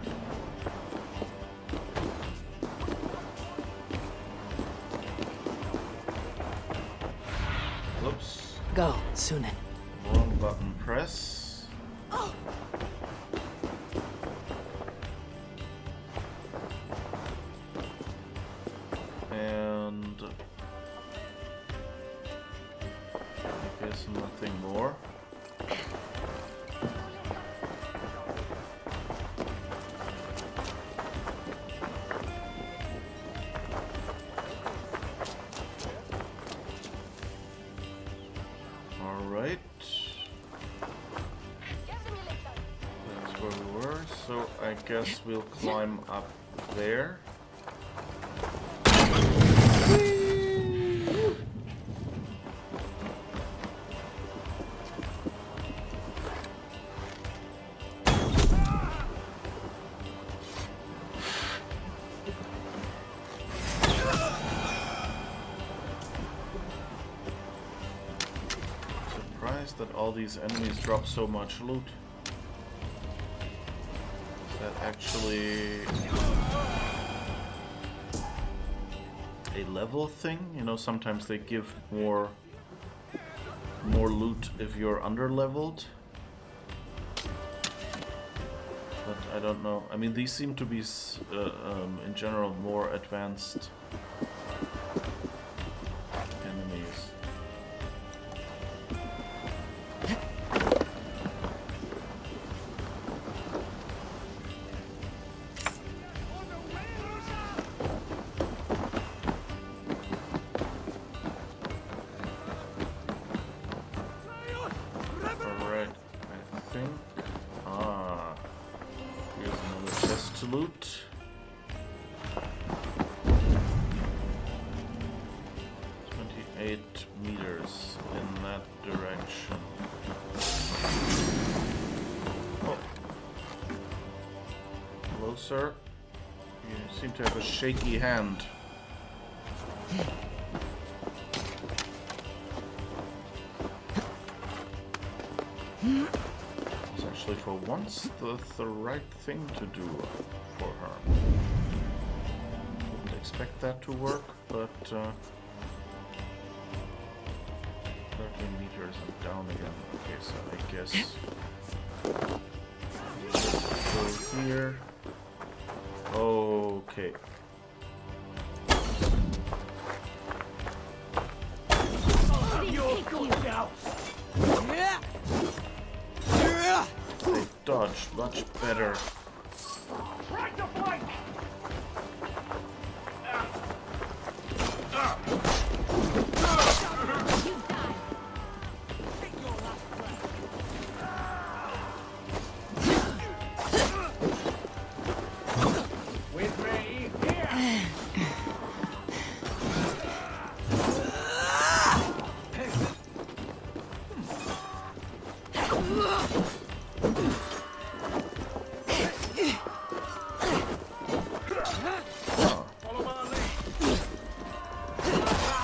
Whoops. Go, Sunan. Wrong button press. And I guess nothing more. Alright. That's where we were, so I guess we'll climb up there. Surprised that all these enemies drop so much loot. Is that actually a level thing? You know, sometimes they give more loot if you're under-leveled. But I don't know. I mean, these seem to be, in general, more advanced enemies. Alright, I think... Ah, here's another chest to loot. Meters in that direction. Oh. Hello, sir. You seem to have a shaky hand. It's actually for once the right thing to do for her. Wouldn't expect that to work, but 30 meters and down again. Okay, so I guess go here. Okay. They dodged much better.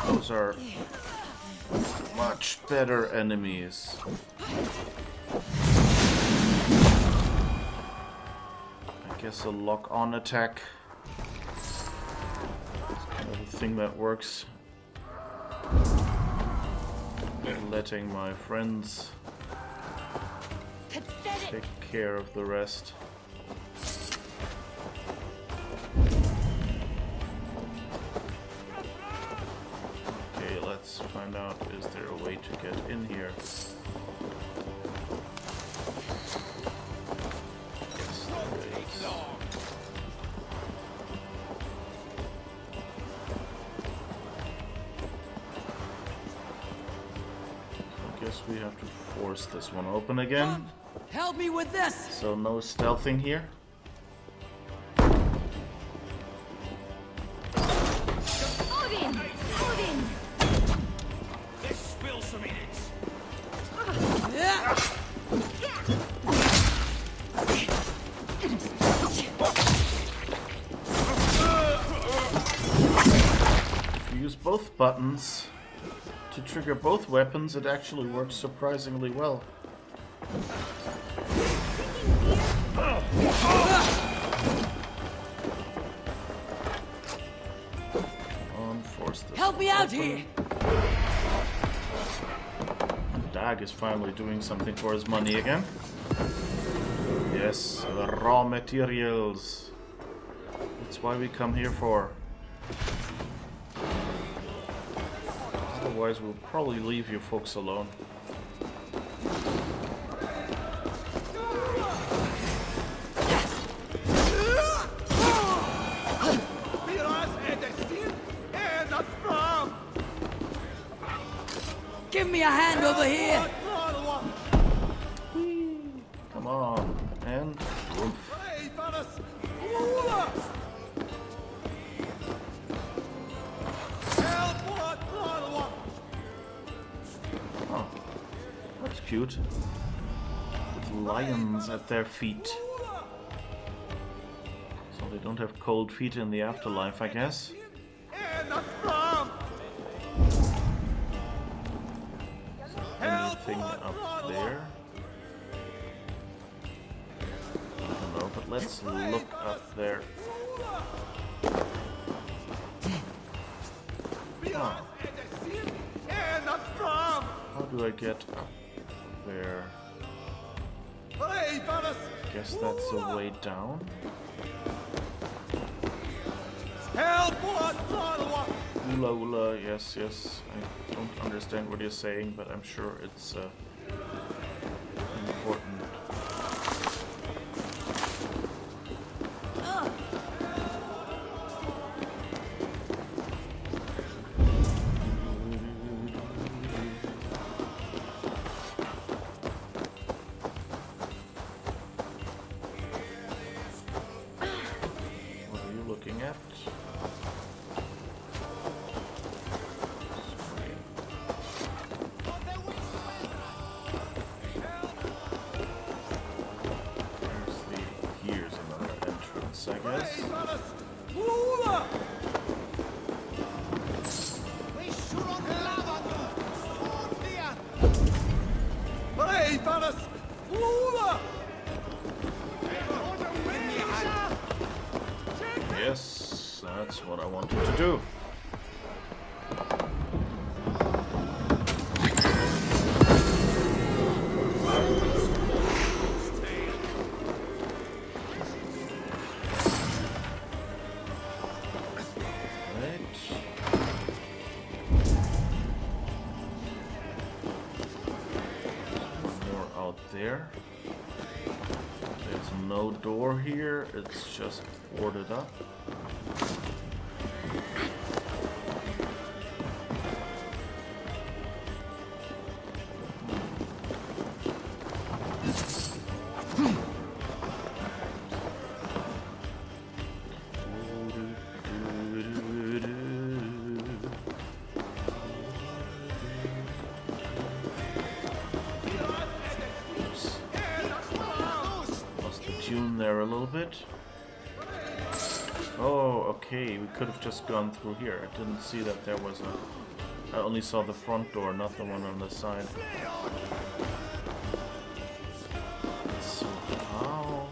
Those are much better enemies. I guess a lock-on attack is kind of a thing that works. Letting my friends take care of the rest. Okay, let's find out, is there a way to get in here? Yes, there is. I guess we have to force this one open again. Help me with this! So no stealthing here. Odin! Odin! Let's spill some idiots. If you use both buttons to trigger both weapons, it actually works surprisingly well. Force this Help me out open. here! Dag is finally doing something for his money again. Yes, the raw materials. That's why we come here for. Otherwise, we'll probably leave you folks alone. Give me a hand over here! Come on, and oof. Oh, that's cute. With lions at their feet. So they don't have cold feet in the afterlife, I guess. Anything up there? I don't know, but let's look up there. Huh. How do I get up there? Guess that's a way down. Ula ula, yes, yes. I don't understand what you're saying, but I'm sure it's important. What are you looking at? I guess. Yes, that's what I wanted to do. no door here, it's just boarded up. There a little bit. Oh, okay, we could have just gone through here. I didn't see that there was a... I only saw the front door, not the one on the side. So how...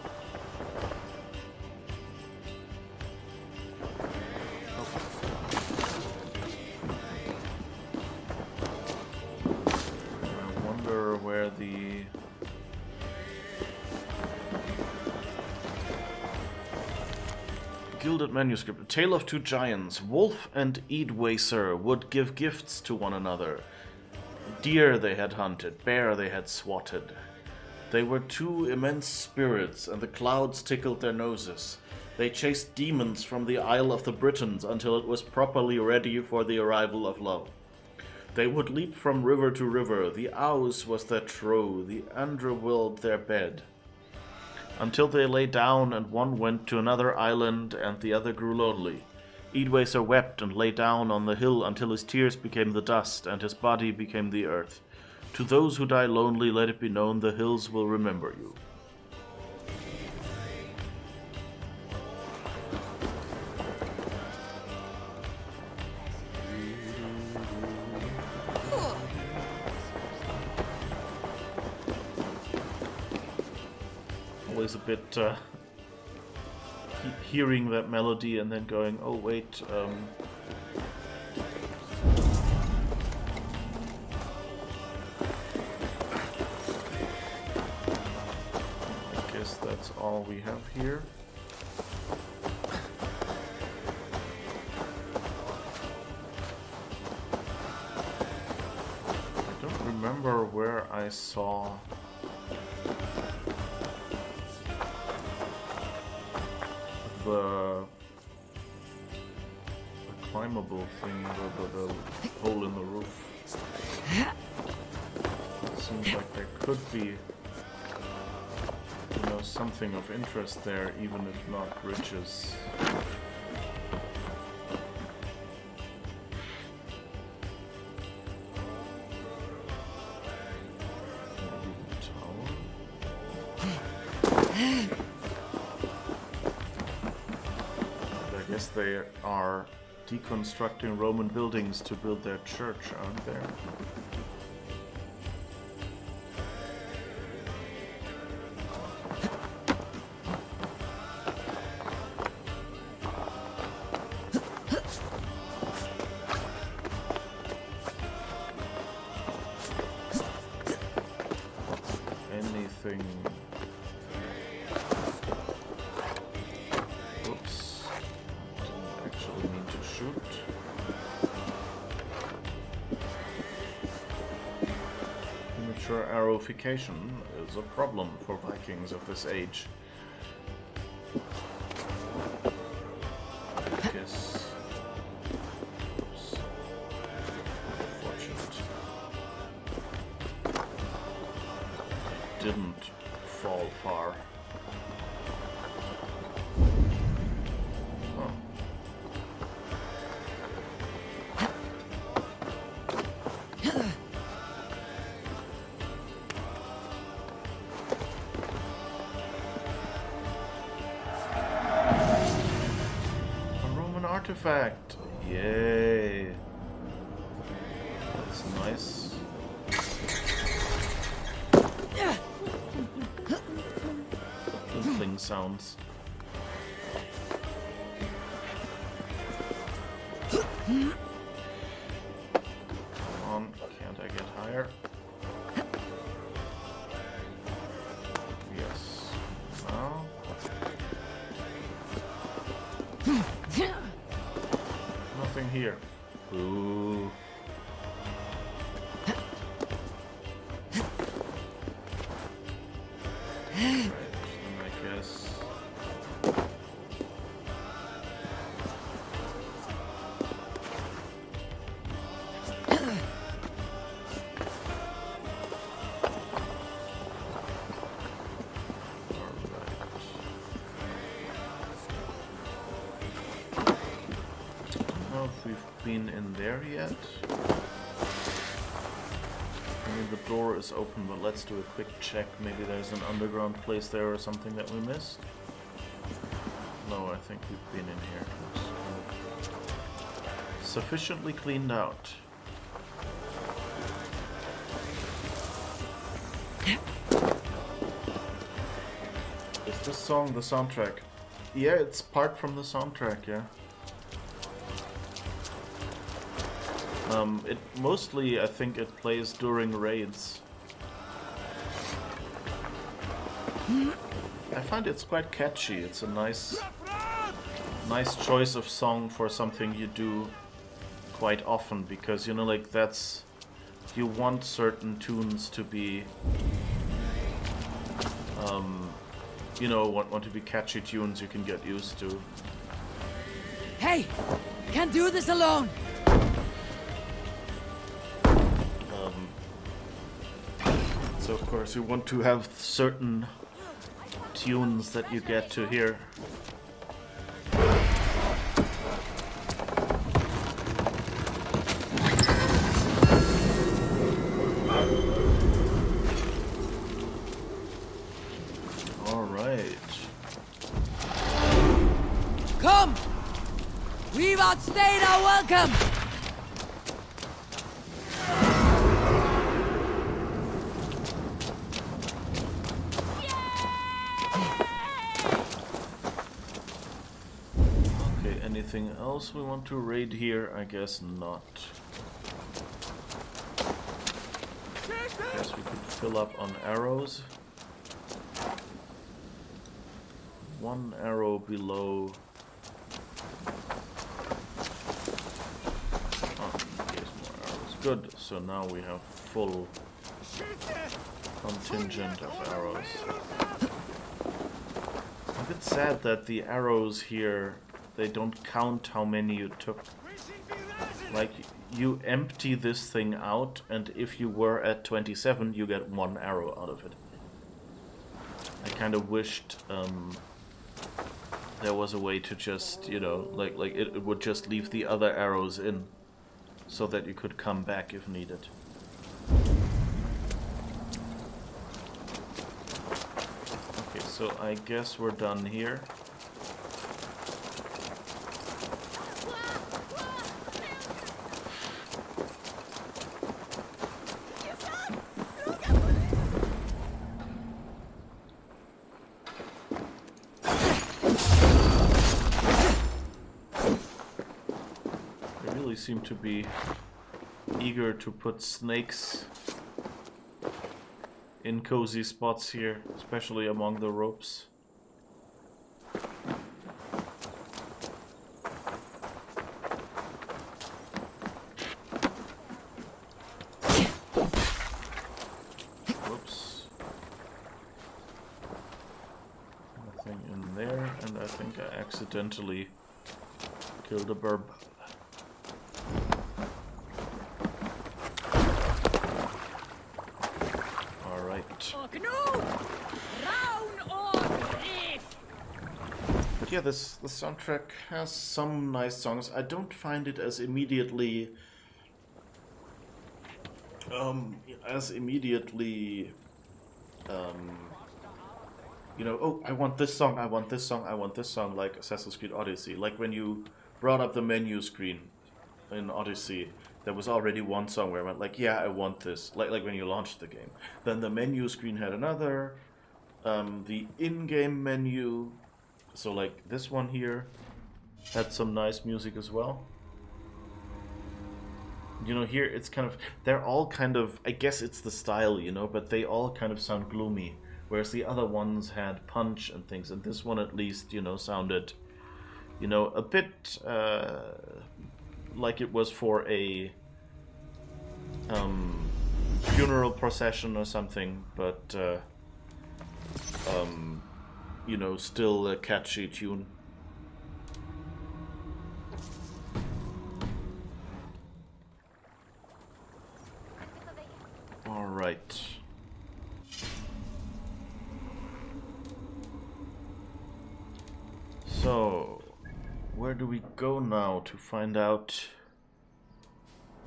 I wonder where the... Gilded manuscript. A tale of two giants. Wolf and Eadwacer would give gifts to one another. Deer they had hunted, bear they had swatted. They were two immense spirits, and the clouds tickled their noses. They chased demons from the Isle of the Britons until it was properly ready for the arrival of love. They would leap from river to river. The Ouse was their trow, the Underworld their bed. Until they lay down, and one went to another island, and the other grew lonely. Eadwacer wept and lay down on the hill until his tears became the dust, and his body became the earth. To those who die lonely, let it be known the hills will remember you. Always a bit hearing that melody and then going, oh wait, I guess that's all we have here. I don't remember where I saw the climbable thing, the hole in the roof. It seems like there could be, you know, something of interest there, even if not riches. They are deconstructing Roman buildings to build their church, aren't they? Anything... Arrowification is a problem for Vikings of this age. I guess. Oops. Unfortunate. Didn't fall far. Artifact! Yay! That's nice. Tinkling sounds. Come on, can't I get higher? Yes. Now. Nothing here. Ooh. Right, then I guess if we've been in there yet. I mean, the door is open, but let's do a quick check. Maybe there's an underground place there or something that we missed. No, I think we've been in here. Sufficiently cleaned out. Is this song the soundtrack? Yeah, it's part from the soundtrack, yeah. It mostly, I think, it plays during raids. I find it's quite catchy. It's a nice choice of song for something you do quite often, because, you know, like, that's... You want certain tunes to be... you know, want to be catchy tunes you can get used to. Hey! Can't do this alone! So of course you want to have certain tunes that you get to hear. Come! We've outstayed our welcome! Okay, anything else we want to raid here? I guess not. Guess we could fill up on arrows. One arrow below. Oh, here's more arrows. Good. So now we have full contingent of arrows. A bit sad that the arrows here, they don't count how many you took. Like, you empty this thing out, and if you were at 27, you get one arrow out of it. I kind of wished there was a way to just, you know, like it would just leave the other arrows in, so that you could come back if needed. Okay, so I guess we're done here. Seem to be eager to put snakes in cozy spots here, especially among the ropes. Whoops. Nothing in there, and I think I accidentally killed a burb. But yeah, the soundtrack has some nice songs. I don't find it as immediately you know, oh, I want this song, I want this song, I want this song, like Assassin's Creed Odyssey. Like when you brought up the menu screen in Odyssey, there was already one song where I went like, yeah, I want this. Like when you launched the game. Then the menu screen had another. The in-game menu, so like this one here, had some nice music as well. You know, here it's kind of, they're all kind of, I guess it's the style, you know, but they all kind of sound gloomy. Whereas the other ones had punch and things, and this one at least, you know, sounded, you know, a bit like it was for a funeral procession or something, but you know, still a catchy tune. All right. So where do we go now to find out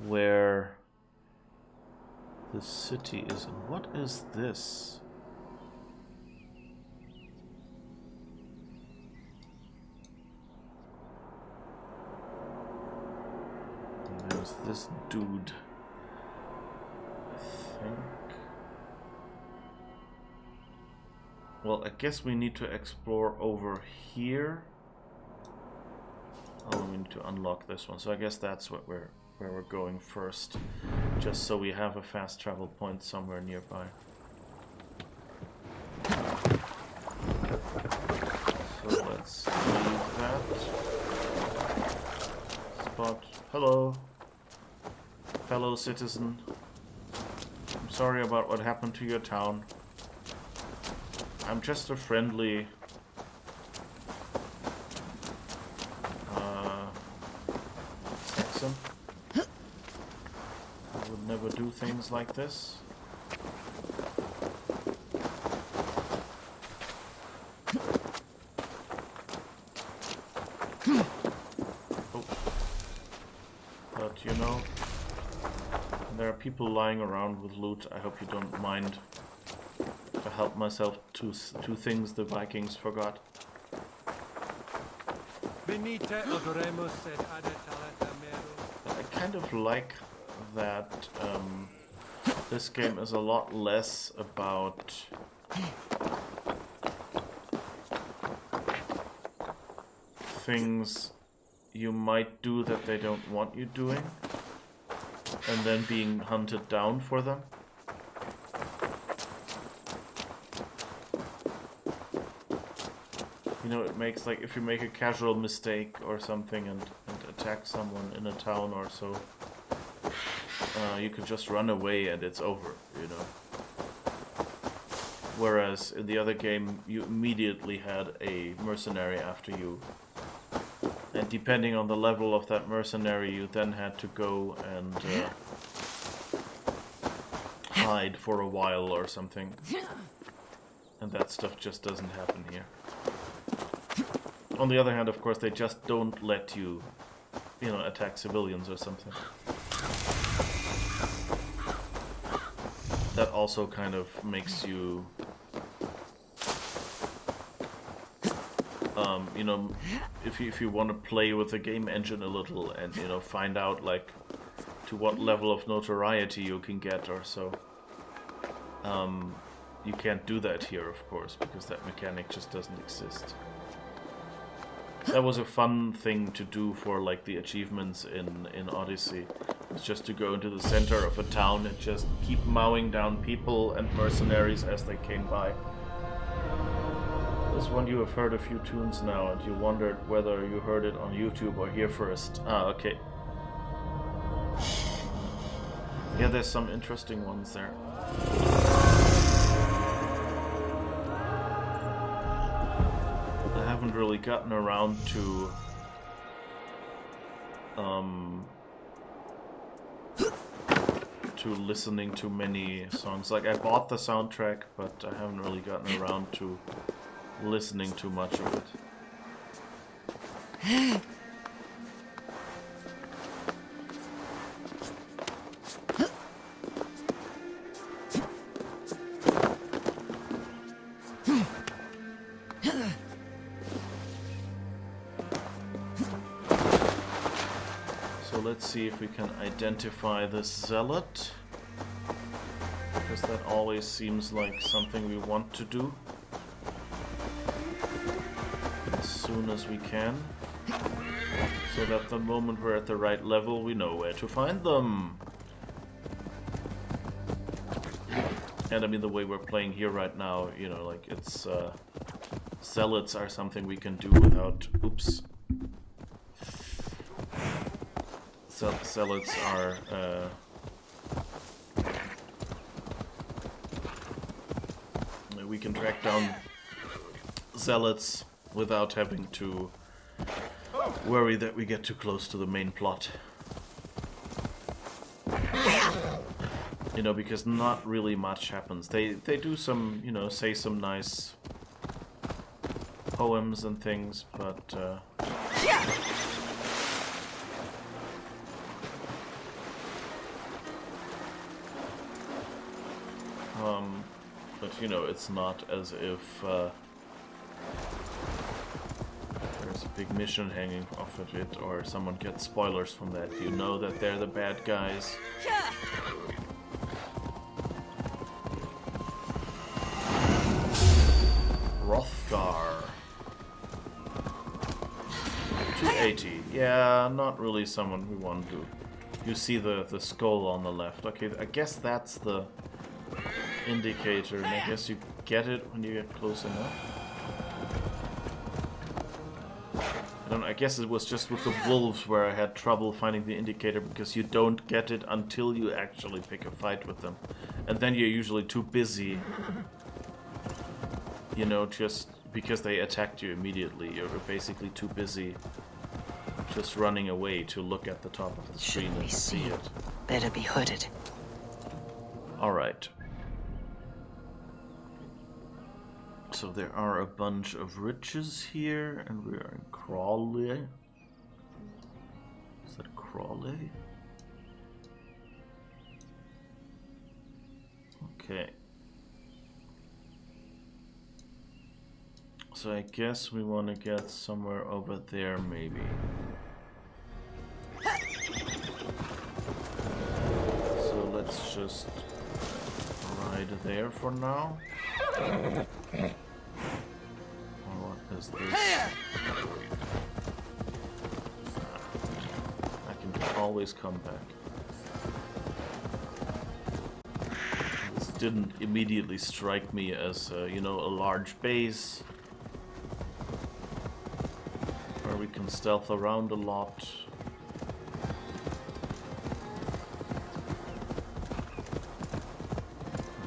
where the city is? And what is this? And there's this dude, I think. Well, I guess we need to explore over here. Oh, we need to unlock this one. So I guess that's what where we're going first, just so we have a fast travel point somewhere nearby. So let's leave that spot. Hello, fellow citizen. I'm sorry about what happened to your town. I'm just a friendly Saxon. I would never do things like this. Oh. But you know, there are people lying around with loot. I hope you don't mind if I help myself to things the Vikings forgot. I kind of like that this game is a lot less about things you might do that they don't want you doing and then being hunted down for them. You know, it makes, like, if you make a casual mistake or something and attack someone in a town or so, you can just run away and it's over, you know. Whereas in the other game, you immediately had a mercenary after you. And depending on the level of that mercenary, you then had to go and hide for a while or something. And that stuff just doesn't happen here. On the other hand, of course, they just don't let you, you know, attack civilians or something. That also kind of makes you, you know, if you want to play with the game engine a little and, you know, find out, like, to what level of notoriety you can get or so. You can't do that here, of course, because that mechanic just doesn't exist. That was a fun thing to do for, like, the achievements in Odyssey. It's just to go into the center of a town and just keep mowing down people and mercenaries as they came by. This one you have heard a few tunes now, and you wondered whether you heard it on YouTube or here first. Ah, okay. Yeah, there's some interesting ones there. I haven't really gotten around to listening to many songs. Like, I bought the soundtrack, but I haven't really gotten around to listening to much of it. Let's see if we can identify this zealot, because that always seems like something we want to do as soon as we can, so that the moment we're at the right level we know where to find them. And I mean, the way we're playing here right now, you know, like, it's zealots are something we can do without, oops. Zealots are we can track down zealots without having to worry that we get too close to the main plot. You know, because not really much happens. They do some, you know, say some nice poems and things, but But you know, it's not as if there's a big mission hanging off of it, or someone gets spoilers from that. You know that they're the bad guys. Hrothgar. 280. Yeah, not really someone we want to. You see the skull on the left. Okay, I guess that's the indicator, and I guess you get it when you get close enough. I don't know, I guess it was just with the wolves where I had trouble finding the indicator, because you don't get it until you actually pick a fight with them. And then you're usually too busy, you know, just because they attacked you immediately. You're basically too busy just running away to look at the top of the screen and see it. Better be hooded. Alright. So there are a bunch of riches here, and we are in Crawley. Is that Crawley? Okay. So I guess we want to get somewhere over there, maybe. So let's just ride there for now. What is this? I can always come back. This didn't immediately strike me as, you know, a large base where we can stealth around a lot.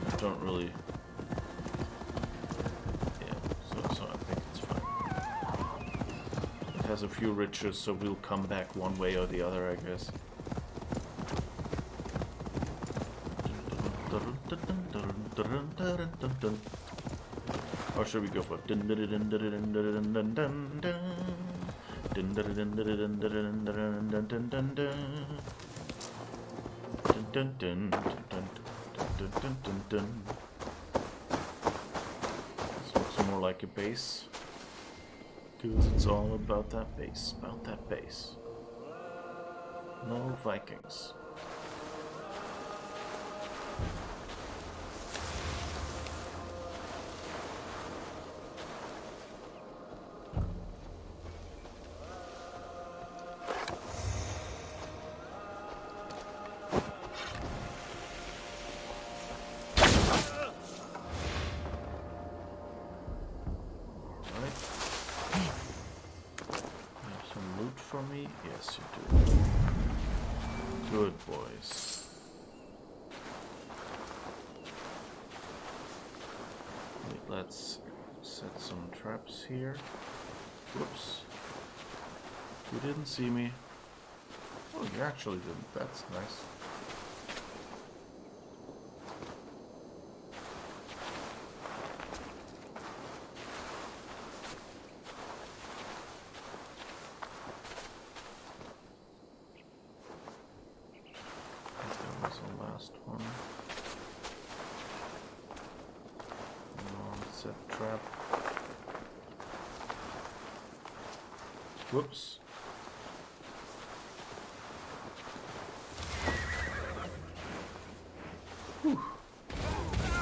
I don't really. So I think it's fine. It has a few riches, so we'll come back one way or the other, I guess. Or should we go for This looks more like a base, because it's all about that base, No Vikings. Yes, you do. Good boys. Wait, let's set some traps here. Whoops. You didn't see me. Oh, you actually didn't. That's nice. Whoops. Whew.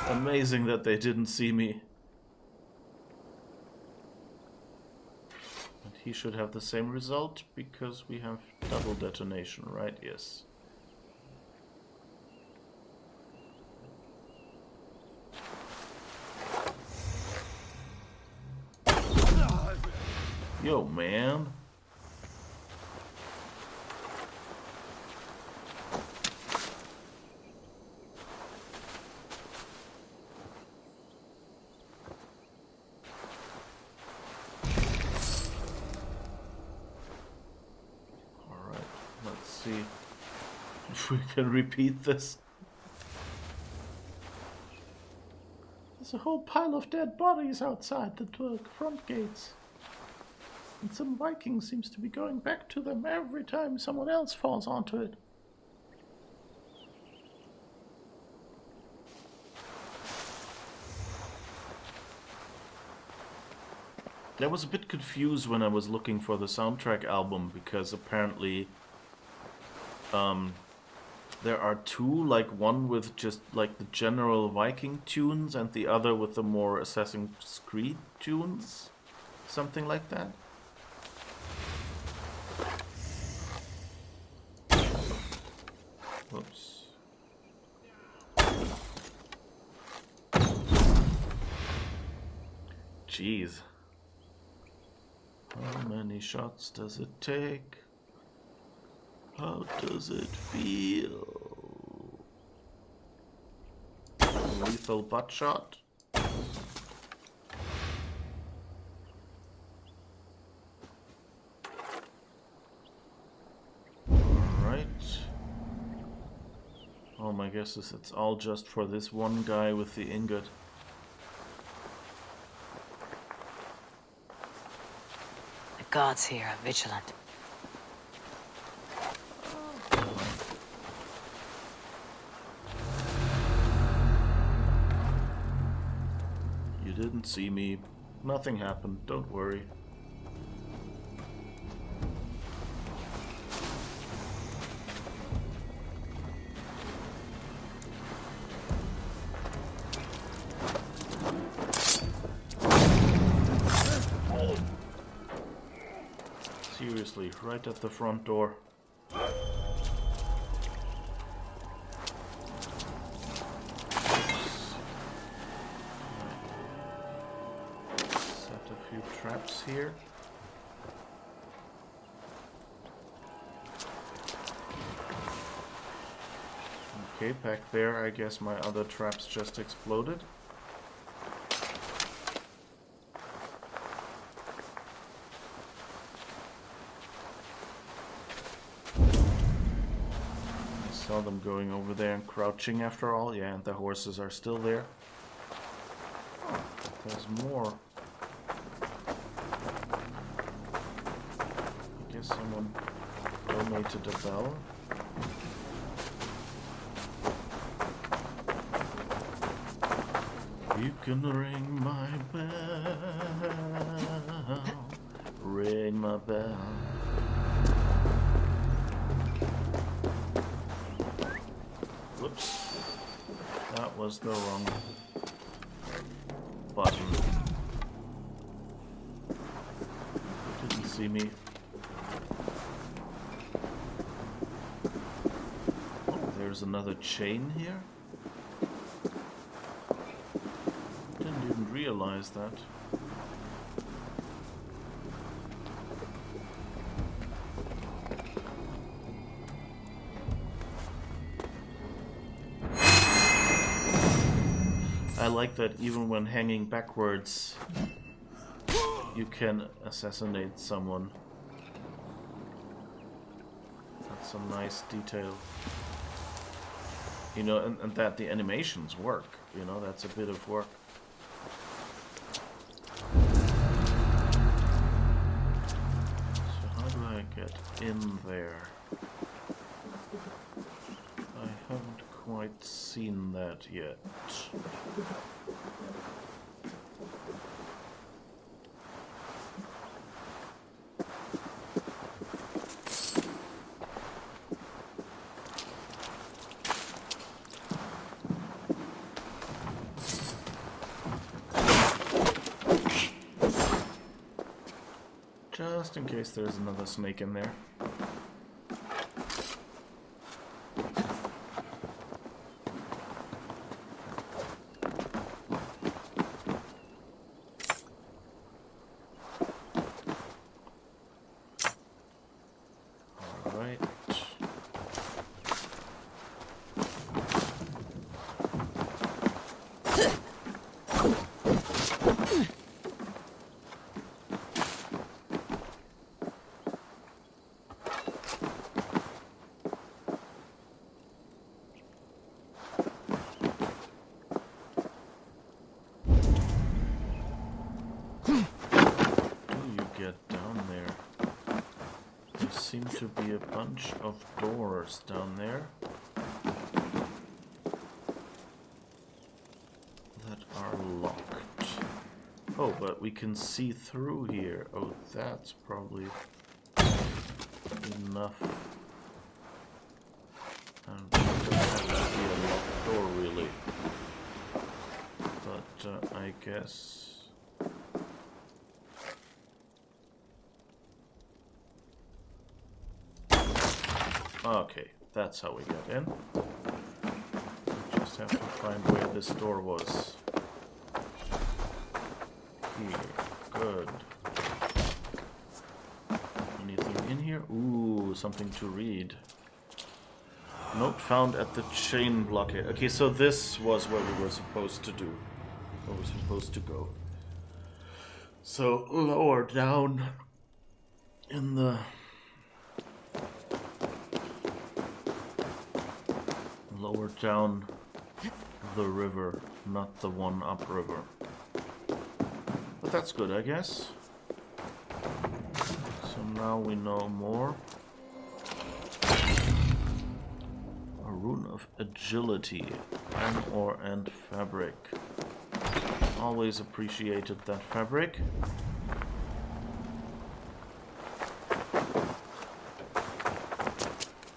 Amazing that they didn't see me. And he should have the same result, because we have double detonation, right? Yes. Yo, man. See if we can repeat this. There's a whole pile of dead bodies outside the front gates. And some Viking seems to be going back to them every time someone else falls onto it. I was a bit confused when I was looking for the soundtrack album, because apparently there are two, like one with just like the general Viking tunes and the other with the more Assassin's Creed tunes. Something like that. Whoops. Jeez. How many shots does it take? How does it feel? Lethal butt shot. Alright. Oh my guess is it's all just for this one guy with the ingot. The gods here are vigilant. You didn't see me. Nothing happened. Don't worry. Seriously, right at the front door. Set a few traps here. Okay, back there, I guess my other traps just exploded. Saw them going over there and crouching after all. Yeah, and the horses are still there. Oh, there's more. I guess someone donated a bell. You can ring my bell. Ring my bell. Whoops. That was the wrong button. Didn't see me. Oh, there's another chain here? Didn't even realize that. I like that even when hanging backwards, you can assassinate someone. That's a nice detail. You know, and that the animations work. You know, that's a bit of work. So how do I get in there? I haven't quite seen that yet. Just in case there's another snake in there. Alright. seem to be a bunch of doors down there that are locked. Oh, but we can see through here. Oh, that's probably enough. And that would be a locked door, really. But I guess. Okay, that's how we get in. We just have to find where this door was. Here. Good. Anything in here? Ooh, something to read. Note found at the chain blockade. Okay, so this was where we were supposed to do. Where we're supposed to go. So, lower down in the... Lower down the river, not the one upriver. But that's good, I guess. So now we know more. A rune of agility, iron ore and fabric. Always appreciated that fabric.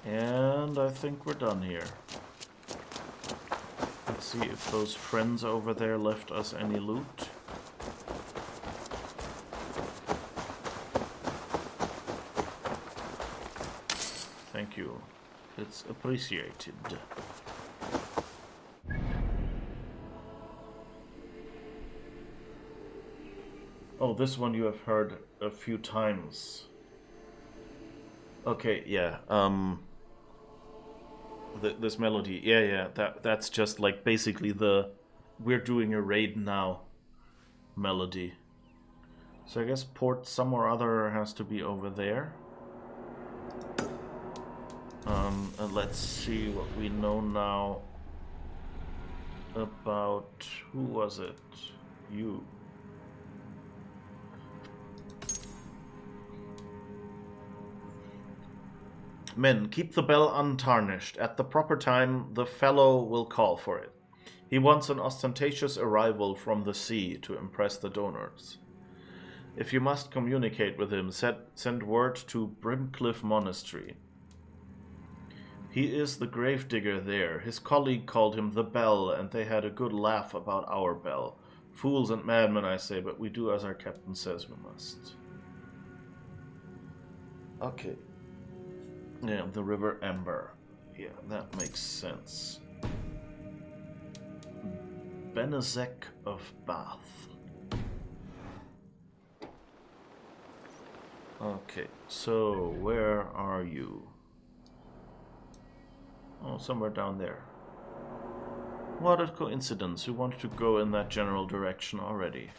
And I think we're done here. Let's see if those friends over there left us any loot. Thank you. It's appreciated. Oh, this one you have heard a few times. Okay, yeah. This melody, yeah, that's just like basically the "we're doing a raid now" melody. So I guess port some or other has to be over there. And let's see what we know now about, who was it? You. Men, keep the bell untarnished. At the proper time, the fellow will call for it. He wants an ostentatious arrival from the sea to impress the donors. If you must communicate with him, send word to Brimcliff Monastery. He is the gravedigger there. His colleague called him the Bell, and they had a good laugh about our bell. Fools and madmen, I say, but we do as our captain says we must. Okay. Yeah, the River Ember. Yeah, that makes sense. Benezek of Bath. Okay, so where are you? Oh, somewhere down there. What a coincidence. We wanted to go in that general direction already.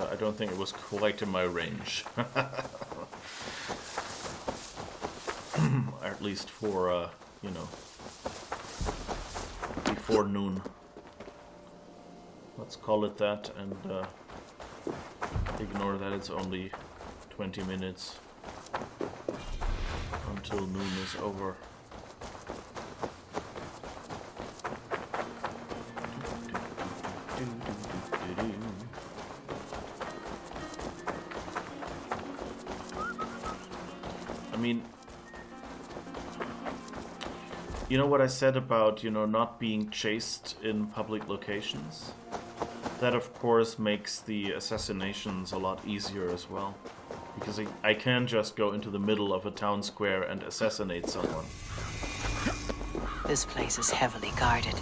I don't think it was quite in my range. At least for, you know, before noon. Let's call it that and ignore that it's only 20 minutes until noon is over. I mean, you know what I said about, you know, not being chased in public locations? That, of course, makes the assassinations a lot easier as well. Because I can just go into the middle of a town square and assassinate someone. This place is heavily guarded.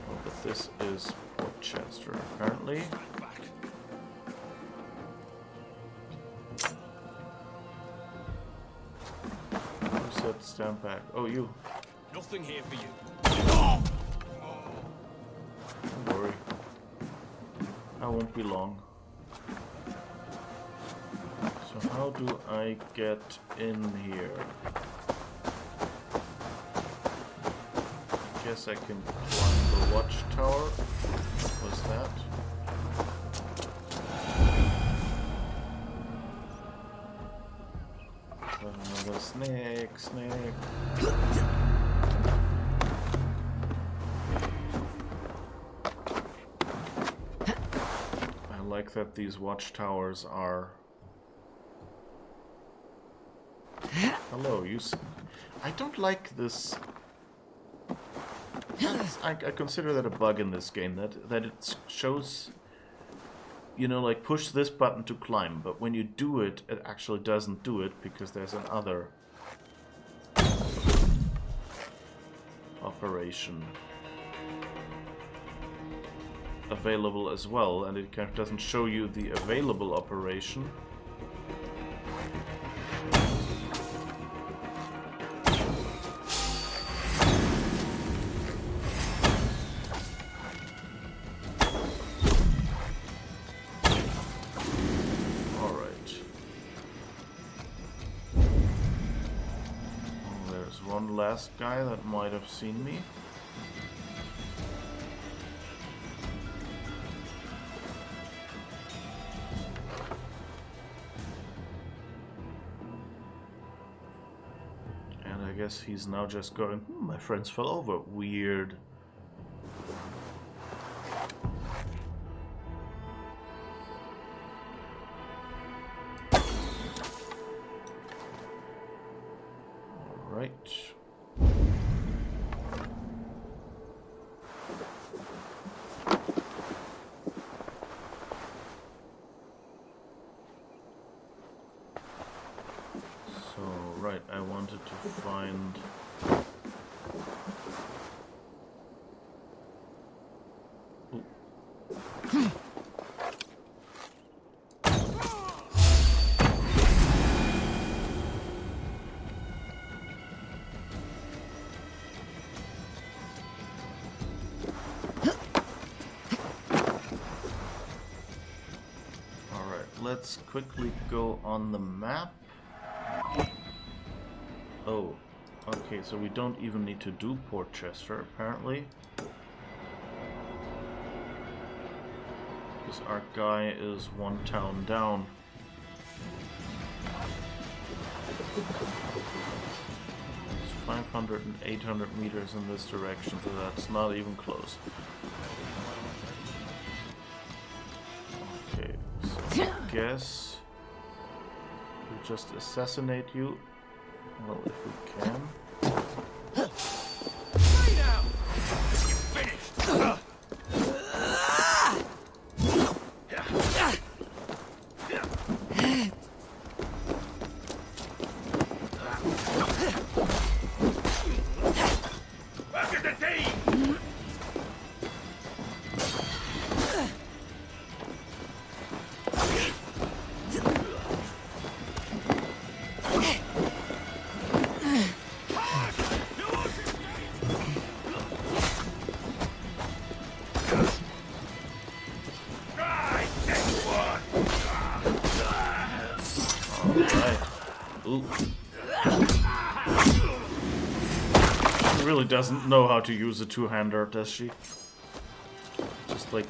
Oh, but this is Portchester, apparently. Stand back. Oh, you. Nothing here for you. Don't worry. I won't be long. So how do I get in here? Guess I can climb the watchtower. What was that? Another snake. I like that these watchtowers are... Hello, you... I don't like this... I consider that a bug in this game, that it shows... You know, like, push this button to climb, but when you do it, it actually doesn't do it, because there's another operation available as well, and it kind of doesn't show you the available operation. Last guy that might have seen me. And I guess he's now just going, my friends fell over. Weird. Alright. I wanted to find... Alright, let's quickly go on the map. Oh, okay, so we don't even need to do Portchester, apparently. Because our guy is one town down. It's 500 and 800 meters in this direction, so that's not even close. Okay, so I guess we'll just assassinate you. Well, if we can. Hey now! You finished! Back at the team! She really doesn't know how to use a two-hander, does she? Just like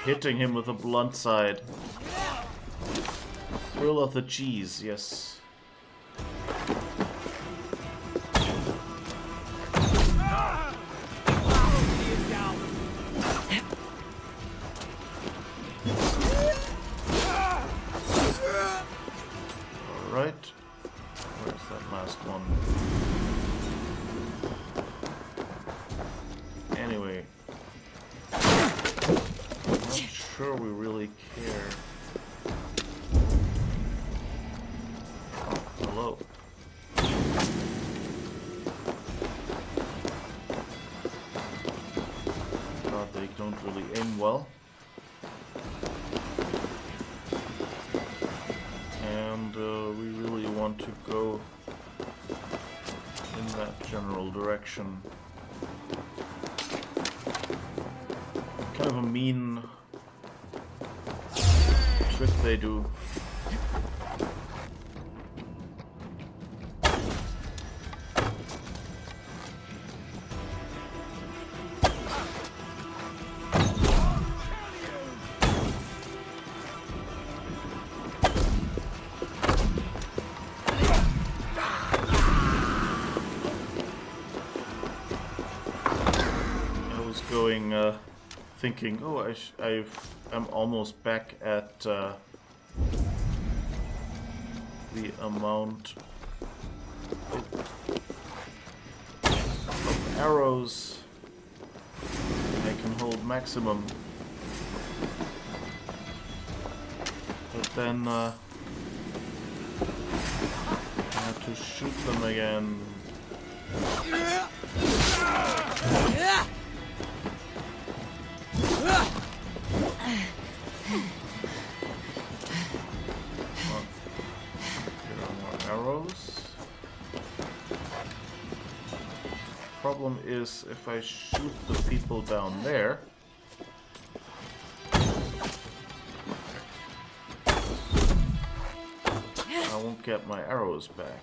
hitting him with a blunt side. Thrill of the cheese, yes. Alright. Where's that last one? Anyway. I'm not sure we really care. Oh, hello. God, they don't really aim well. And we really want to go in that general direction. of a mean trick they do. Thinking, oh, I'm almost back at the amount of arrows I can hold maximum. But then I have to shoot them again. Problem is, if I shoot the people down there, I won't get my arrows back.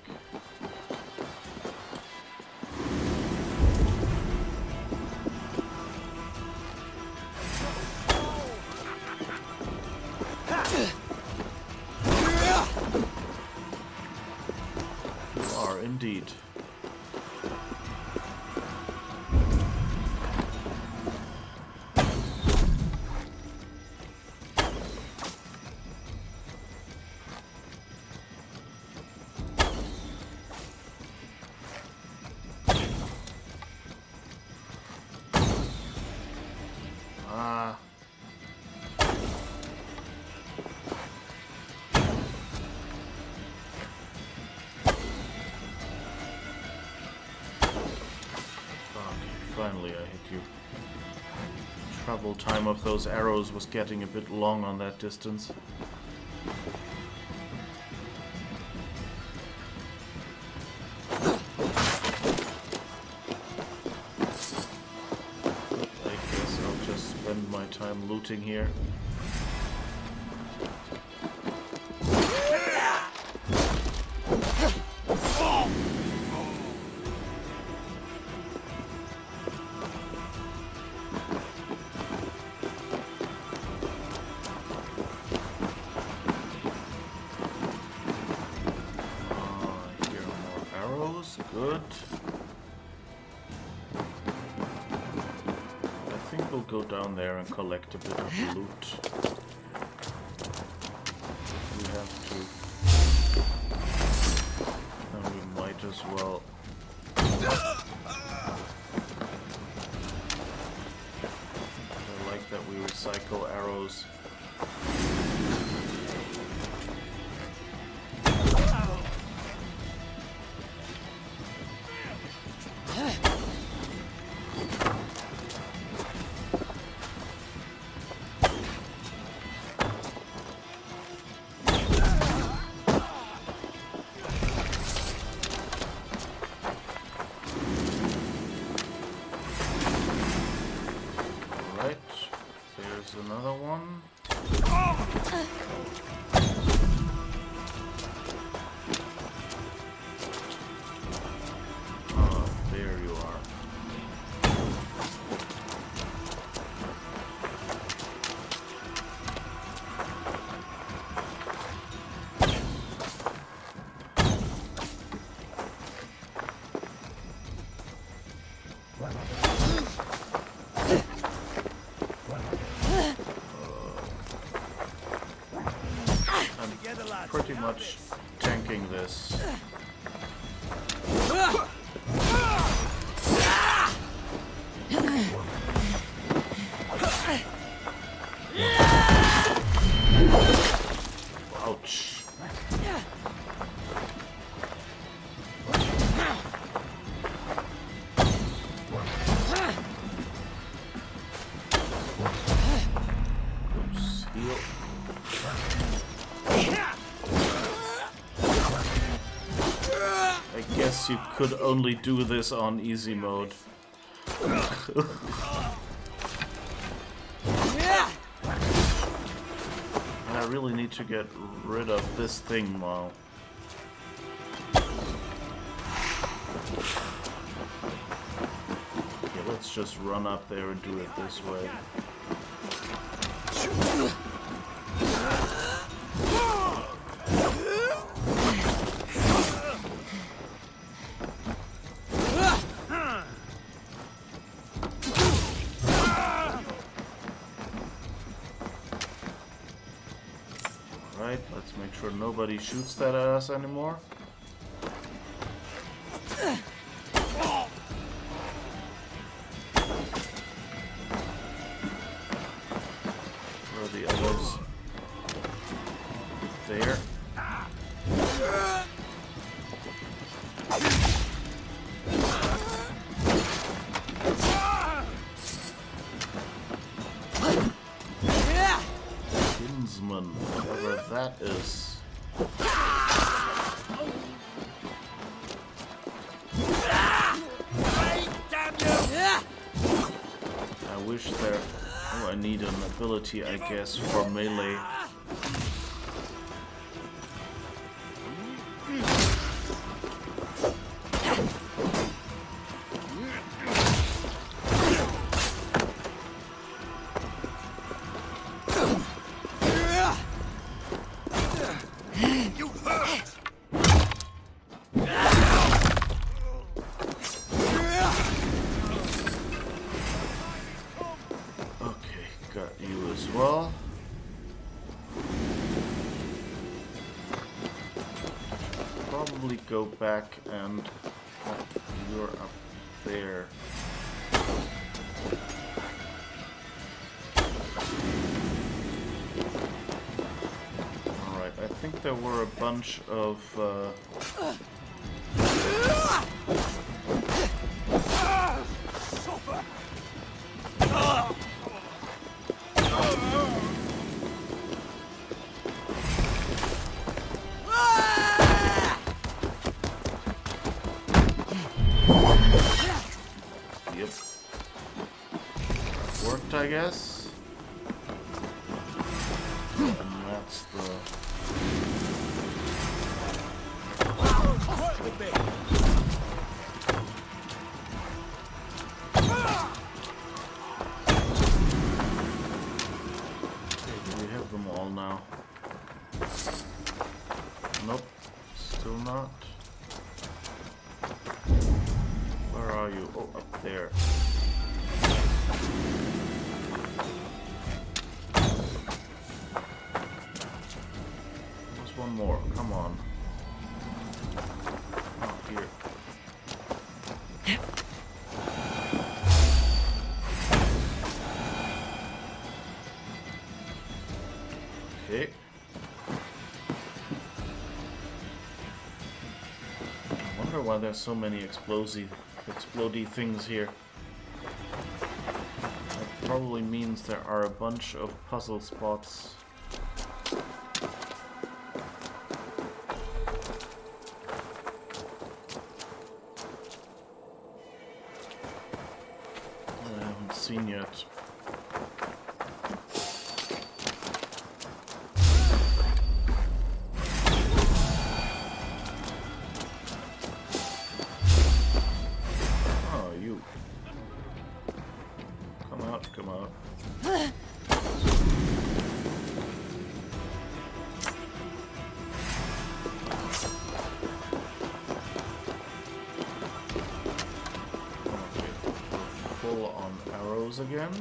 You are indeed. Finally, I hit you. Travel time of those arrows was getting a bit long on that distance. I guess I'll just spend my time looting here. Good. I think we'll go down there and collect a bit of loot. We have to. And we might as well. I like that we recycle arrows. Another one. Oh, there you are. Pretty much tanking this. Ouch. Oops, heal. I guess you could only do this on easy mode. I really need to get rid of this thing now. Okay, let's just run up there and do it this way. Alright, let's make sure nobody shoots that at us anymore. Where are the others? There. Kinsman, whatever that is. I wish there... Oh, I need an ability, I guess, for melee. Go back and you're up there. Alright, I think there were a bunch of I guess. And that's the... Okay, do we have them all now? Nope, still not. Where are you? Oh, up there. One more, come on. Oh, here. Okay. I wonder why there's so many explodey things here. That probably means there are a bunch of puzzle spots. Seen yet. Oh, you. Come out, come out. Again.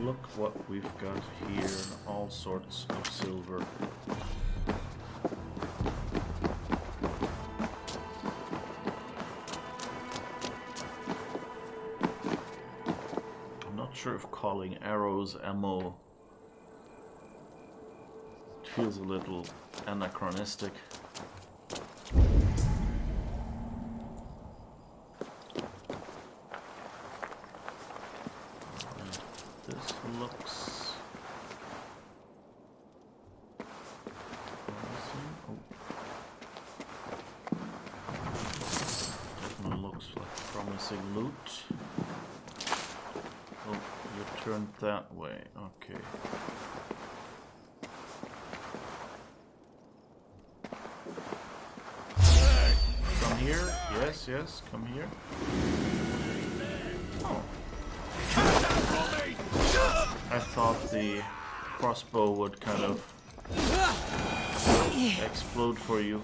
Look what we've got here, all sorts of silver. I'm not sure if calling arrows ammo, it feels a little anachronistic. This looks promising. Oh. Definitely looks like promising loot. Oh, you turned that way. Okay. Come here. Yes, yes, come here. Oh. I thought the crossbow would kind of explode for you.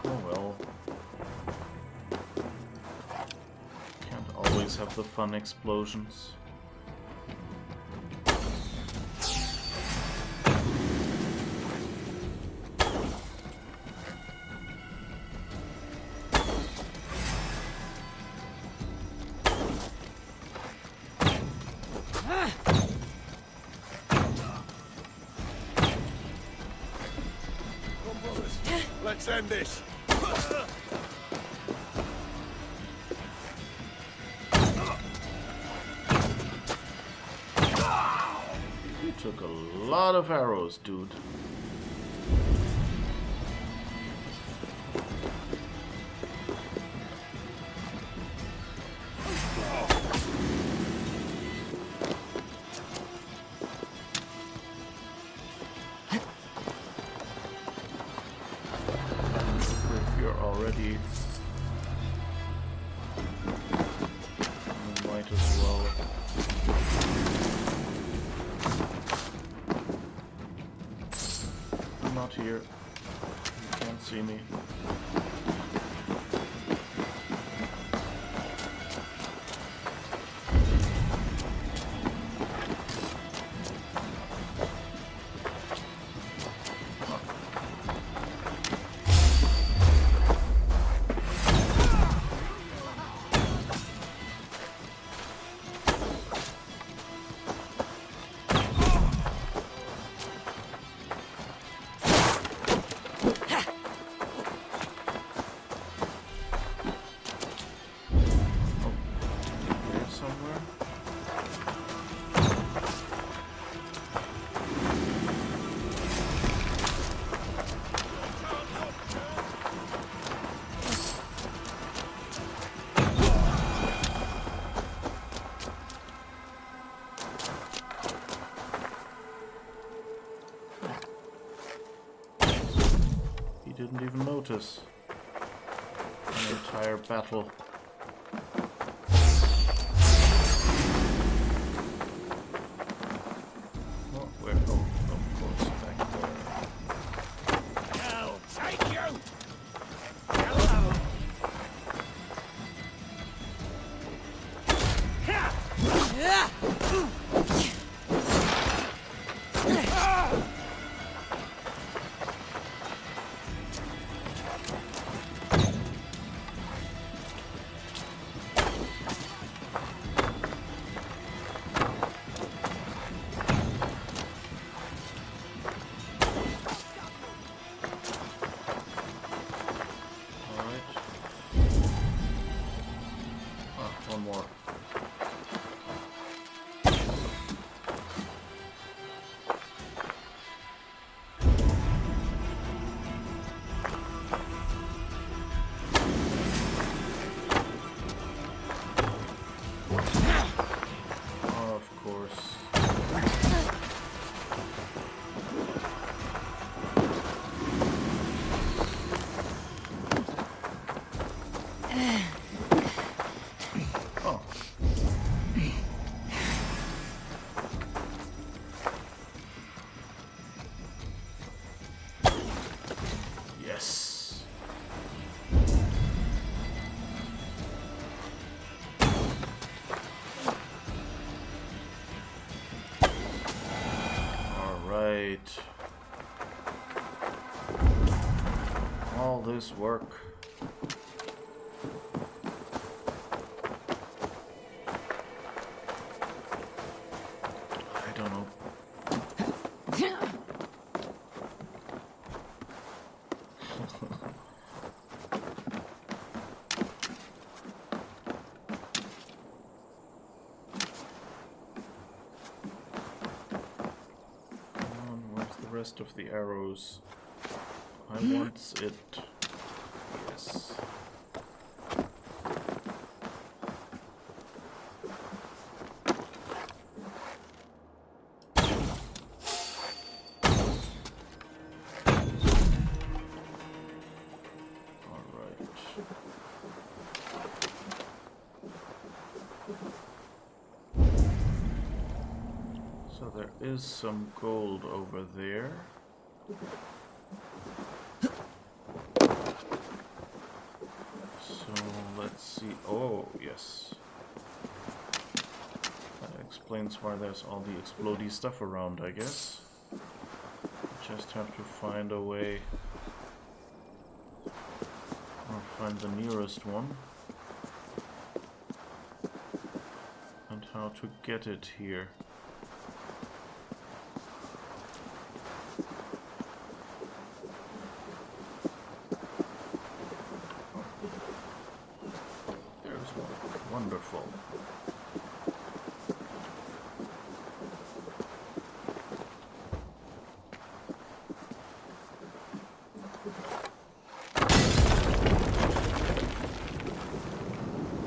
Oh well. Can't always have the fun explosions. Let's end this. You took a lot of arrows, dude. Already, might as well. I'm not here. You can't see me. Didn't even notice an entire battle. Oh, where? Oh, of course, back there. I'll take you. Hello. all this work. I don't know. Rest of the arrows. I want it. Yes. So there is some gold over there. So let's see. Oh, yes. That explains why there's all the explodey stuff around, I guess. Just have to find a way, or find the nearest one, and how to get it here. There's one. Wonderful.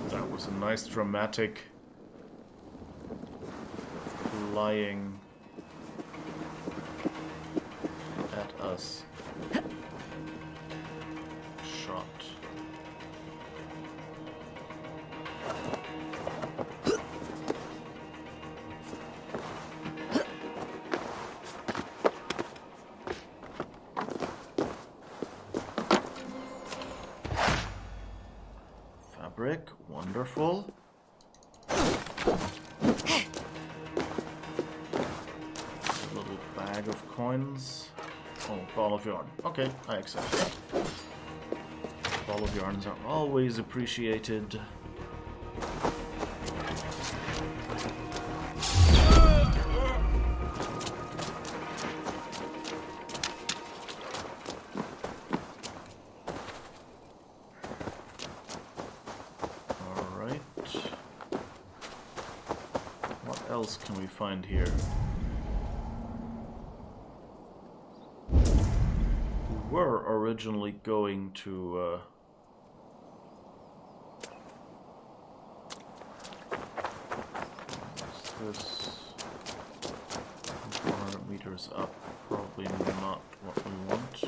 That was a nice dramatic flying at us shot. Fabric, wonderful. A little bag of coins. Oh, ball of yarn. Okay, I accept that. Ball of yarns are always appreciated. Alright. What else can we find here? We were originally going to what's this? 400 meters up. Probably not what we want.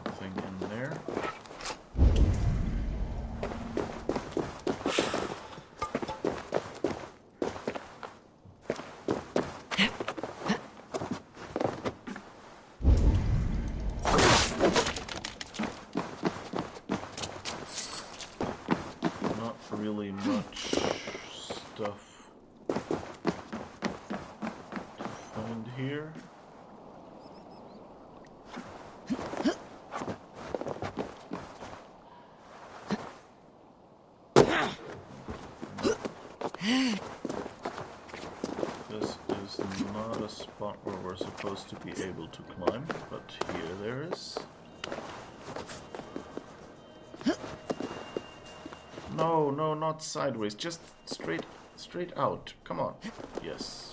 Nothing in there. Not really much stuff to find here. This is not a spot where we're supposed to be able to climb, but here there is. No, no, not sideways, just straight out. Come on. Yes.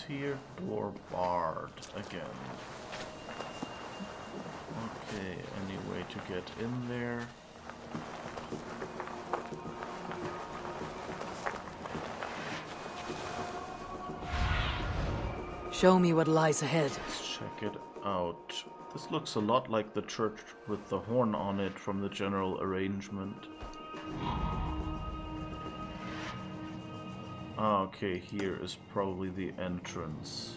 Here, door barred again. Okay, any way to get in there? Show me what lies ahead. Let's check it out. This looks a lot like the church with the horn on it from the general arrangement. Ah, okay, here is probably the entrance.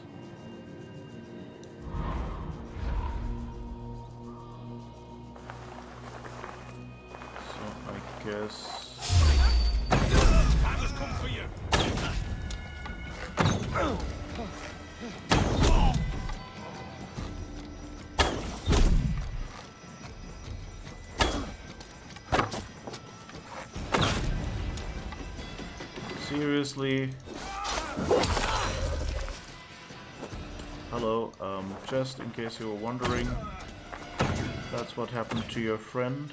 So I guess... Come for you. Seriously? Hello, just in case you were wondering, that's what happened to your friend.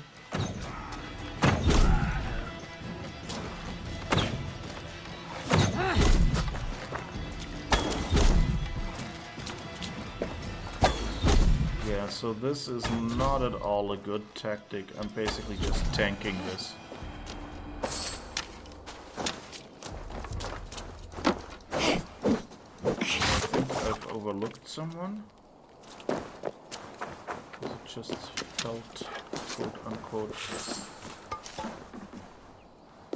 Yeah, so this is not at all a good tactic. I'm basically just tanking this. I've overlooked someone? Because it just felt, quote unquote,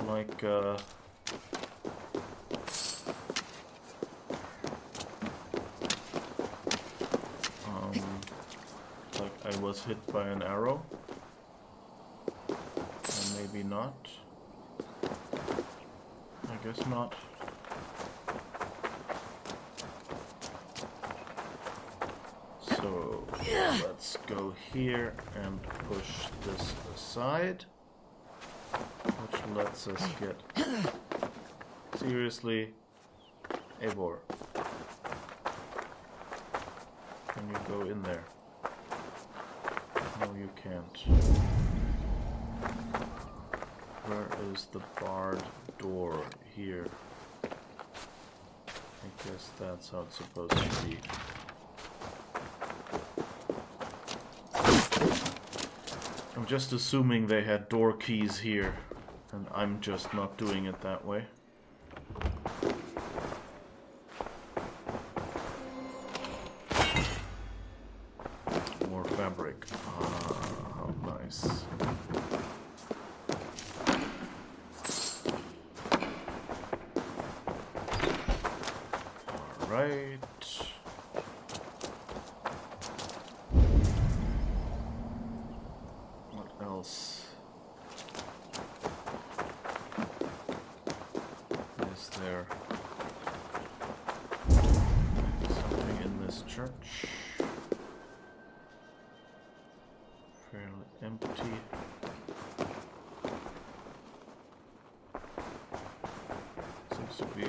like I was hit by an arrow. Or maybe not. I guess not. So let's go here and push this aside, which lets us get... Seriously, Eivor, can you go in there? No, you can't. Where is the barred door? Here. I guess that's how it's supposed to be. I'm just assuming they had door keys here, and I'm just not doing it that way. More fabric. Ah, how nice. Alright. Is there something in this church? Fairly empty. Seems to be...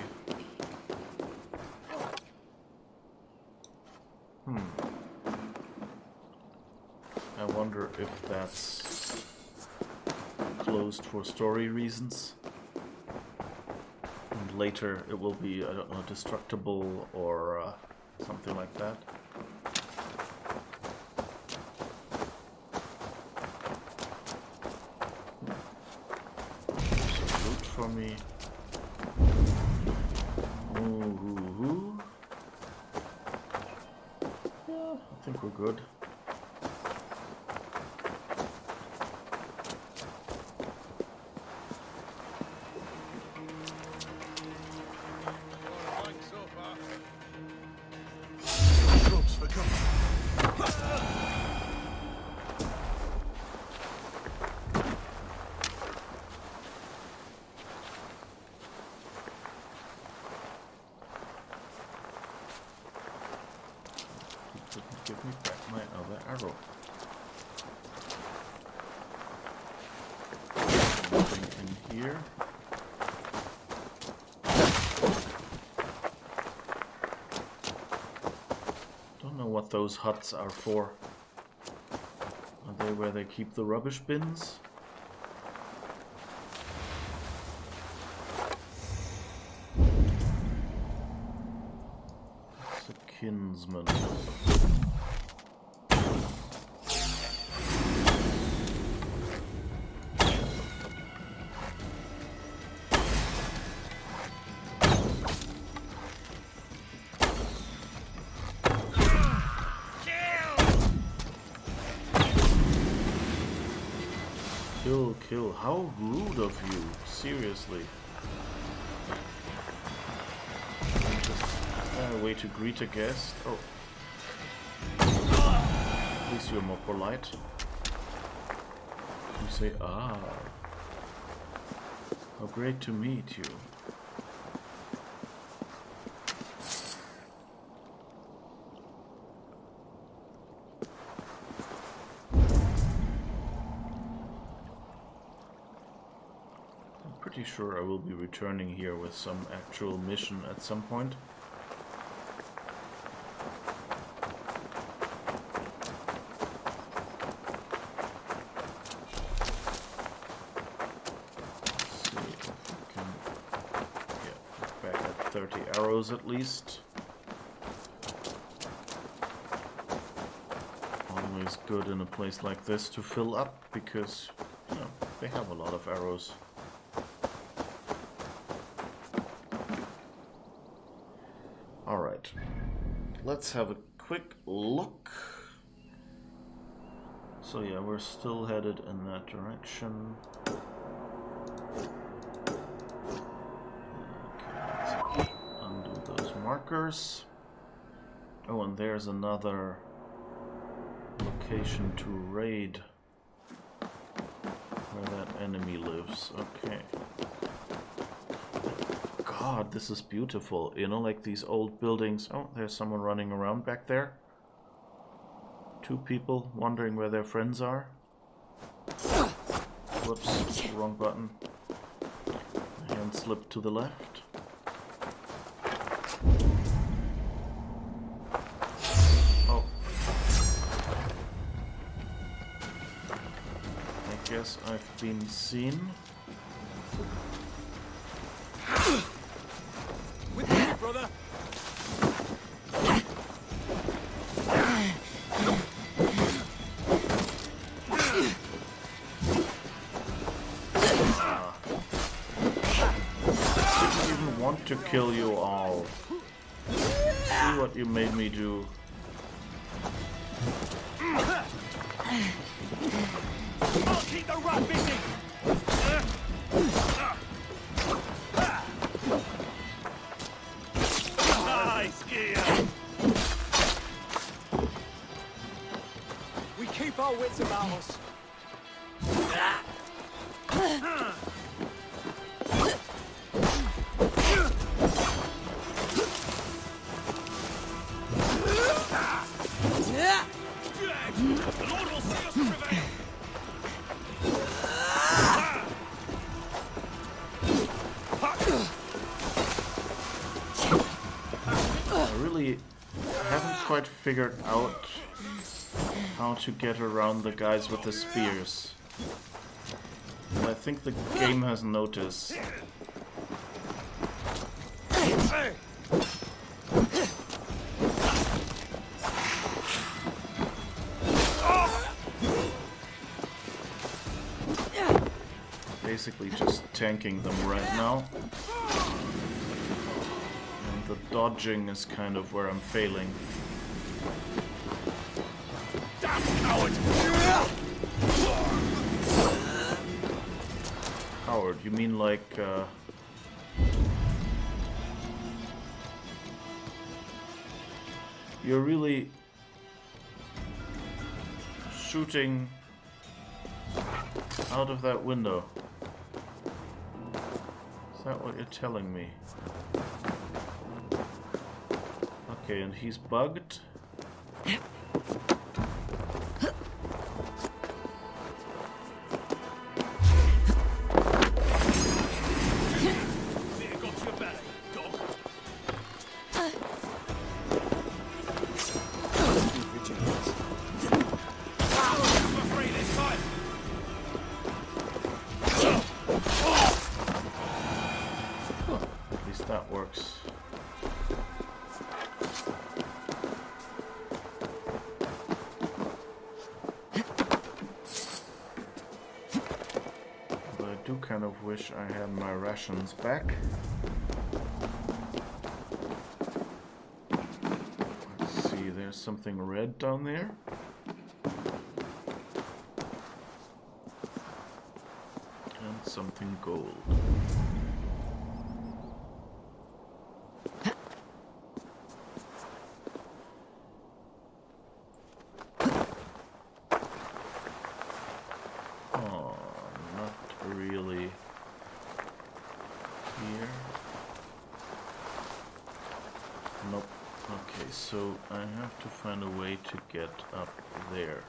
I wonder if that's closed for story reasons. And later it will be, I don't know, destructible or something like that. Some loot for me. Ooh. Yeah, I think we're good. Give me back my other arrow. Nothing in here. Don't know what those huts are for. Are they where they keep the rubbish bins? It's a kinsman. Kill, kill. How rude of you. Seriously. Just a way to greet a guest. Oh. At least you're more polite. You say, ah. How great to meet you. Pretty sure I will be returning here with some actual mission at some point. Let's see if we can get back at 30 arrows at least. Always good in a place like this to fill up because, you know, they have a lot of arrows. Alright, let's have a quick look. So yeah, we're still headed in that direction. Okay, let's undo those markers. Oh, and there's another location to raid where that enemy lives. Okay. God, this is beautiful. You know, like these old buildings. Oh, there's someone running around back there. Two people wondering where their friends are. Whoops, wrong button. My hand slipped to the left. Oh. I guess I've been seen. Brother. Didn't even want to kill you all. See what you made me do. I'll keep the rat busy. Nice gear. We keep our wits about us. Quite figured out how to get around the guys with the spears. But I think the game has noticed. Basically just tanking them right now. And the dodging is kind of where I'm failing. Howard, you mean like, you're really shooting out of that window? Is that what you're telling me? Okay, and he's bugged? That works. But I do kind of wish I had my rations back. Let's see, there's something red down there. And something gold. Oh, not really here. Nope. Okay, so I have to find a way to get up there.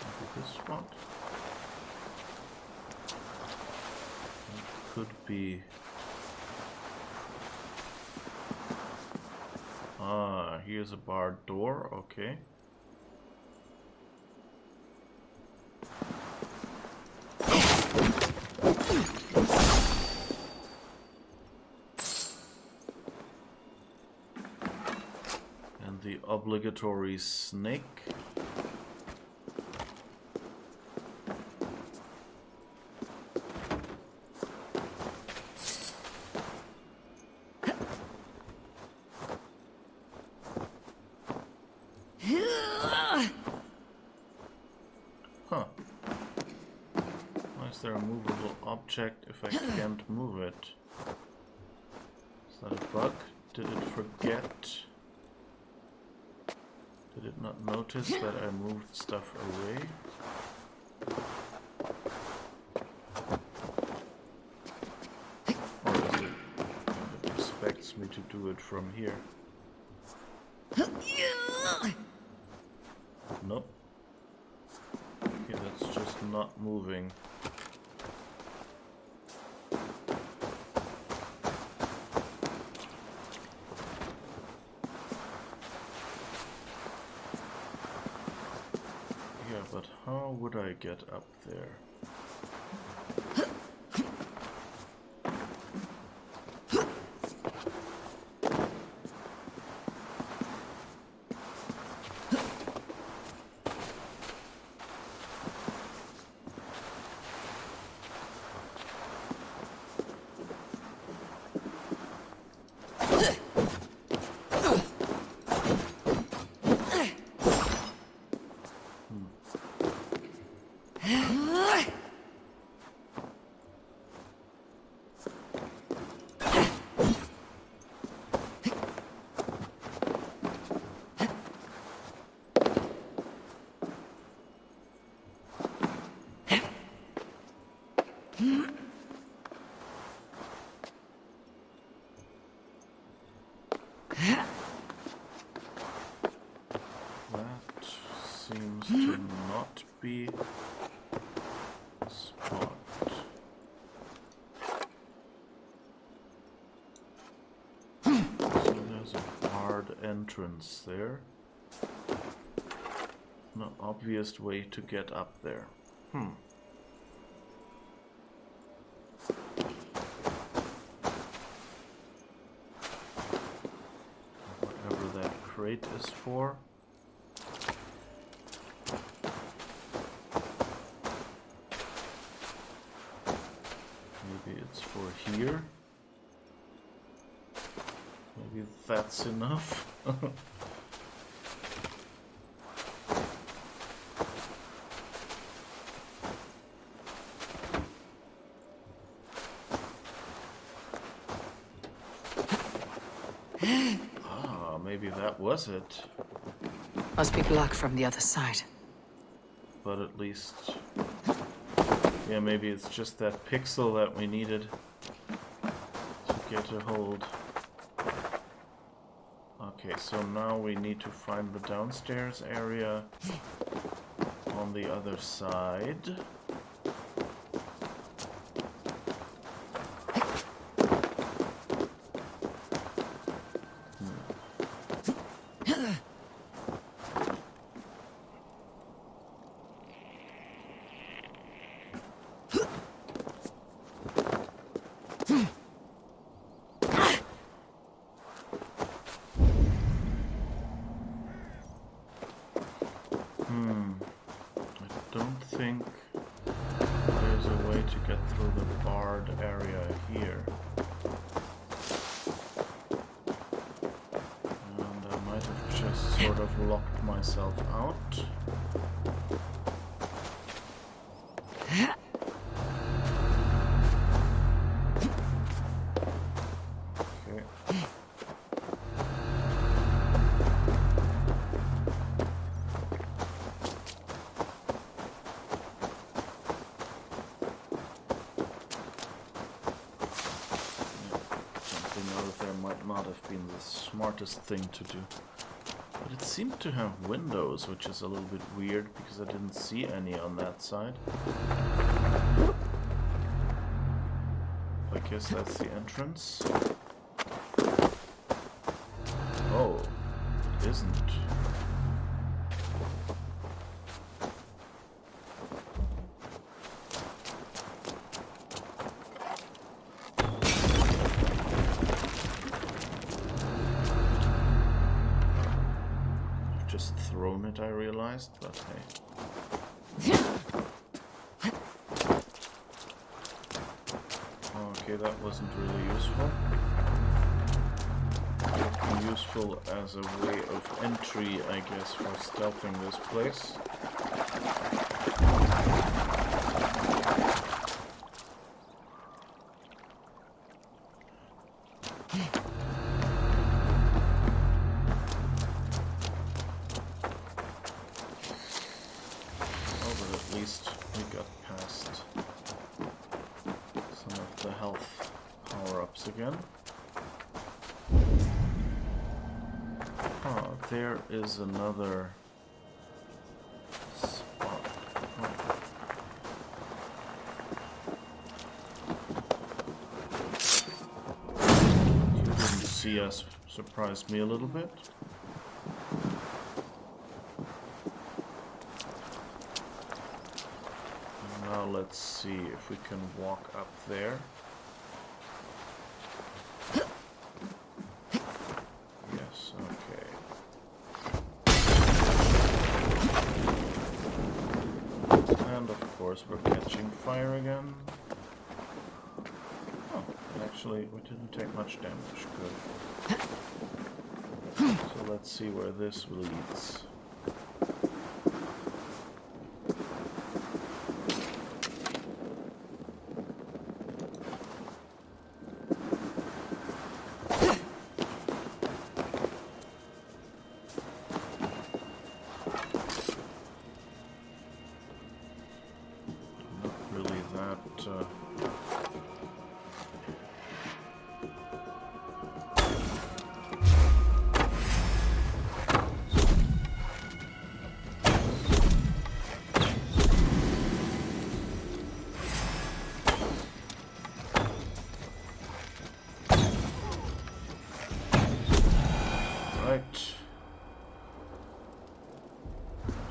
Maybe this one? It could be... Ah, here's a barred door, okay. And the obligatory snake. Huh. Why is there a movable object if I can't move it? Is that a bug? Did it forget? Did it not notice that I moved stuff away? Or is it expects me to do it from here? Nope. Okay, that's just not moving. Yeah, but how would I get up there? That seems to not be a spot. So there's a hard entrance there. No obvious way to get up there. Whatever that crate is for. Maybe it's for here. Maybe that's enough. Ah, maybe that was it. Must be blocked from the other side. But at least... yeah, maybe it's just that pixel that we needed to get a hold. Okay, so now we need to find the downstairs area on the other side. I don't think there's a way to get through the barred area here. And I might have just sort of have locked myself out. Smartest thing to do. But it seemed to have windows, which is a little bit weird because I didn't see any on that side. I guess that's the entrance. Oh, it isn't. I realized, but hey. Okay, that wasn't really useful. Useful as a way of entry, I guess, for stealthing this place. There is another spot. You didn't see us, surprised me a little bit. And now let's see if we can walk up there. Yes, okay. And of course we're catching fire again. Oh, actually we didn't take much damage, good. So let's see where this leads.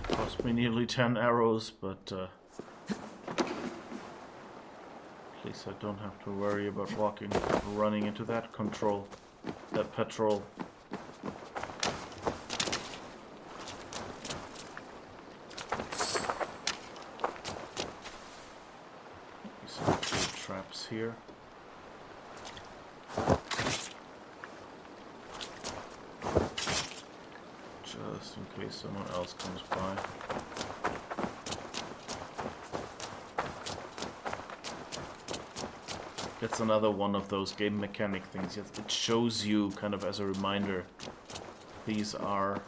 Cost me nearly 10 arrows, but at least I don't have to worry about running into that petrol. Some traps here. Just in case someone else comes by. That's another one of those game mechanic things. It shows you kind of as a reminder. These are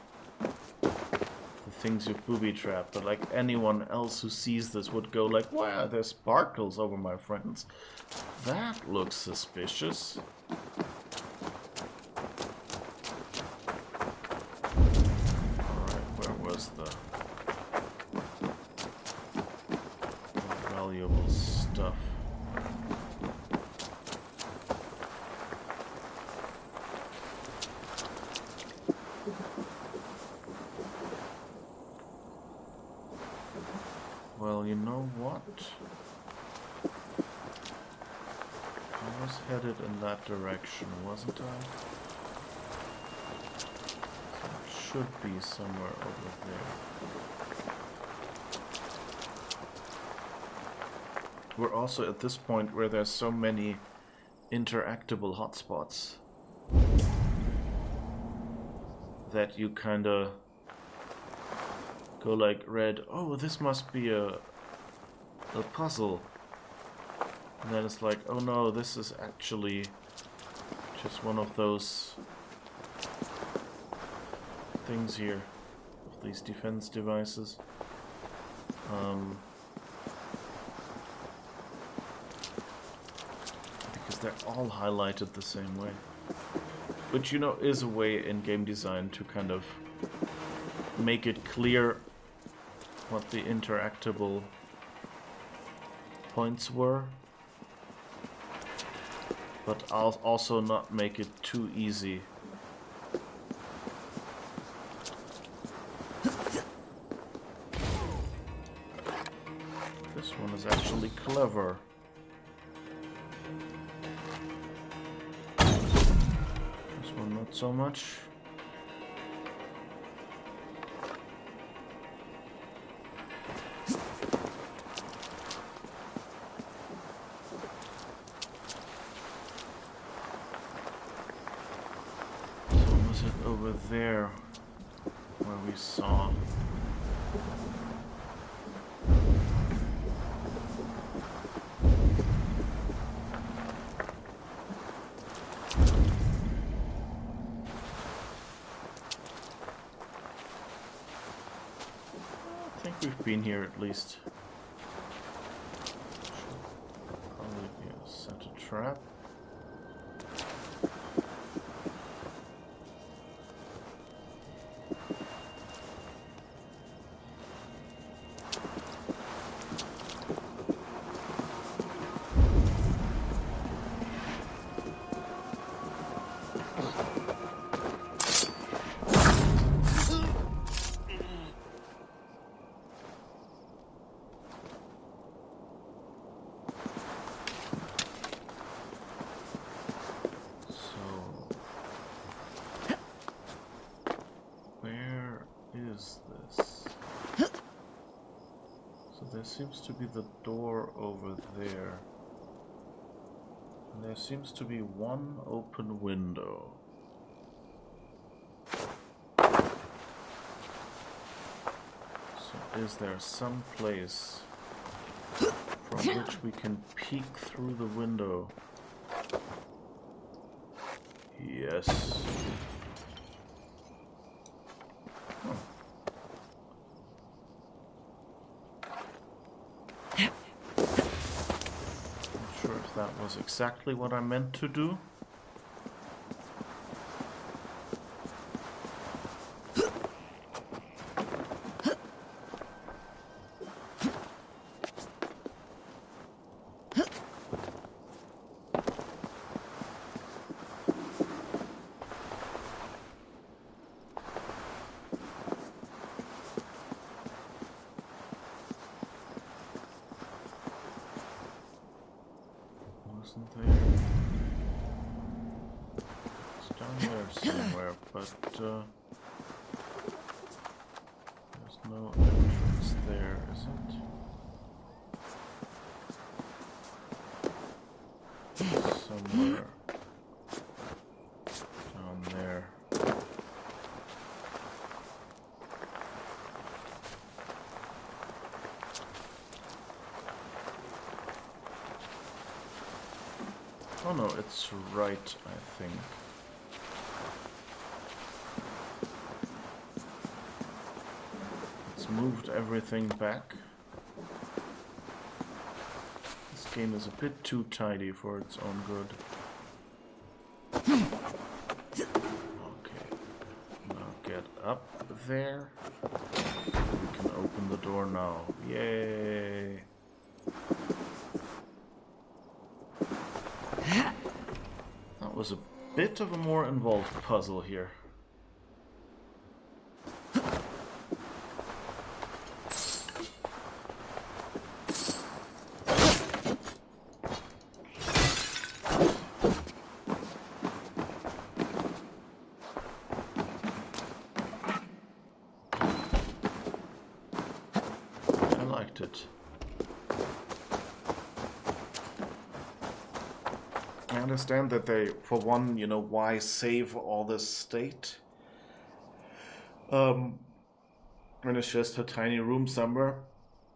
the things you booby trap, but like anyone else who sees this would go like, wow, there's sparkles over my friends. That looks suspicious. The valuable stuff. Well, you know what? I was headed in that direction, wasn't I? Should be somewhere over there. We're also at this point where there's so many interactable hotspots that you kinda go like red. Oh, this must be a puzzle. And then it's like, oh no, this is actually just one of those things here, of these defense devices. Because they're all highlighted the same way. Which, you know, is a way in game design to kind of make it clear what the interactable points were, but I'll also not make it too easy. This one is actually clever. This one not so much. Over there, where we saw. I think we've been here at least. Should probably be a set a trap. There seems to be the door over there. And there seems to be one open window. So is there some place from which we can peek through the window? Yes. That was exactly what I meant to do. It's down there somewhere, but there's no entrance there, is it? Somewhere down there. Oh no, it's right, I think. It's moved everything back. This game is a bit too tidy for its own good. Okay, now get up there. We can open the door now. Yay! That was a bit of a more involved puzzle here. I liked it. I understand that they, for one, you know, why save all this state? And it's just a tiny room somewhere.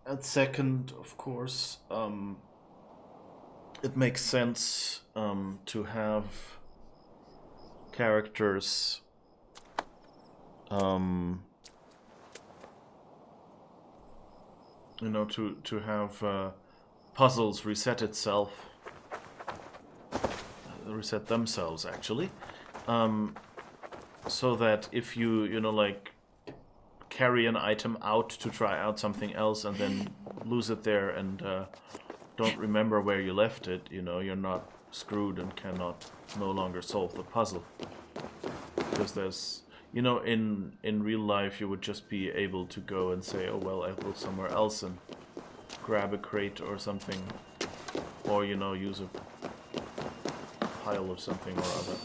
And second, of course, it makes sense to have characters you know, to have puzzles reset themselves actually, so that if you know, like, carry an item out to try out something else and then lose it there and don't remember where you left it, you know, you're not screwed and cannot no longer solve the puzzle. Because there's, you know, in real life you would just be able to go and say, oh well, I will somewhere else and grab a crate or something, or, you know, use a pile of something or other.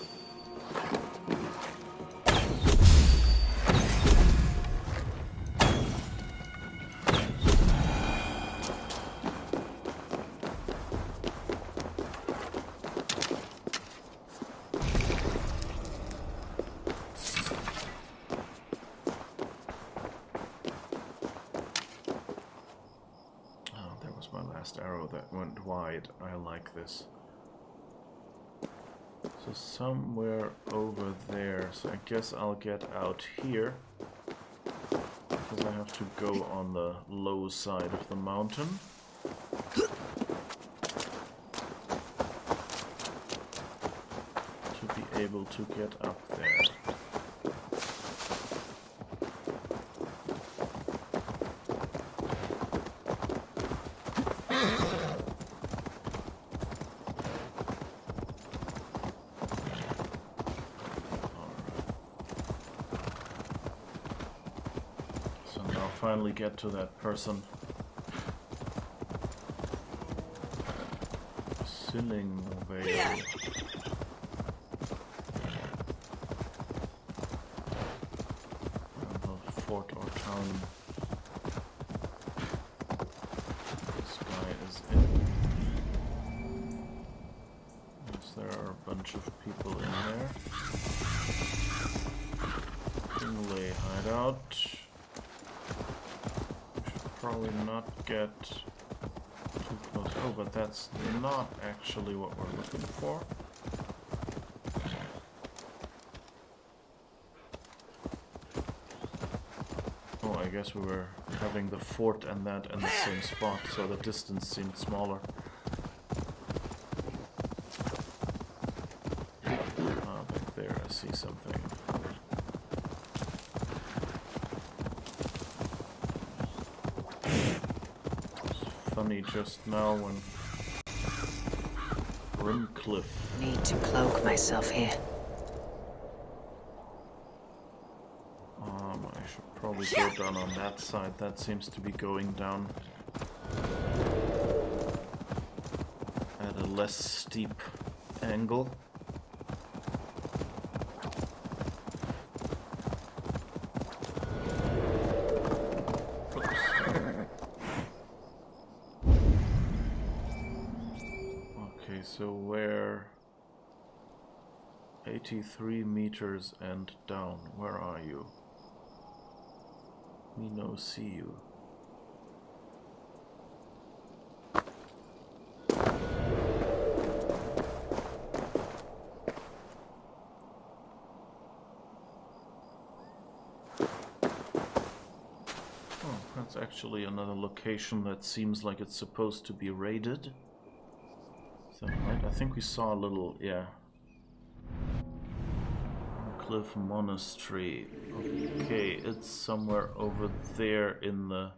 Arrow that went wide. I like this. So somewhere over there. So I guess I'll get out here, because I have to go on the low side of the mountain. To be able to get up there. Finally get to that person. Ceiling veil. Fort or town this guy is in. Yes, there are a bunch of people in there. Inlay hideout. Probably not get too close. Oh, but that's not actually what we're looking for. Oh, I guess we were having the fort and that in the same spot, so the distance seemed smaller. Ah, back there I see something. Funny just now when Grimcliff. Need to cloak myself here. I should probably go down on that side. That seems to be going down at a less steep angle. So we're 83 meters and down. Where are you? We no see you. Oh, that's actually another location that seems like it's supposed to be raided. Right? I think we saw a little, yeah. Cliff Monastery. Okay, it's somewhere over there in the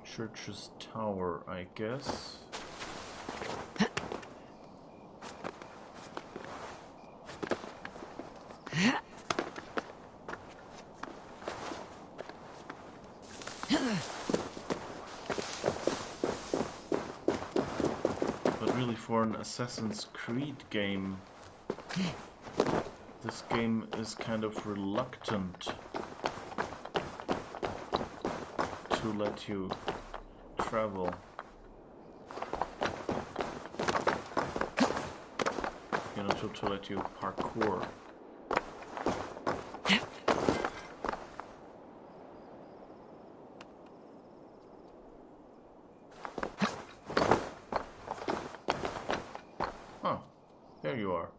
church's tower, I guess. For an Assassin's Creed game, this game is kind of reluctant to let you travel. You know, to let you parkour. you are.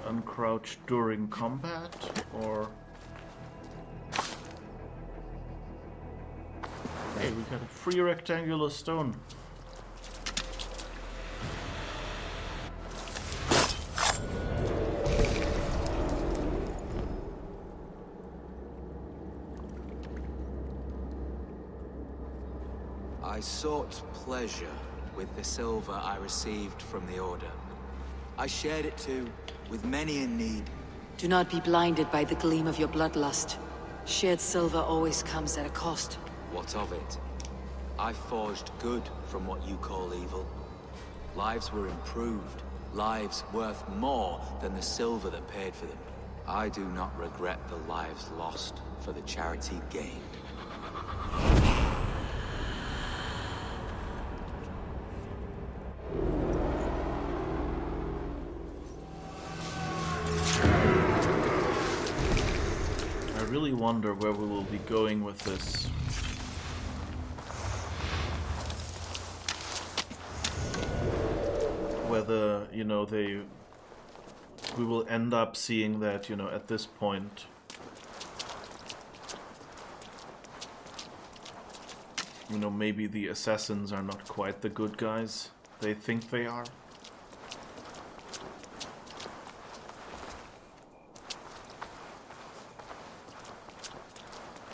Uncrouch during combat, or... Hey, we got a free rectangular stone. I sought pleasure with the silver I received from the Order. I shared it too, with many in need. Do not be blinded by the gleam of your bloodlust. Shared silver always comes at a cost. What of it? I forged good from what you call evil. Lives were improved, lives worth more than the silver that paid for them. I do not regret the lives lost for the charity gained. I really wonder where we will be going with this. Whether, you know, we will end up seeing that, you know, at this point, you know, maybe the assassins are not quite the good guys they think they are.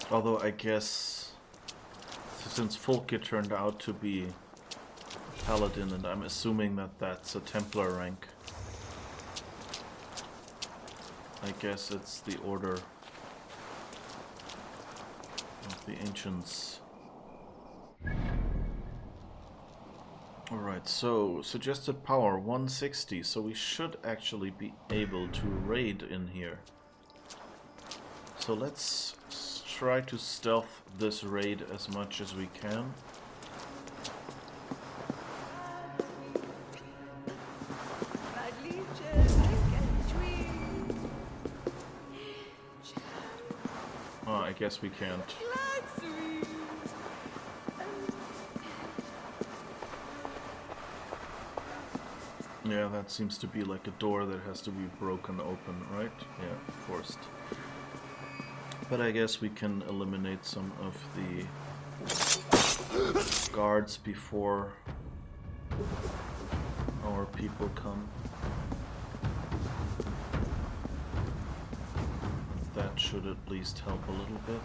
Although I guess, since Folke turned out to be Paladin, and I'm assuming that that's a Templar rank, I guess it's the Order of the Ancients. Alright, so suggested power 160, so we should actually be able to raid in here. So let's try to stealth this raid as much as we can. Oh, I guess we can't. Yeah, that seems to be like a door that has to be broken open, right? Yeah, forced. But I guess we can eliminate some of the guards before our people come. That should at least help a little bit.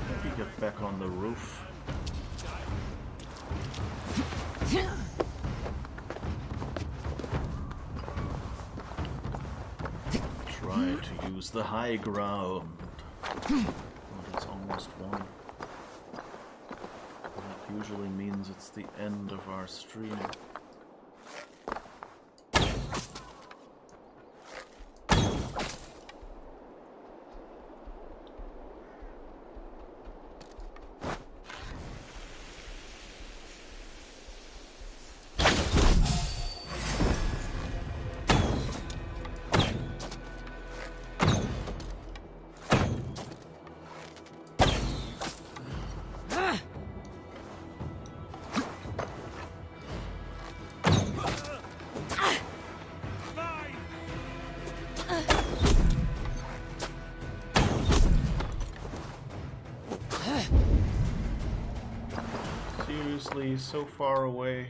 Maybe get back on the roof. Try to use the high ground. But it's almost won. That usually means it's the end of our stream. Seriously, so far away.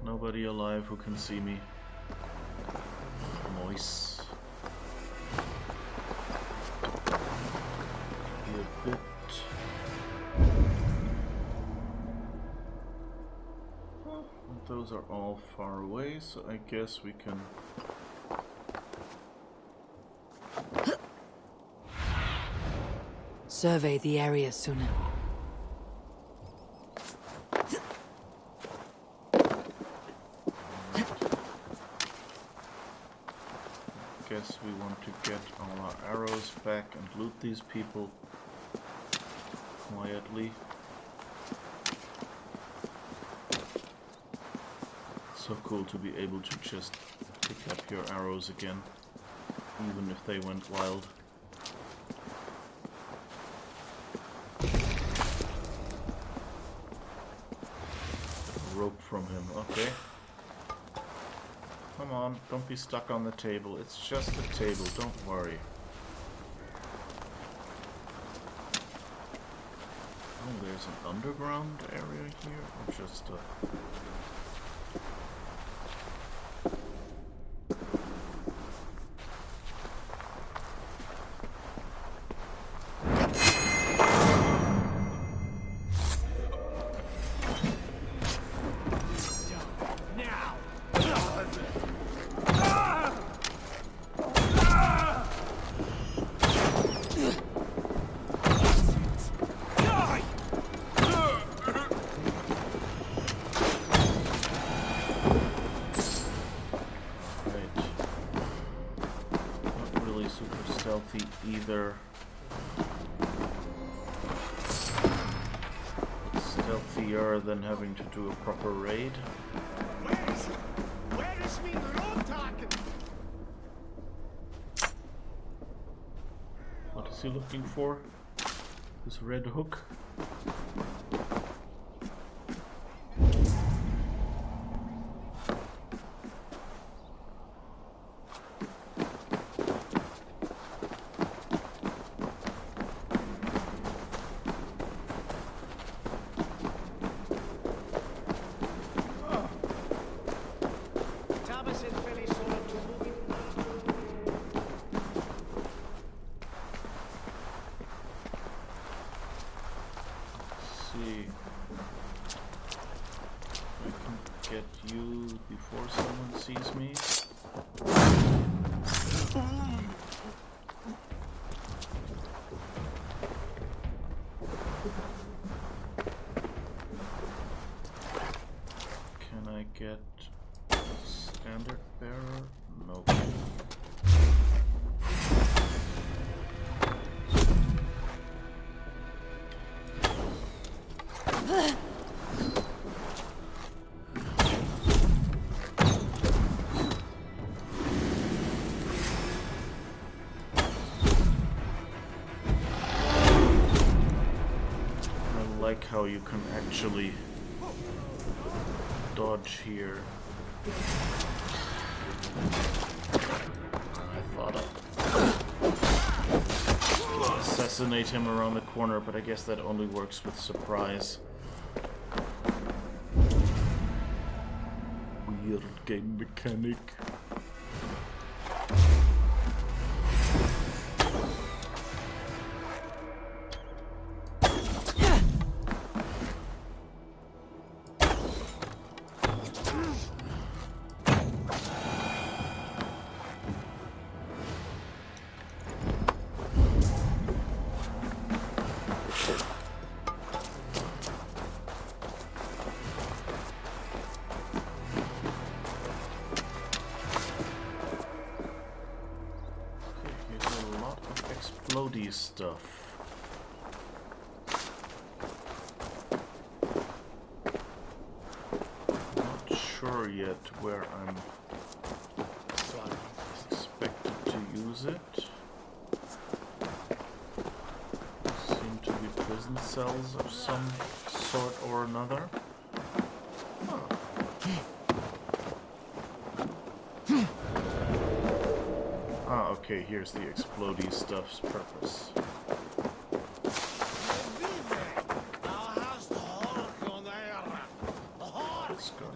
Nobody alive who can see me. Moist. Those are all far away, so I guess we can... Survey the area, Sunan. Guess we want to get all our arrows back and loot these people quietly. So cool to be able to just pick up your arrows again, even if they went wild. Rope from him, okay. Come on, don't be stuck on the table. It's just a table, don't worry. Oh, there's an underground area here, or just a... either. Stealthier than having to do a proper raid. Where is me road talking? What is he looking for? This red hook? Get standard bearer? Nope. I like how you can actually dodge here. I thought I'd assassinate him around the corner, but I guess that only works with surprise. Weird game mechanic. Explodey stuff. Not sure yet where I'm expected to use it. Seem to be prison cells of some sort or another. Okay, here's the explodey stuff's purpose. Let's go.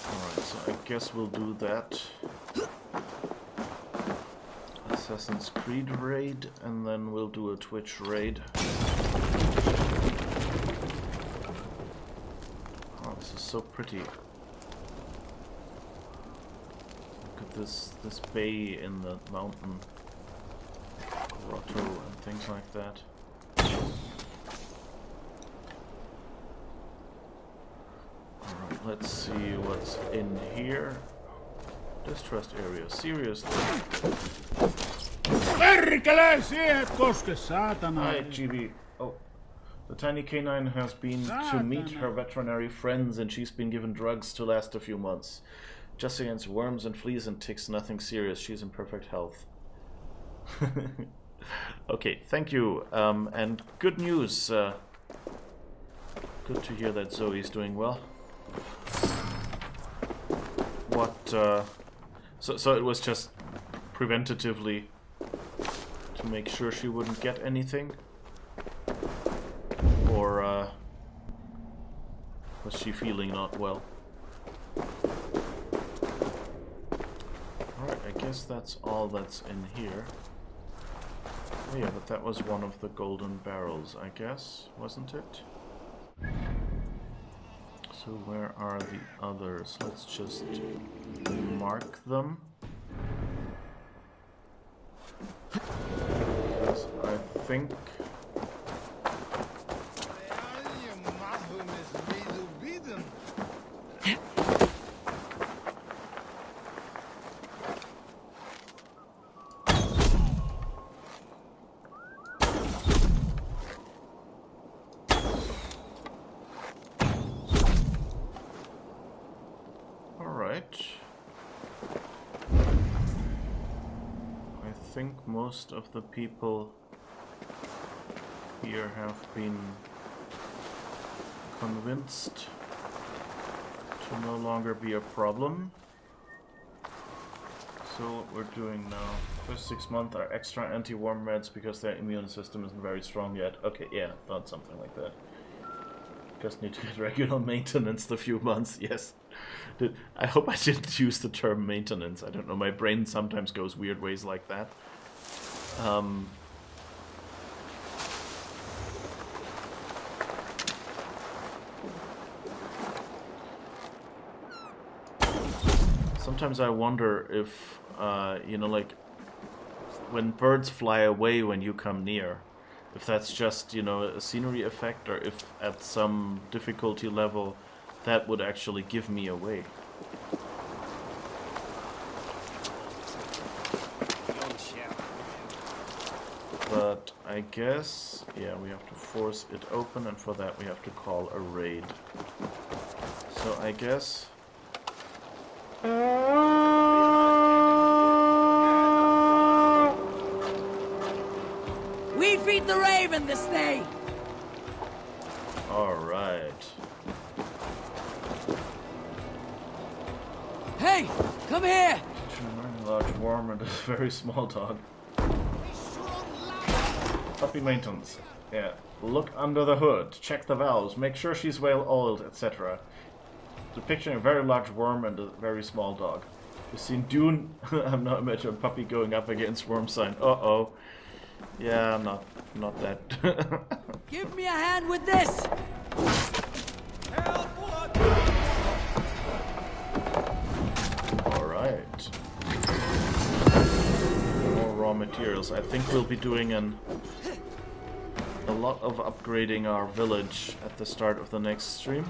Alright, so I guess we'll do that. Assassin's Creed raid, and then we'll do a Twitch raid. so pretty. Look at this bay in the mountain grotto and things like that. Alright, let's see what's in here. Distressed area, seriously. Perkele, siihen koske, saatana. Hi, GB. Oh. The tiny canine has been to meet her veterinary friends and she's been given drugs to last a few months. Just against worms and fleas and ticks, nothing serious. She's in perfect health. Okay, thank you. And good news. Good to hear that Zoe's doing well. What, so it was just preventatively to make sure she wouldn't get anything? Or, was she feeling not well? Alright, I guess that's all that's in here. Oh yeah, but that was one of the golden barrels, I guess, wasn't it? So where are the others? Let's just mark them. Because I think... I think most of the people here have been convinced to no longer be a problem. So what we're doing now, first 6 months are extra anti-worm meds because their immune system isn't very strong yet. Okay, yeah, thought something like that. Just need to get regular maintenance the few months, yes. I hope I didn't use the term maintenance. I don't know, my brain sometimes goes weird ways like that. Sometimes I wonder if, you know, like, when birds fly away when you come near, if that's just, you know, a scenery effect, or if at some difficulty level that would actually give me away. But I guess, yeah, we have to force it open, and for that we have to call a raid. So I guess... We feed the raven this day! Alright. Hey, come here! A large worm and a very small dog. Puppy maintenance. Yeah. Look under the hood, check the valves, make sure she's well oiled, etc. Depicting a very large worm and a very small dog. You've seen Dune? I'm not imagining a puppy going up against worm sign. Uh-oh. Yeah, not that. Give me a hand with this! Alright. More raw materials. I think we'll be doing a lot of upgrading our village at the start of the next stream.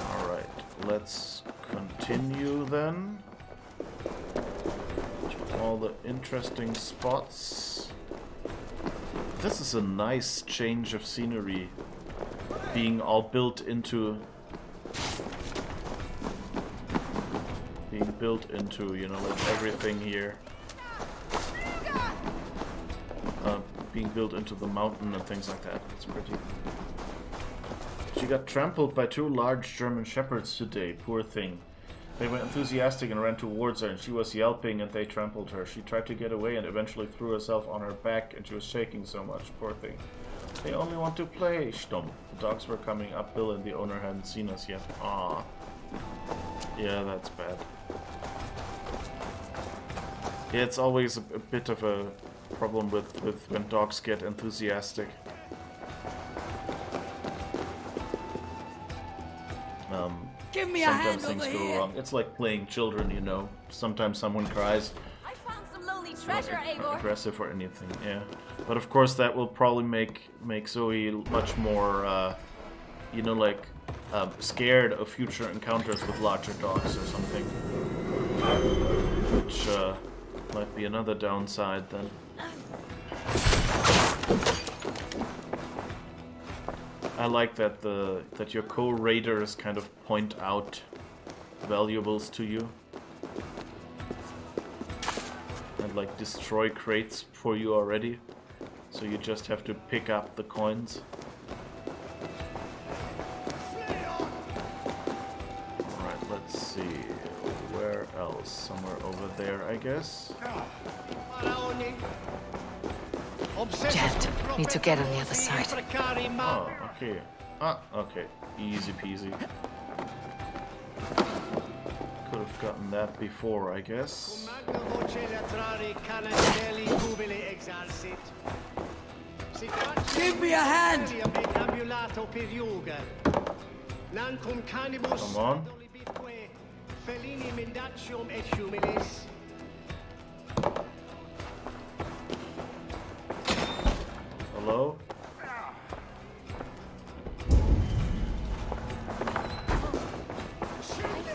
Alright, let's continue then. All the interesting spots. This is a nice change of scenery, being all built into, you know, like everything here. Being built into the mountain and things like that. It's pretty. She got trampled by 2 large German shepherds today, poor thing. They were enthusiastic and ran towards her, and she was yelping and they trampled her. She tried to get away and eventually threw herself on her back, and she was shaking so much, poor thing. They only want to play, Stump. The dogs were coming uphill and the owner hadn't seen us yet. Ah, yeah, that's bad. Yeah, it's always a bit of a problem with when dogs get enthusiastic. Give me a sometimes hand things over go here. wrong. It's like playing children, you know. Sometimes someone cries. I found some lonely treasure, Eivor. Aggressive or anything, yeah. But of course that will probably make Zoe much more, you know, like, scared of future encounters with larger dogs or something. Which, might be another downside then. I like that that your co-raiders kind of point out valuables to you. And like destroy crates for you already. So you just have to pick up the coins. Alright, let's see. Where else? Somewhere over there, I guess. Jet, need to get on the other side. Oh, okay. Ah, okay. Easy peasy. Could have gotten that before, I guess. Give me a hand! Come on. Hello?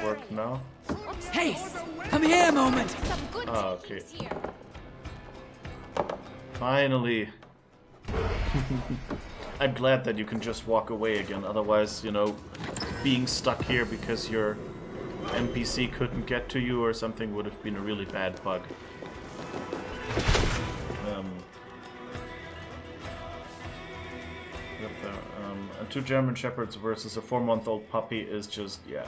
Work now? Hey, come here a moment. Ah, okay. Finally. I'm glad that you can just walk away again. Otherwise, you know, being stuck here because your NPC couldn't get to you or something would have been a really bad bug. And 2 German Shepherds versus a 4-month-old puppy is just, yeah.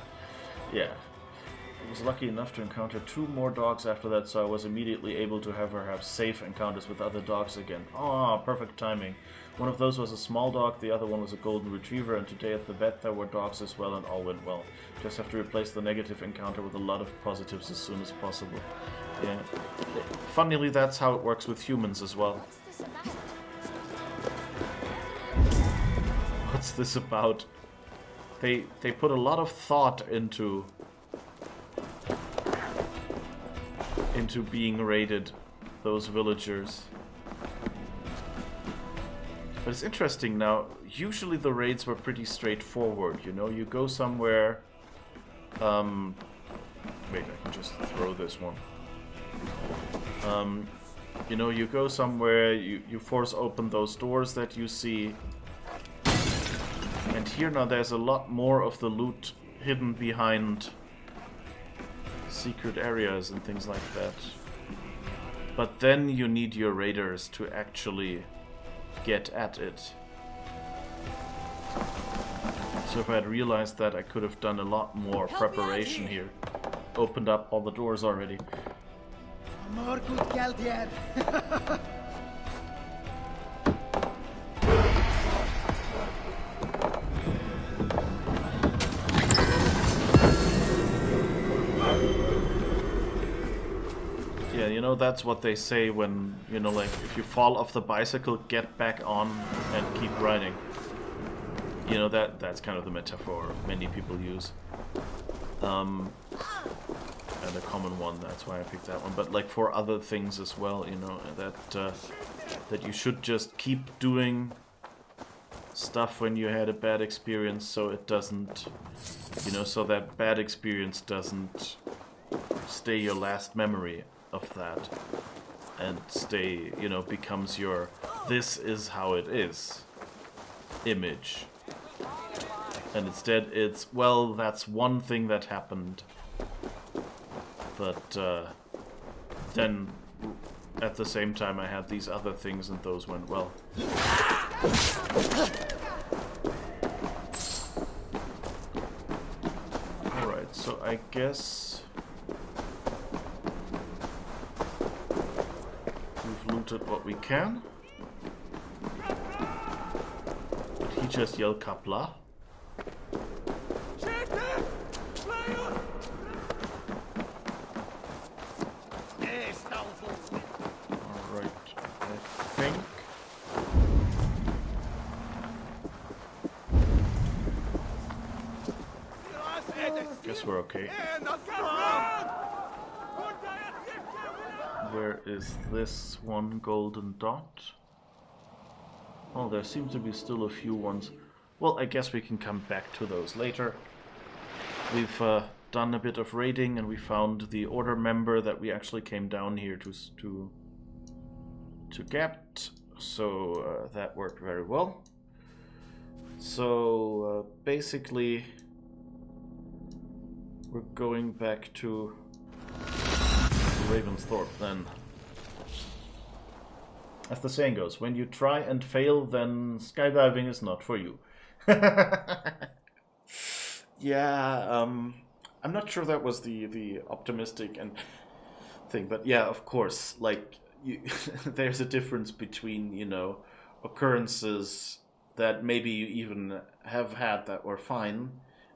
I was lucky enough to encounter 2 more dogs after that, so I was immediately able to have her have safe encounters with other dogs again. Oh, perfect timing. One of those was a small dog, the other one was a golden retriever, and today at the vet there were dogs as well and all went well. Just have to replace the negative encounter with a lot of positives as soon as possible. Yeah. Funnily, that's how it works with humans as well. What's this about? They put a lot of thought into being raided, those villagers. But it's interesting now, usually the raids were pretty straightforward, you know, you go somewhere, wait, I can just throw this one. You know, you go somewhere, you force open those doors that you see, and here now there's a lot more of the loot hidden behind secret areas and things like that. But then you need your raiders to actually get at it. So if I had realized that, I could have done a lot more preparation here. Opened up all the doors already. More good geld here. Yeah, you know, that's what they say when, you know, like, if you fall off the bicycle, get back on and keep riding. You know, that's kind of the metaphor many people use. And a common one, that's why I picked that one. But, like, for other things as well, you know, that you should just keep doing stuff when you had a bad experience so it doesn't, you know, so that bad experience doesn't stay your last memory of that and stay, you know, becomes your this is how it is image. And instead it's, well, that's one thing that happened, but then at the same time I had these other things and those went well. Alright, so I guess we've looted what we can. Did he just yell Kapla? Alright, I think guess we're okay. Where is this one golden dot? Oh, there seem to be still a few ones. Well, I guess we can come back to those later. We've done a bit of raiding, and we found the order member that we actually came down here to get. So that worked very well. So basically, we're going back to Ravensthorpe then. As the saying goes, when you try and fail, then skydiving is not for you. Yeah, I'm not sure that was the optimistic and thing, but yeah, of course, like there's a difference between, you know, occurrences that maybe you even have had that were fine,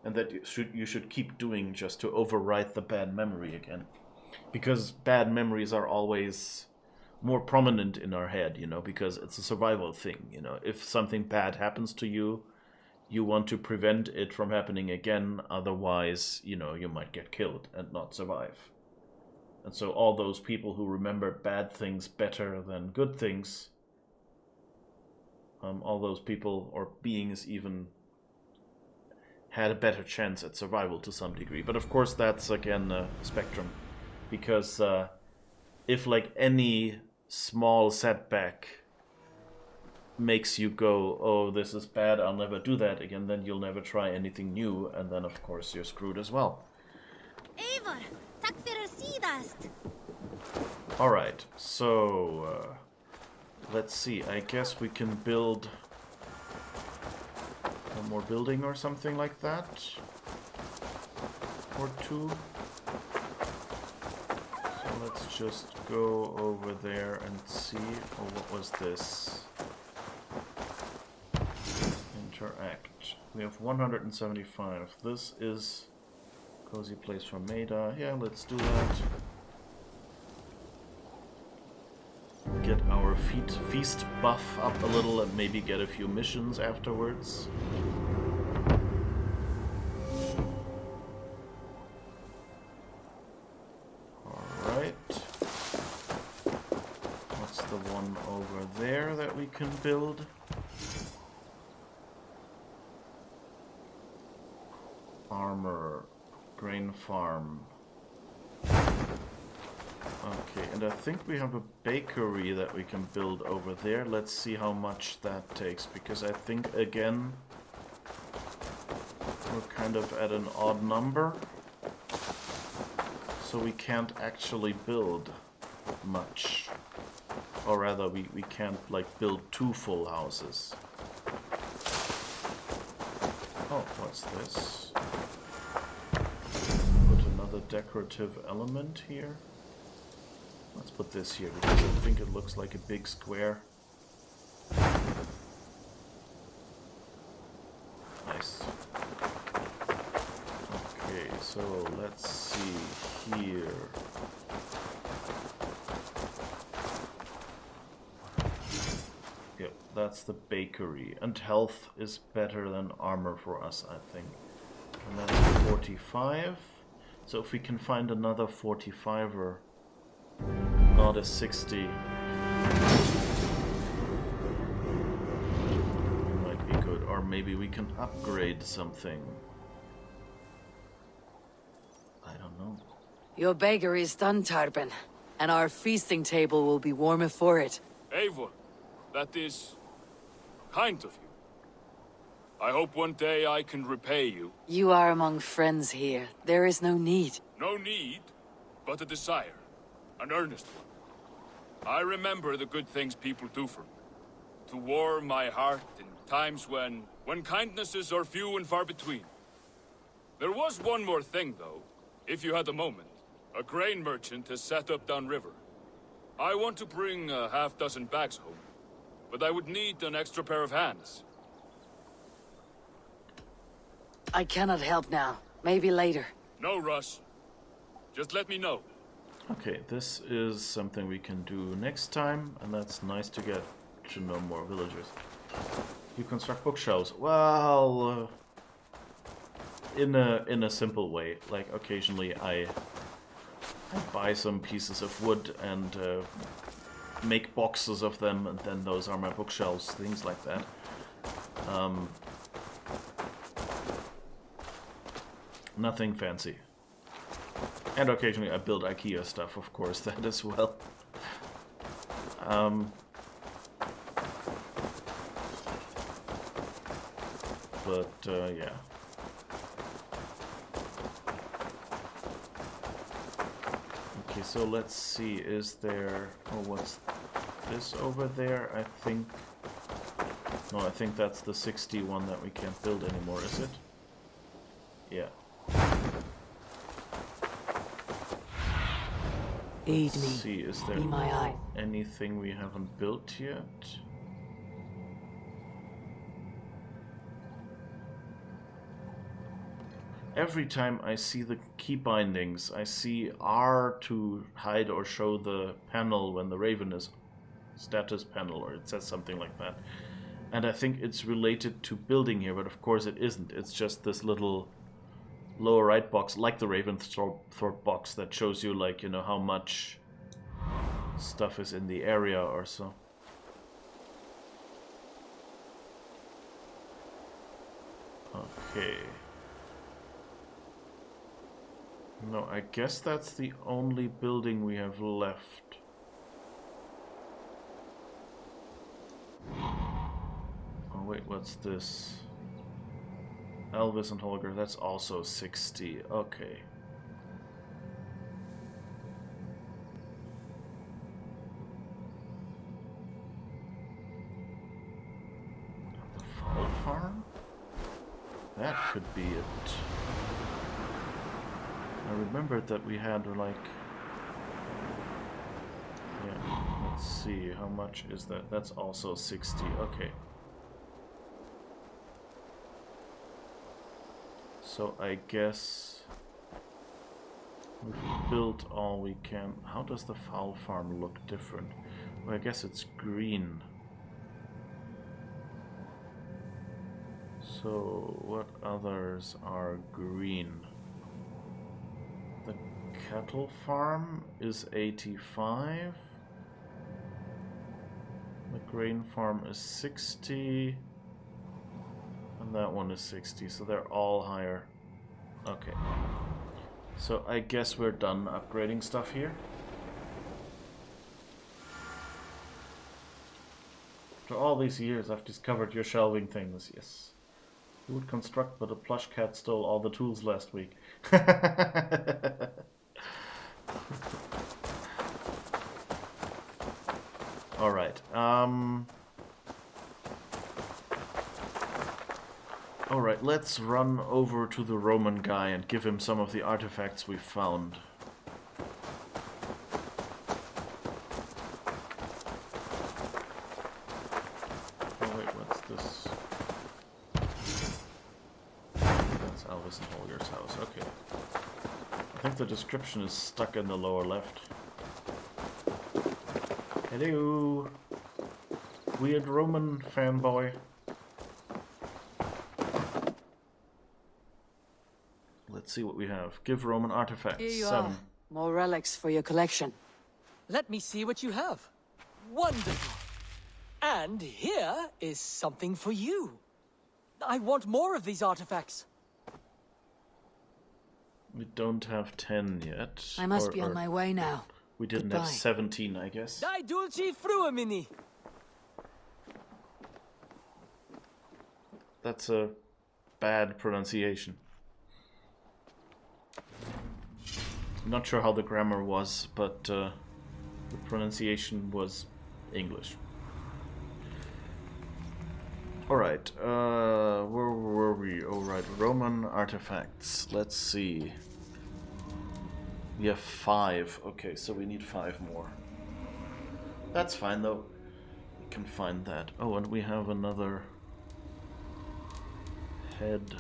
and that you should keep doing just to overwrite the bad memory again, because bad memories are always more prominent in our head, you know, because it's a survival thing, you know. If something bad happens to you, you want to prevent it from happening again, otherwise, you know, you might get killed and not survive. And so all those people who remember bad things better than good things, all those people, or beings even, had a better chance at survival to some degree. But of course that's, again, a spectrum. Because if, like, any small setback makes you go, oh, this is bad, I'll never do that again, then you'll never try anything new, and then of course you're screwed as well. Eivor, tack för sidast. Alright, so let's see, I guess we can build one more building or something like that. Or two. So let's just go over there and see. Oh, what was this? Interact. We have 175. This is cozy place for Maida. Yeah, let's do that. Get our feast buff up a little and maybe get a few missions afterwards. Alright. What's the one over there that we can build? Armor. Grain farm. Okay, and I think we have a bakery that we can build over there. Let's see how much that takes, because I think, again, we're kind of at an odd number. So we can't actually build much. Or rather, we can't, like, build 2 full houses. Oh, what's this? Put another decorative element here. Let's put this here, because I think it looks like a big square. Nice. Okay, so let's see here. Yep, that's the bakery. And health is better than armor for us, I think. And that's 45. So if we can find another 45er, not a 60, it might be good. Or maybe we can upgrade something. I don't know. Your bakery is done, Tarben, and our feasting table will be warmer for it. Eivor, that is kind of you. I hope one day I can repay you. You are among friends here. There is no need. No need, but a desire. An earnest one. I remember the good things people do for me. To warm my heart in times when kindnesses are few and far between. There was one more thing, though, if you had a moment. A grain merchant has set up downriver. I want to bring a half-dozen bags home, but I would need an extra pair of hands. I cannot help now. Maybe later. No rush. Just let me know. Okay, this is something we can do next time, and that's nice to get to know more villagers. You construct bookshelves. Well, in a simple way. Like occasionally I buy some pieces of wood and make boxes of them, and then those are my bookshelves, things like that. Nothing fancy. And occasionally I build IKEA stuff, of course, that as well. Yeah. Okay, so let's see, is there... Oh, what's this over there? I think... No, I think that's the 61 that we can't build anymore, is it? Yeah. Aid Let's me. see, is there Be my eye. anything we haven't built yet? Every time I see the key bindings, I see R to hide or show the panel when the Raven is status panel, or it says something like that. And I think it's related to building here, but of course it isn't. It's just this little lower right box, like the Ravensthorpe box, that shows you, like, you know, how much stuff is in the area or so. Okay. No, I guess that's the only building we have left. Oh wait, what's this? Elvis and Holger, that's also 60. Okay. The Fowl Farm? That could be it. I remembered that we had, like... Yeah, let's see, how much is that? That's also 60, okay. So I guess we've built all we can. How does the Fowl Farm look different? Well, I guess it's green. So what others are green? The Cattle Farm is 85. The Grain Farm is 60. And that one is 60, so they're all higher. Okay. So I guess we're done upgrading stuff here. After all these years, I've discovered your shelving things, yes. You would construct, but a plush cat stole all the tools last week. Alright, Alright, let's run over to the Roman guy and give him some of the artifacts we found. Oh wait, what's this? That's Elvis and Holger's house, okay. I think the description is stuck in the lower left. Hello! Weird Roman fanboy. Let's see what we have. Give Roman artifacts. Here you 7. are. More relics for your collection. Let me see what you have. Wonderful. And here is something for you. I want more of these artifacts. We don't have 10 yet. I must be on my way now. We didn't Goodbye. have 17, I guess. Dai dulci fruemini. That's a bad pronunciation. I'm not sure how the grammar was, but the pronunciation was English. Alright, where were we? Alright, Roman artifacts. Let's see. We have 5. Okay, so we need 5 more. That's fine, though. We can find that. Oh, and we have another head.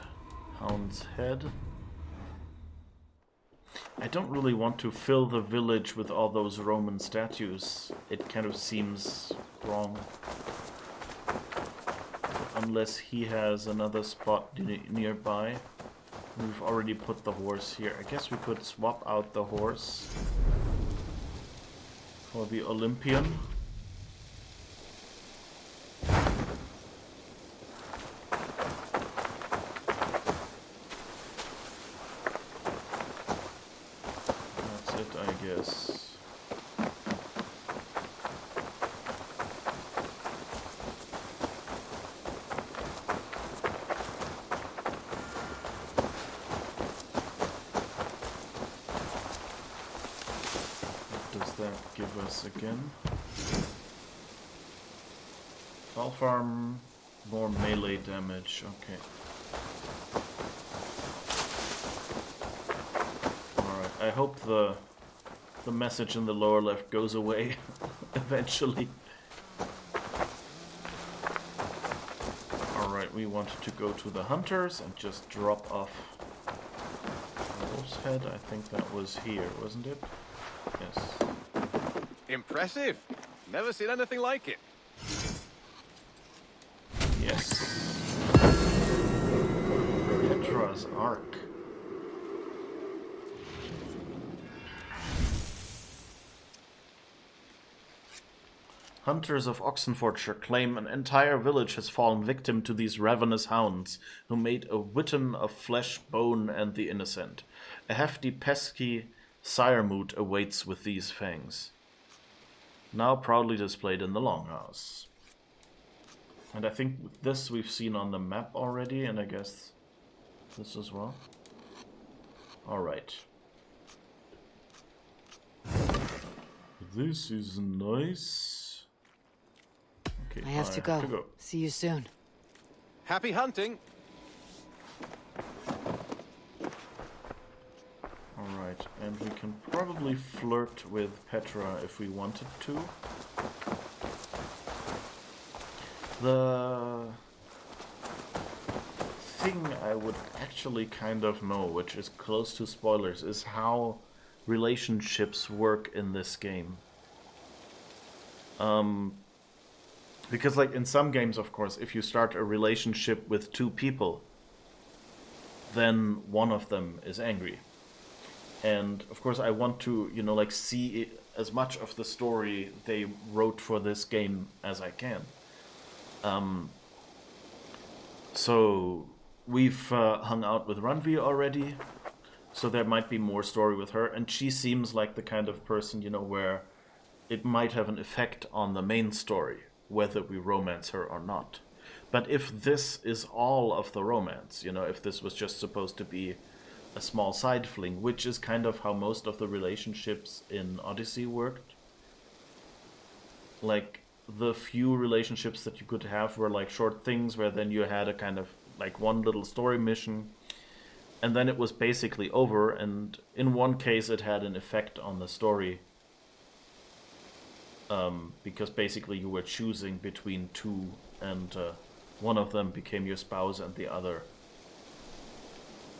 Hound's head. I don't really want to fill the village with all those Roman statues. It kind of seems wrong. Unless he has another spot nearby. We've already put the horse here. I guess we could swap out the horse for the Olympian. That's it, I guess. Give us again. Fall farm, more melee damage, okay. Alright, I hope the message in the lower left goes away eventually. Alright, we wanted to go to the hunters and just drop off the wolf's head. I think that was here, wasn't it? Yes. Impressive. Never seen anything like it. Yes. Petra's Ark. Hunters of Oxenfordshire claim an entire village has fallen victim to these ravenous hounds, who made a witan of flesh, bone, and the innocent. A hefty, pesky siremoot awaits with these fangs. Now proudly displayed in the Longhouse. And I think this we've seen on the map already, and I guess this as well. Alright. This is nice. Okay, I have to go. See you soon. Happy hunting. Alright, and we can probably flirt with Petra if we wanted to. The thing I would actually kind of know, which is close to spoilers, is how relationships work in this game. Because like in some games, of course, if you start a relationship with two people, then one of them is angry. And of course I want to, you know, like see as much of the story they wrote for this game as I can. So we've hung out with Randvi already, so there might be more story with her, and she seems like the kind of person, you know, where it might have an effect on the main story, whether we romance her or not. But if this is all of the romance, you know, if this was just supposed to be a small side fling, which is kind of how most of the relationships in Odyssey worked. Like, the few relationships that you could have were like short things where then you had a kind of like one little story mission and then it was basically over, and in one case it had an effect on the story. Because basically you were choosing between two, and one of them became your spouse and the other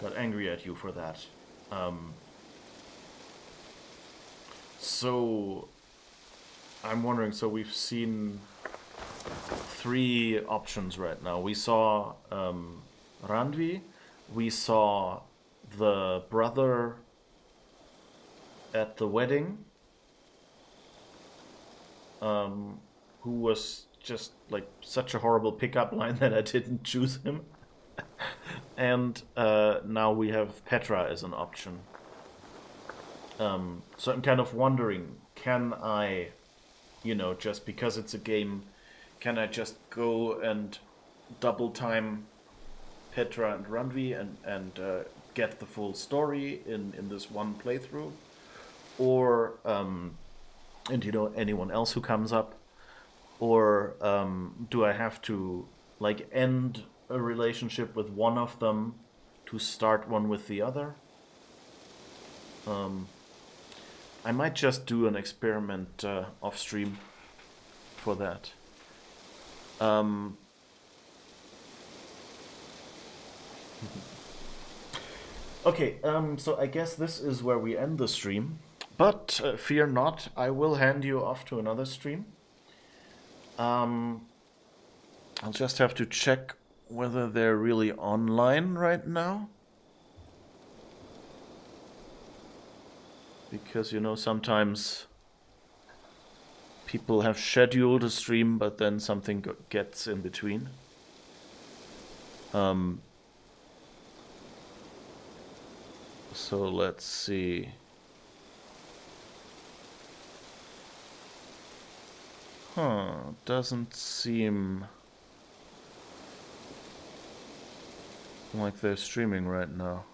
got angry at you for that. So I'm wondering, so we've seen 3 options right now. We saw Randvi, we saw the brother at the wedding, who was just like such a horrible pickup line that I didn't choose him. And now we have Petra as an option. So I'm kind of wondering, can I, you know, just because it's a game, can I just go and double time Petra and Randvi and get the full story in this one playthrough? Or, and you know, anyone else who comes up? Or do I have to, like, end a relationship with one of them to start one with the other? I might just do an experiment off stream for that. Okay, so I guess this is where we end the stream. But fear not, I will hand you off to another stream. I'll just have to check whether they're really online right now. Because, you know, sometimes people have scheduled a stream, but then something gets in between. So let's see. Doesn't seem like they're streaming right now.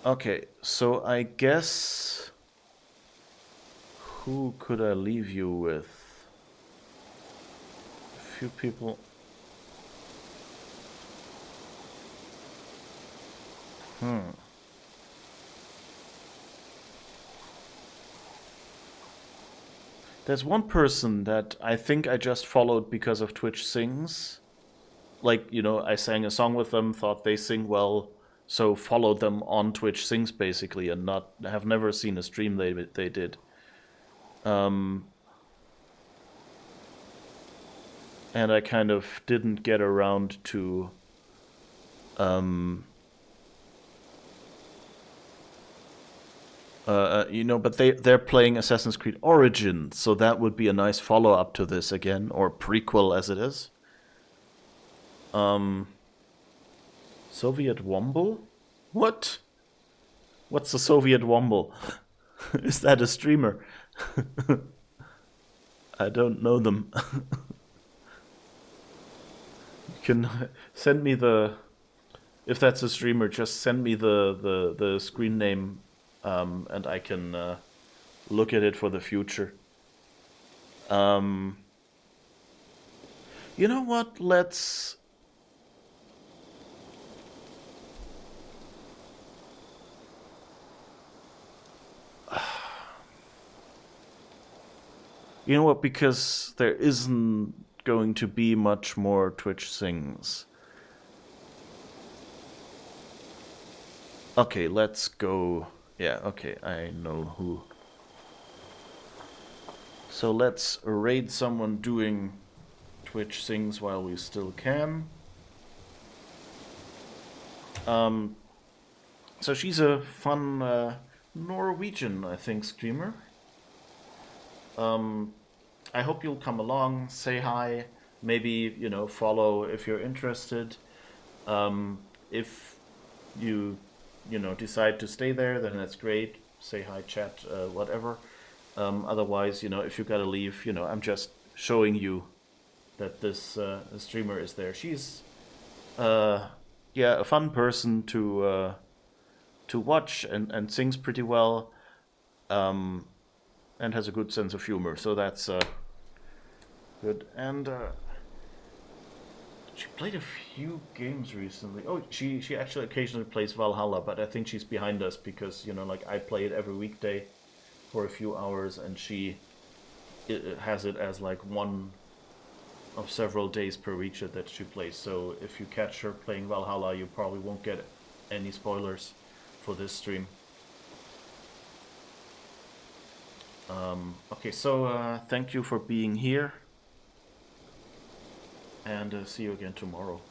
Okay, so I guess... Who could I leave you with? A few people... There's one person that I think I just followed because of Twitch Sings. Like, you know, I sang a song with them, thought they sing well, so followed them on Twitch Sings basically, and have never seen a stream they did. And I kind of didn't get around to you know, but they're playing Assassin's Creed Origins, so that would be a nice follow-up to this again, or prequel as it is. Soviet Womble? What? What's a Soviet Womble? Is that a streamer? I don't know them. You can send me the... If that's a streamer, just send me the screen name, and I can look at it for the future. You know what? Let's... You know what? Because there isn't going to be much more Twitch Sings. Okay, let's go... Yeah, okay, I know who. So let's raid someone doing Twitch Sings while we still can. So she's a fun Norwegian, I think, streamer. I hope you'll come along, say hi, maybe, you know, follow if you're interested. If you know, decide to stay there, then that's great. Say hi, chat, whatever. Otherwise, you know, if you gotta leave, you know, I'm just showing you that this streamer is there. She's, yeah, a fun person to watch and sings pretty well, and has a good sense of humor. So that's good. And she played a few games recently. Oh, she actually occasionally plays Valhalla, but I think she's behind us because, you know, like I play it every weekday for a few hours, and she has it as like one of several days per week that she plays. So if you catch her playing Valhalla, you probably won't get any spoilers for this stream. Okay, so thank you for being here, and see you again tomorrow.